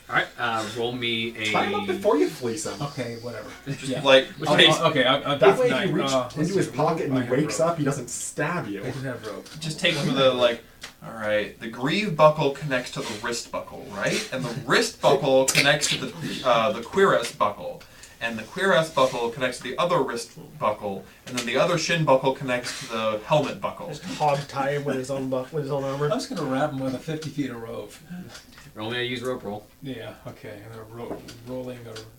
Alright, roll me a... Tie him up before you fleece him. Okay, whatever. Just Yeah. like, Okay, That way, if you reach let's into his see. pocket and I he have wakes rope. up, he doesn't stab you. I do have rope. just take him to the, like, alright, the greave buckle connects to the wrist buckle, right? And the wrist buckle connects to the cuirass buckle. And the cuirass buckle connects to the other wrist buckle. And then the other shin buckle connects to the helmet buckle. Hog tie him with his own armor. I was gonna wrap him with a 50 feet of rope. Roll me a use rope roll. Yeah. Okay. And a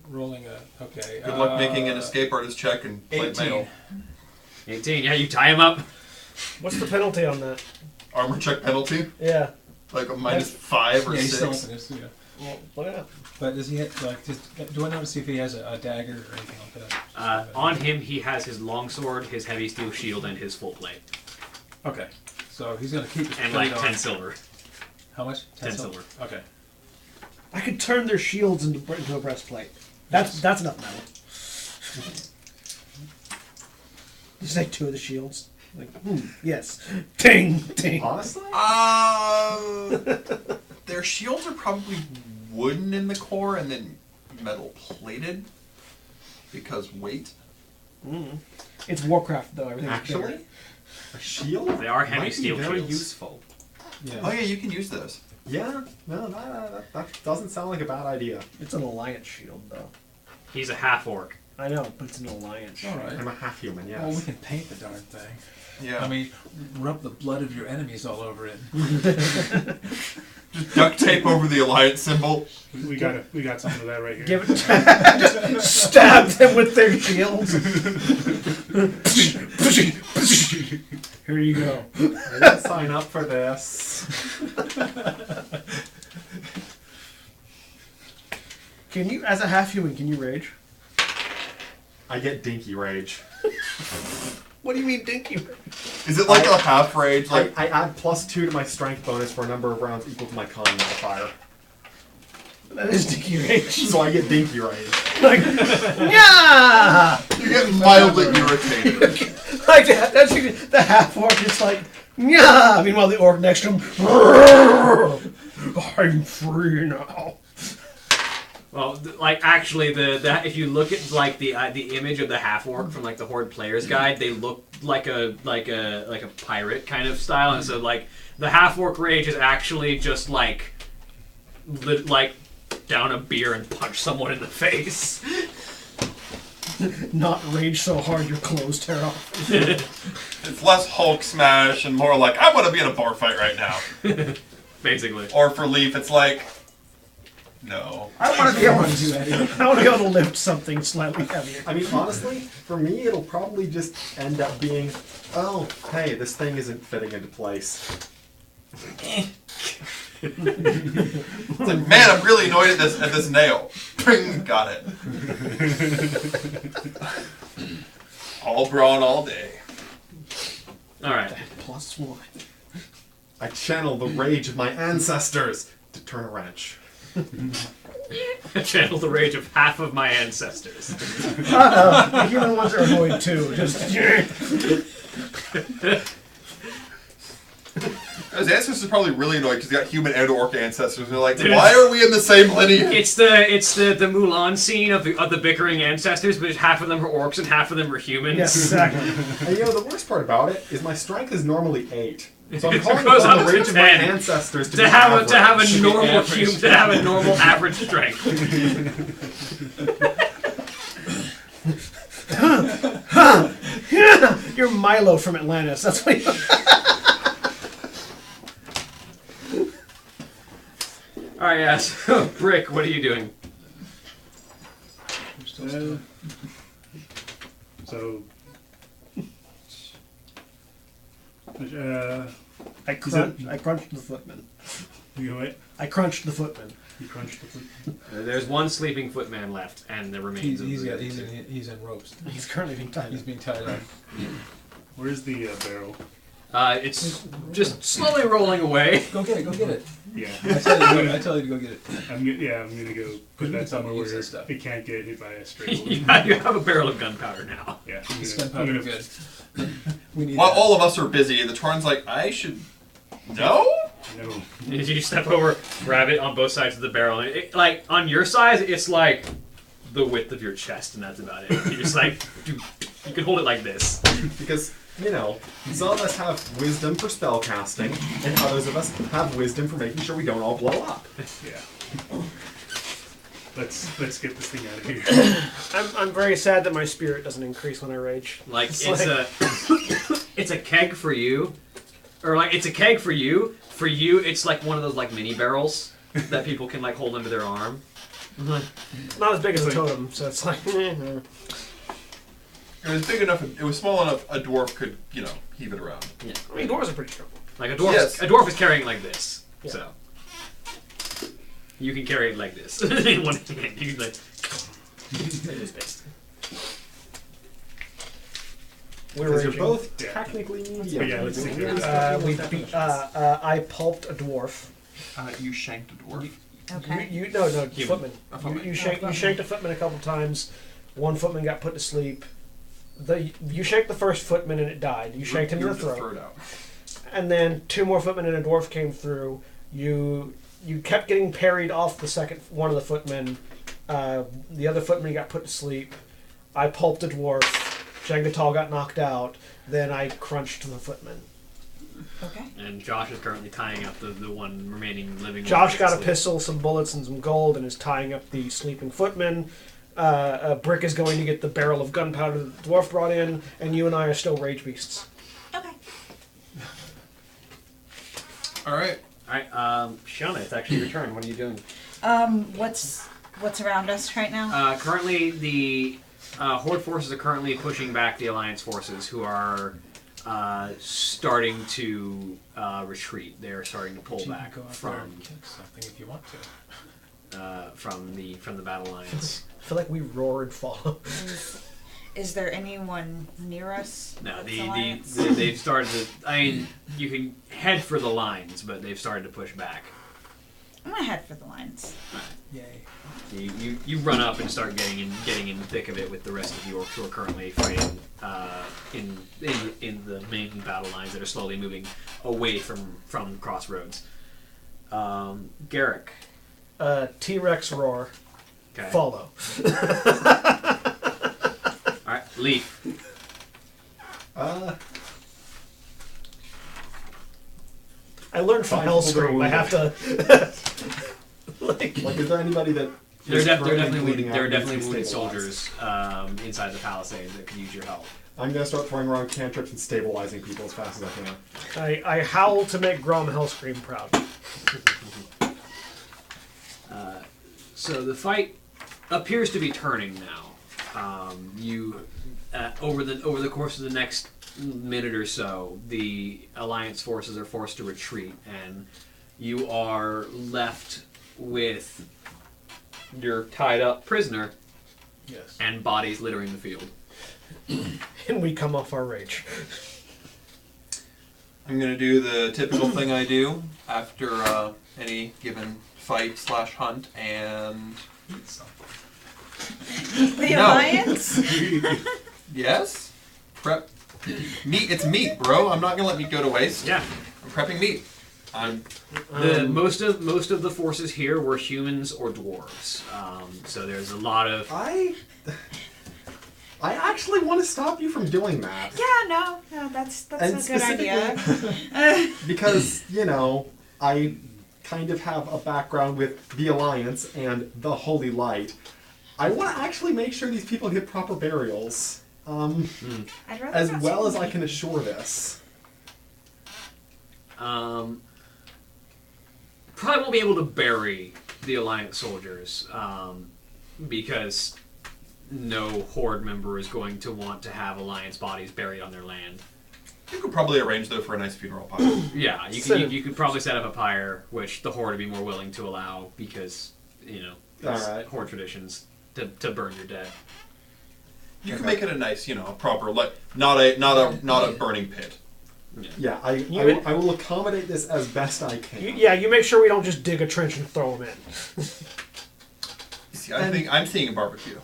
rolling a. Okay. Good luck making an escape artist check and plate 18. mail. 18, yeah, you tie him up. What's the penalty on that? Armor check penalty, Yeah. like a -5 or Yeah, he's 6. still up in his, Well, look it up. But does he have, like? Do I know to see if he has a dagger or anything like that? On him, he has his longsword, his heavy steel shield, and his full plate. Okay. So he's gonna keep his And plate like on. 10 silver. How much? 10 silver. Okay. I could turn their shields into a breastplate. That's enough metal. Just take 2 of the shields. Like, yes. Ting, ting. Honestly? Their shields are probably wooden in the core and then metal plated because weight. It's Warcraft though. Everything's Actually? bigger. A shield? They are heavy might steel be very shields. useful. Yeah. Oh yeah, you can use those. Yeah, no, that doesn't sound like a bad idea. It's an alliance shield though. He's a half orc. I know, but it's an alliance. All right. I'm a half human, yes. Well, we can paint the darn thing. Yeah. I mean, rub the blood of your enemies all over it. Just duct tape over the alliance symbol. We got some of that right here. Give it. Just stab them with their shields. Here you go. I didn't sign up for this. Can you, as a half human, can you rage? I get dinky rage. What do you mean, dinky? Is it like a half rage? Like I add +2 to my strength bonus for a number of rounds equal to my con modifier. That is dinky rage. So I get dinky rage. Like, yeah. you get mildly irritated. Like that's the half orc is like, yeah. Meanwhile, the orc next to him, I'm free now. Well, like actually, the if you look at like the image of the half orc from like the Horde Player's Guide, they look like a pirate kind of style, and so like the half orc rage is actually just like down a beer and punch someone in the face. Not rage so hard your clothes tear off. It's less Hulk smash and more like I want to be in a bar fight right now. Basically. Or for Leaf, it's like no. I want to be able to. I want to be able to lift something slightly heavier. I mean, honestly, for me, it'll probably just end up being, oh, hey, this thing isn't fitting into place. It's like, man, I'm really annoyed at this nail. Ping, got it. All brawn all day. All right. +1. I channel the rage of my ancestors to turn a wrench. Channel the rage of half of my ancestors. The human ones are annoyed too. Just His ancestors are probably really annoyed because they got human and orc ancestors. They're like, why are we in the same lineage? It's the Mulan scene of the bickering ancestors, but half of them are orcs and half of them are humans. yes, exactly. And you know, the worst part about it is my strength is normally 8. So I'm It calling goes upon up the to rage of my 10. ancestors to To be have average. a normal human, to have a normal average strength. Milo from Atlantis. That's what. All right, yeah. So, Brick, what are you doing? We're still stuck. So, I crunched the footman. you wait. I crunched the footman. You crunched the food. There's one sleeping footman left, and the remains He's of the in ropes. He's currently being tied. He's being tied up. Where's the barrel? It's just slowly rolling away. Go get it. Go get it. Yeah. I tell you to go get it. I'm gonna go put that somewhere Use where that stuff. it can't get hit by a straight You bullet. have a barrel of gunpowder now. Yeah. It's I'm gunpowder gonna- good. We need While that. all of us are busy, the Torn's like, I should. No? No. You step over, grab it on both sides of the barrel. And like on your size, it's like the width of your chest, and that's about it. You just like you can hold it like this. Because, you know, some of us have wisdom for spell casting, and others of us have wisdom for making sure we don't all blow up. Yeah. Let's get this thing out of here. I'm very sad that my spirit doesn't increase when I rage. Like It's it's a keg for you, or like it's a keg for you. For you, it's like one of those like mini barrels that people can like hold under their arm. Not as big as a totem, so it's like. It was big enough, it was small enough a dwarf could, you know, heave it around. Yeah. I mean, dwarves are pretty strong. Like a dwarf. Yes. A dwarf is carrying it like this. Yeah. So you can carry it like this in one hand. You can like. We're Because you're raging. both Yeah. technically But medium. yeah, let's take Medium. care of I pulped a dwarf. You shanked a dwarf. Okay. No, Human. footman. A footman. You shanked a footman a couple times. One footman got put to sleep. You shanked the first footman and it died. You shanked him in the throat. Out. And then two more footmen and a dwarf came through. You kept getting parried off the second one of the footmen. The other footman got put to sleep. I pulped a dwarf. Jangatal got knocked out. Then I crunched the footman. Okay. And Josh is currently tying up the one remaining living. Josh one got a asleep. pistol, some bullets, and some gold, and is tying up the sleeping footman. Brick is going to get the barrel of gunpowder that the dwarf brought in, and you and I are still rage beasts. Okay. All right. Alright, Shauna, it's actually your turn. What are you doing? What's around us right now? Currently, the Horde forces are currently pushing back the Alliance forces, who are starting to retreat. They're starting to pull You can back go out there from and kick something if you want to. from the battle lines. I feel like we roar and follow. Is there anyone near us? No, with Alliance? they've started to. I mean, you can head for the lines, but they've started to push back. I'm gonna head for the lines. Yay. You run up and start getting in the thick of it with the rest of the orcs who are currently fighting in the main battle lines that are slowly moving away from crossroads. Garrick. T-Rex roar. Okay. Follow. All right, Leaf. I learned from Five Hellscream. people I have to. like, Like, is there anybody that... There are is currently definitely bleeding out there are and needs to definitely be wounded stabilized? soldiers inside the palisades that could use your help. I'm going to start throwing around cantrips and stabilizing people as fast as I can. I howl to make Grom Hellscream proud. So the fight appears to be turning now. Over the course of the next minute or so, the Alliance forces are forced to retreat, and you are left with your tied up prisoner Yes. and bodies littering the field. And we come off our rage. I'm gonna do the typical thing I do after any given fight/hunt, and The No. Alliance? yes, prep meat. It's meat, bro. I'm not gonna let meat go to waste. Yeah. I'm prepping meat. I'm Most of the forces here were humans or dwarves. So there's a lot of I actually want to stop you from doing that. Yeah, no, that's And a good idea. Because, you know, I kind of have a background with the Alliance and the Holy Light. I want to actually make sure these people get proper burials. I'd rather As not well see as I them. can assure this. Probably won't be able to bury the Alliance soldiers because no Horde member is going to want to have Alliance bodies buried on their land. You could probably arrange though for a nice funeral pyre. Yeah, you could probably set up a pyre, which the Horde would be more willing to allow because, you know, it's Alright. Horde traditions to burn your dead. You can make it a nice, you know, a proper, like not a burning pit. Yeah, I will accommodate this as best I can. You make sure we don't just dig a trench and throw them in. See, I think I'm seeing a barbecue.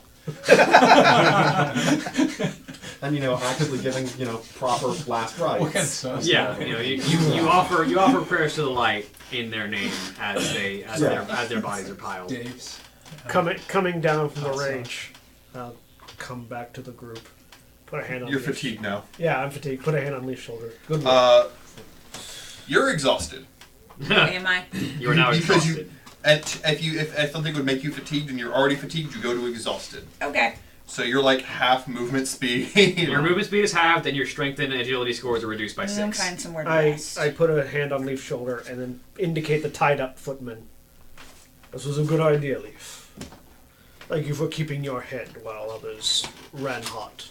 And actually giving proper last rites. Yeah, you offer prayers to the light in their name as their bodies are piled. Dave's. Coming down from the rage, I'll come back to the group. Put a hand on. You're Leaf's- fatigued now. Yeah, I'm fatigued. Put a hand on Leaf's shoulder. Good luck. You're exhausted. Am I? You are now Because exhausted. if something would make you fatigued and you're already fatigued, you go to exhausted. Okay. So you're like half movement speed. Your movement speed is halved, and your strength and agility scores are reduced by I'm 6. find somewhere to I rest. put a hand on Leaf's shoulder and then indicate the tied up footman. This was a good idea, Leaf. Thank you for keeping your head while others ran hot.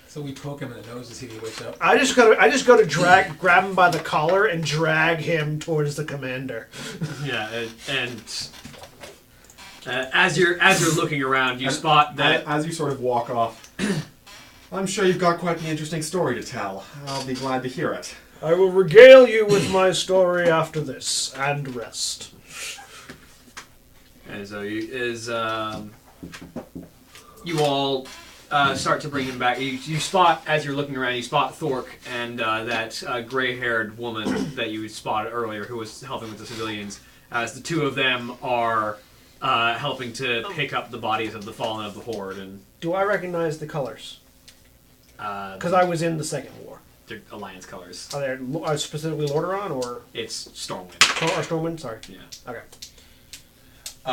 So we poke him in the nose to see if he wakes up. I just go to grab him by the collar and drag him towards the commander. Yeah, and as you're looking around, you spot that. As you sort of walk off, I'm sure you've got quite an interesting story to tell. I'll be glad to hear it. I will regale you with my story after this, and rest. And so you all start to bring him back. You spot, as you're looking around, you spot Thork and that gray-haired woman that you spotted earlier who was helping with the civilians, as the two of them are helping to pick up the bodies of the fallen of the Horde. And Do I recognize the colors? Because I was in the Second War. they're Alliance colors. Are they specifically Lordaeron or It's Stormwind. Stormwind? Sorry. Yeah. Okay.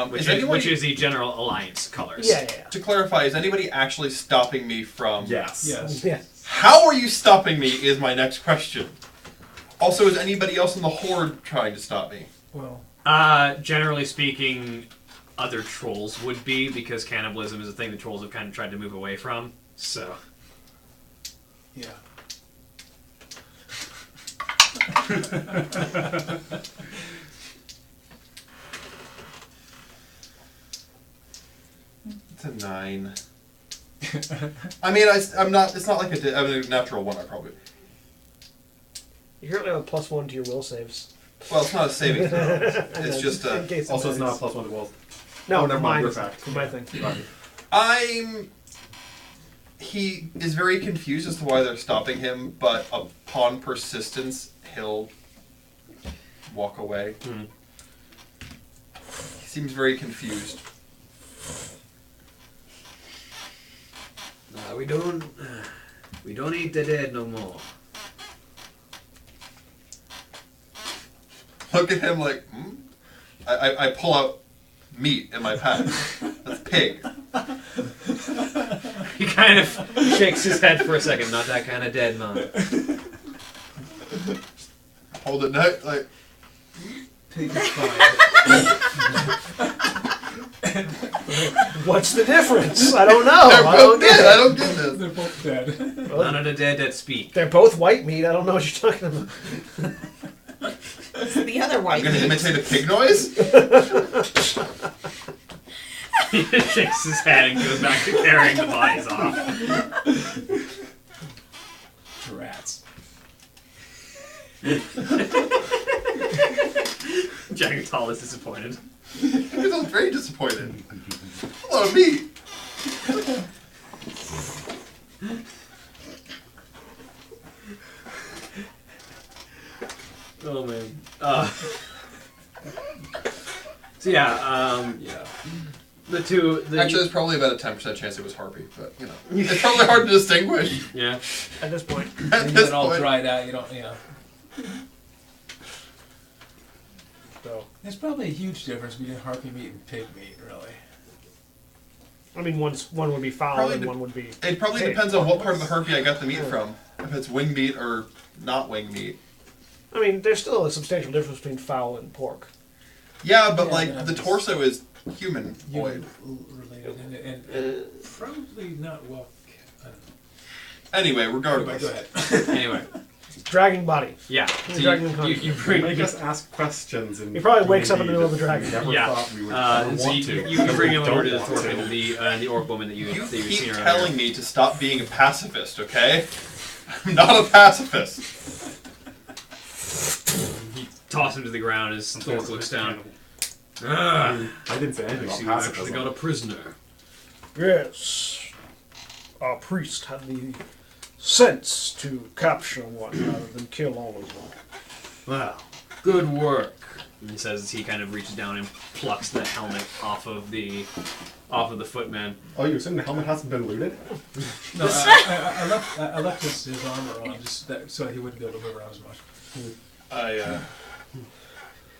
Which is the general Alliance colors. Yeah. To clarify, is anybody actually stopping me from... Yes. Yes. Yeah. How are you stopping me is my next question. Also, is anybody else in the Horde trying to stop me? Well, Generally speaking, other trolls would be, because cannibalism is a thing the trolls have kind of tried to move away from. So, yeah. It's a 9. I mean, I'm not. It's not like I'm a natural 1. I probably. You currently have a +1 to your will saves. Well, it's not a saving throw. It's just a. In case it Also, it's not a matters. +1 to will. No, never mind, mine you're is- back. for my thing. He is very confused as to why they're stopping him, but upon persistence, he'll walk away. He seems very confused. we don't eat the dead no more. Look at him like, I pull out meat in my pack. That's pig. He kind of shakes his head for a second. Not that kind of dead, man. Hold it neck, like, Pig is fine. What's the difference? I don't know. they're I don't both get dead. it. I don't get this. They're both dead. None of the dead that speak. They're both white meat. I don't know what you're talking about. What's the other I'm white gonna meat? imitate a pig noise? He just shakes his head and goes back to carrying the bodies off. Rats. Jaggertal is disappointed. Because I was very disappointed. A lot of meat. Oh man. So yeah. The two. Actually, there's probably about a 10% chance it was Harpy, but you know, it's probably hard to distinguish Yeah. At this point. at When you this get all point. dried out, you don't, So There's probably a huge difference between harpy meat and pig meat, really. I mean, one would be foul Probably and de- one would be. It probably Hey, depends on what part of the harpy I got the meat from. If it's wing meat or not wing meat. I mean, there's still a substantial difference between fowl and pork. Yeah, but Yeah, like but the it's- torso is humanoid. Related and probably not well. I don't know. Anyway, Anyway, regardless. go ahead. Anyway, Dragging body. yeah. So Dragon you You bring. make us ask questions, and He probably wakes up in the middle of the dragon. We never Yeah. thought we would ever So want you to. bring him Don't over to the want Thorfinn, to. the orc woman that You you've keep seen earlier. telling me to stop being a pacifist, okay? I'm not a pacifist. He tosses him to the ground as Thorfinn looks down. Cannibal. Ah, I didn't say I anything see about we've actually pacifism. got a prisoner. Yes. Our priest had the sense to capture one rather than kill all of them. Wow, good work. And he says as he kind of reaches down and plucks the helmet off of the footman. Oh, you're saying the helmet hasn't been looted? No, I left his armor on just so he wouldn't be able to move around as much.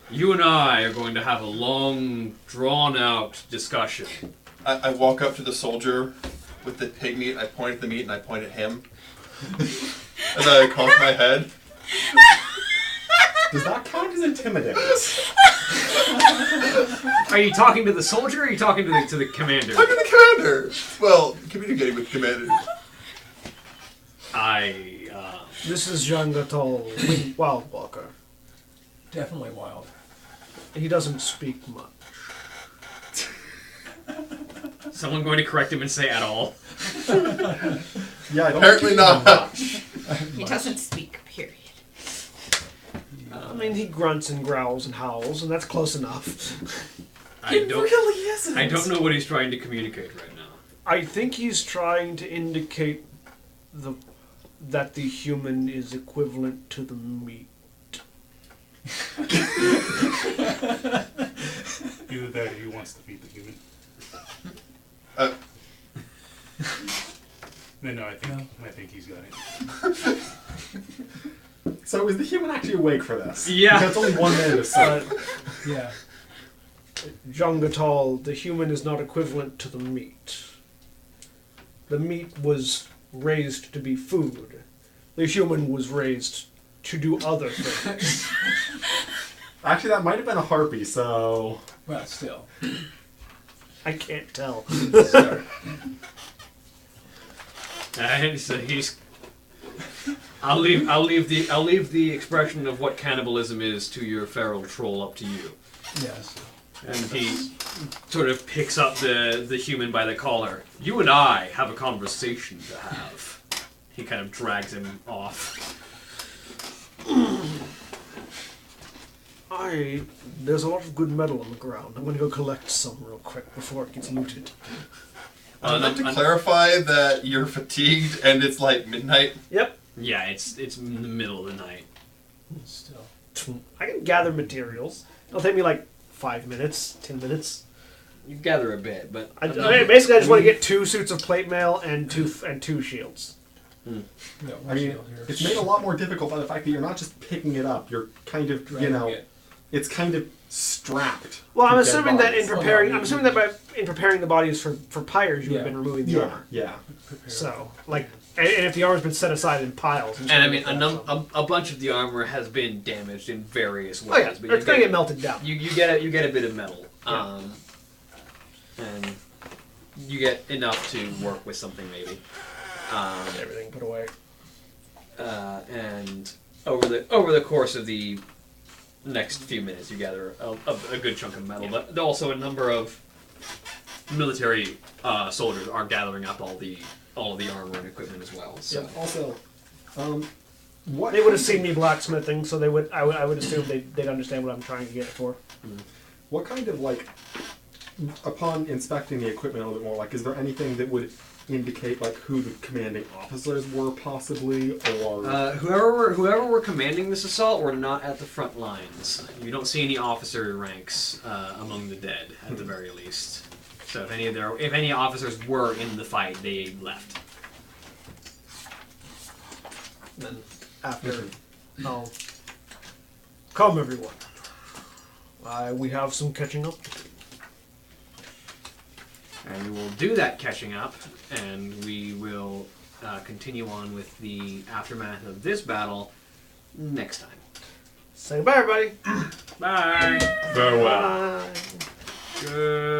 You and I are going to have a long, drawn-out discussion. I walk up to the soldier with the pig meat, I point at the meat, and I point at him. And then I cock my head. Does that count as intimidating? Are you talking to the soldier or are you talking to the commander? I'm the commander! Well, communicating with the commander. This is Jean Gatol, Wild Walker. Definitely wild. He doesn't speak much. Someone going to correct him and say at all? Yeah, I don't Apparently think not. much. He doesn't speak, period. I mean, he grunts and growls and howls, and that's close enough. I don't isn't. I don't know what he's trying to communicate right now. I think he's trying to indicate that the human is equivalent to the meat. Either that or he wants to feed the human. Uh, No, I think he's got it. So is the human actually awake for this? Yeah. Because it's only 1 minute of sleep. Yeah. Jean Gatol, the human is not equivalent to the meat. The meat was raised to be food. The human was raised to do other things. Actually, that might have been a harpy, so... Well, still. I can't tell. Sorry. So he's. I'll leave the expression of what cannibalism is to your feral troll up to you. Yes. And he sort of picks up the human by the collar. You and I have a conversation to have. He kind of drags him off. There's a lot of good metal on the ground. I'm gonna go collect some real quick before it gets looted. I'd like to clarify that you're fatigued and it's like midnight. Yep. Yeah, it's in the middle of the night. Still. I can gather materials. It'll take me like 5 minutes, 10 minutes. You gather a bit, but I basically I just want to get 2 suits of plate mail and two shields. Yeah, I mean, shield here. it's made a lot more difficult by the fact that you're not just picking it up. You're kind of, Dragging it. it's kind of strapped. Well, I'm to dead assuming that bodies. in preparing the bodies for pyres, you Yeah. have been removing the Yeah, armor. yeah. Prepare. So, like, and if the armor's been set aside in piles. and I mean a bunch of the armor has been damaged in various ways. Oh yeah, but it's gonna get melted down. You get a bit of metal, Yeah. and you get enough to work with something maybe. Everything put away. And over the course of the next few minutes, you gather a good chunk of metal, but also a number of military soldiers are gathering up all the armor and equipment as well. So. Yeah. Also, what They would have seen me blacksmithing, so they would. I would assume they'd understand what I'm trying to get it for. What kind of like, upon inspecting the equipment a little bit more, like, is there anything that would indicate like who the commanding officers were, possibly, or Whoever were commanding this assault were not at the front lines. You don't see any officer ranks among the dead, at the very least. So if any officers were in the fight, they left. Then after, I'll come everyone. We have some catching up to do. And we will do that catching up, and we will continue on with the aftermath of this battle next time. Say bye, everybody. Bye. Farewell. Bye. Good.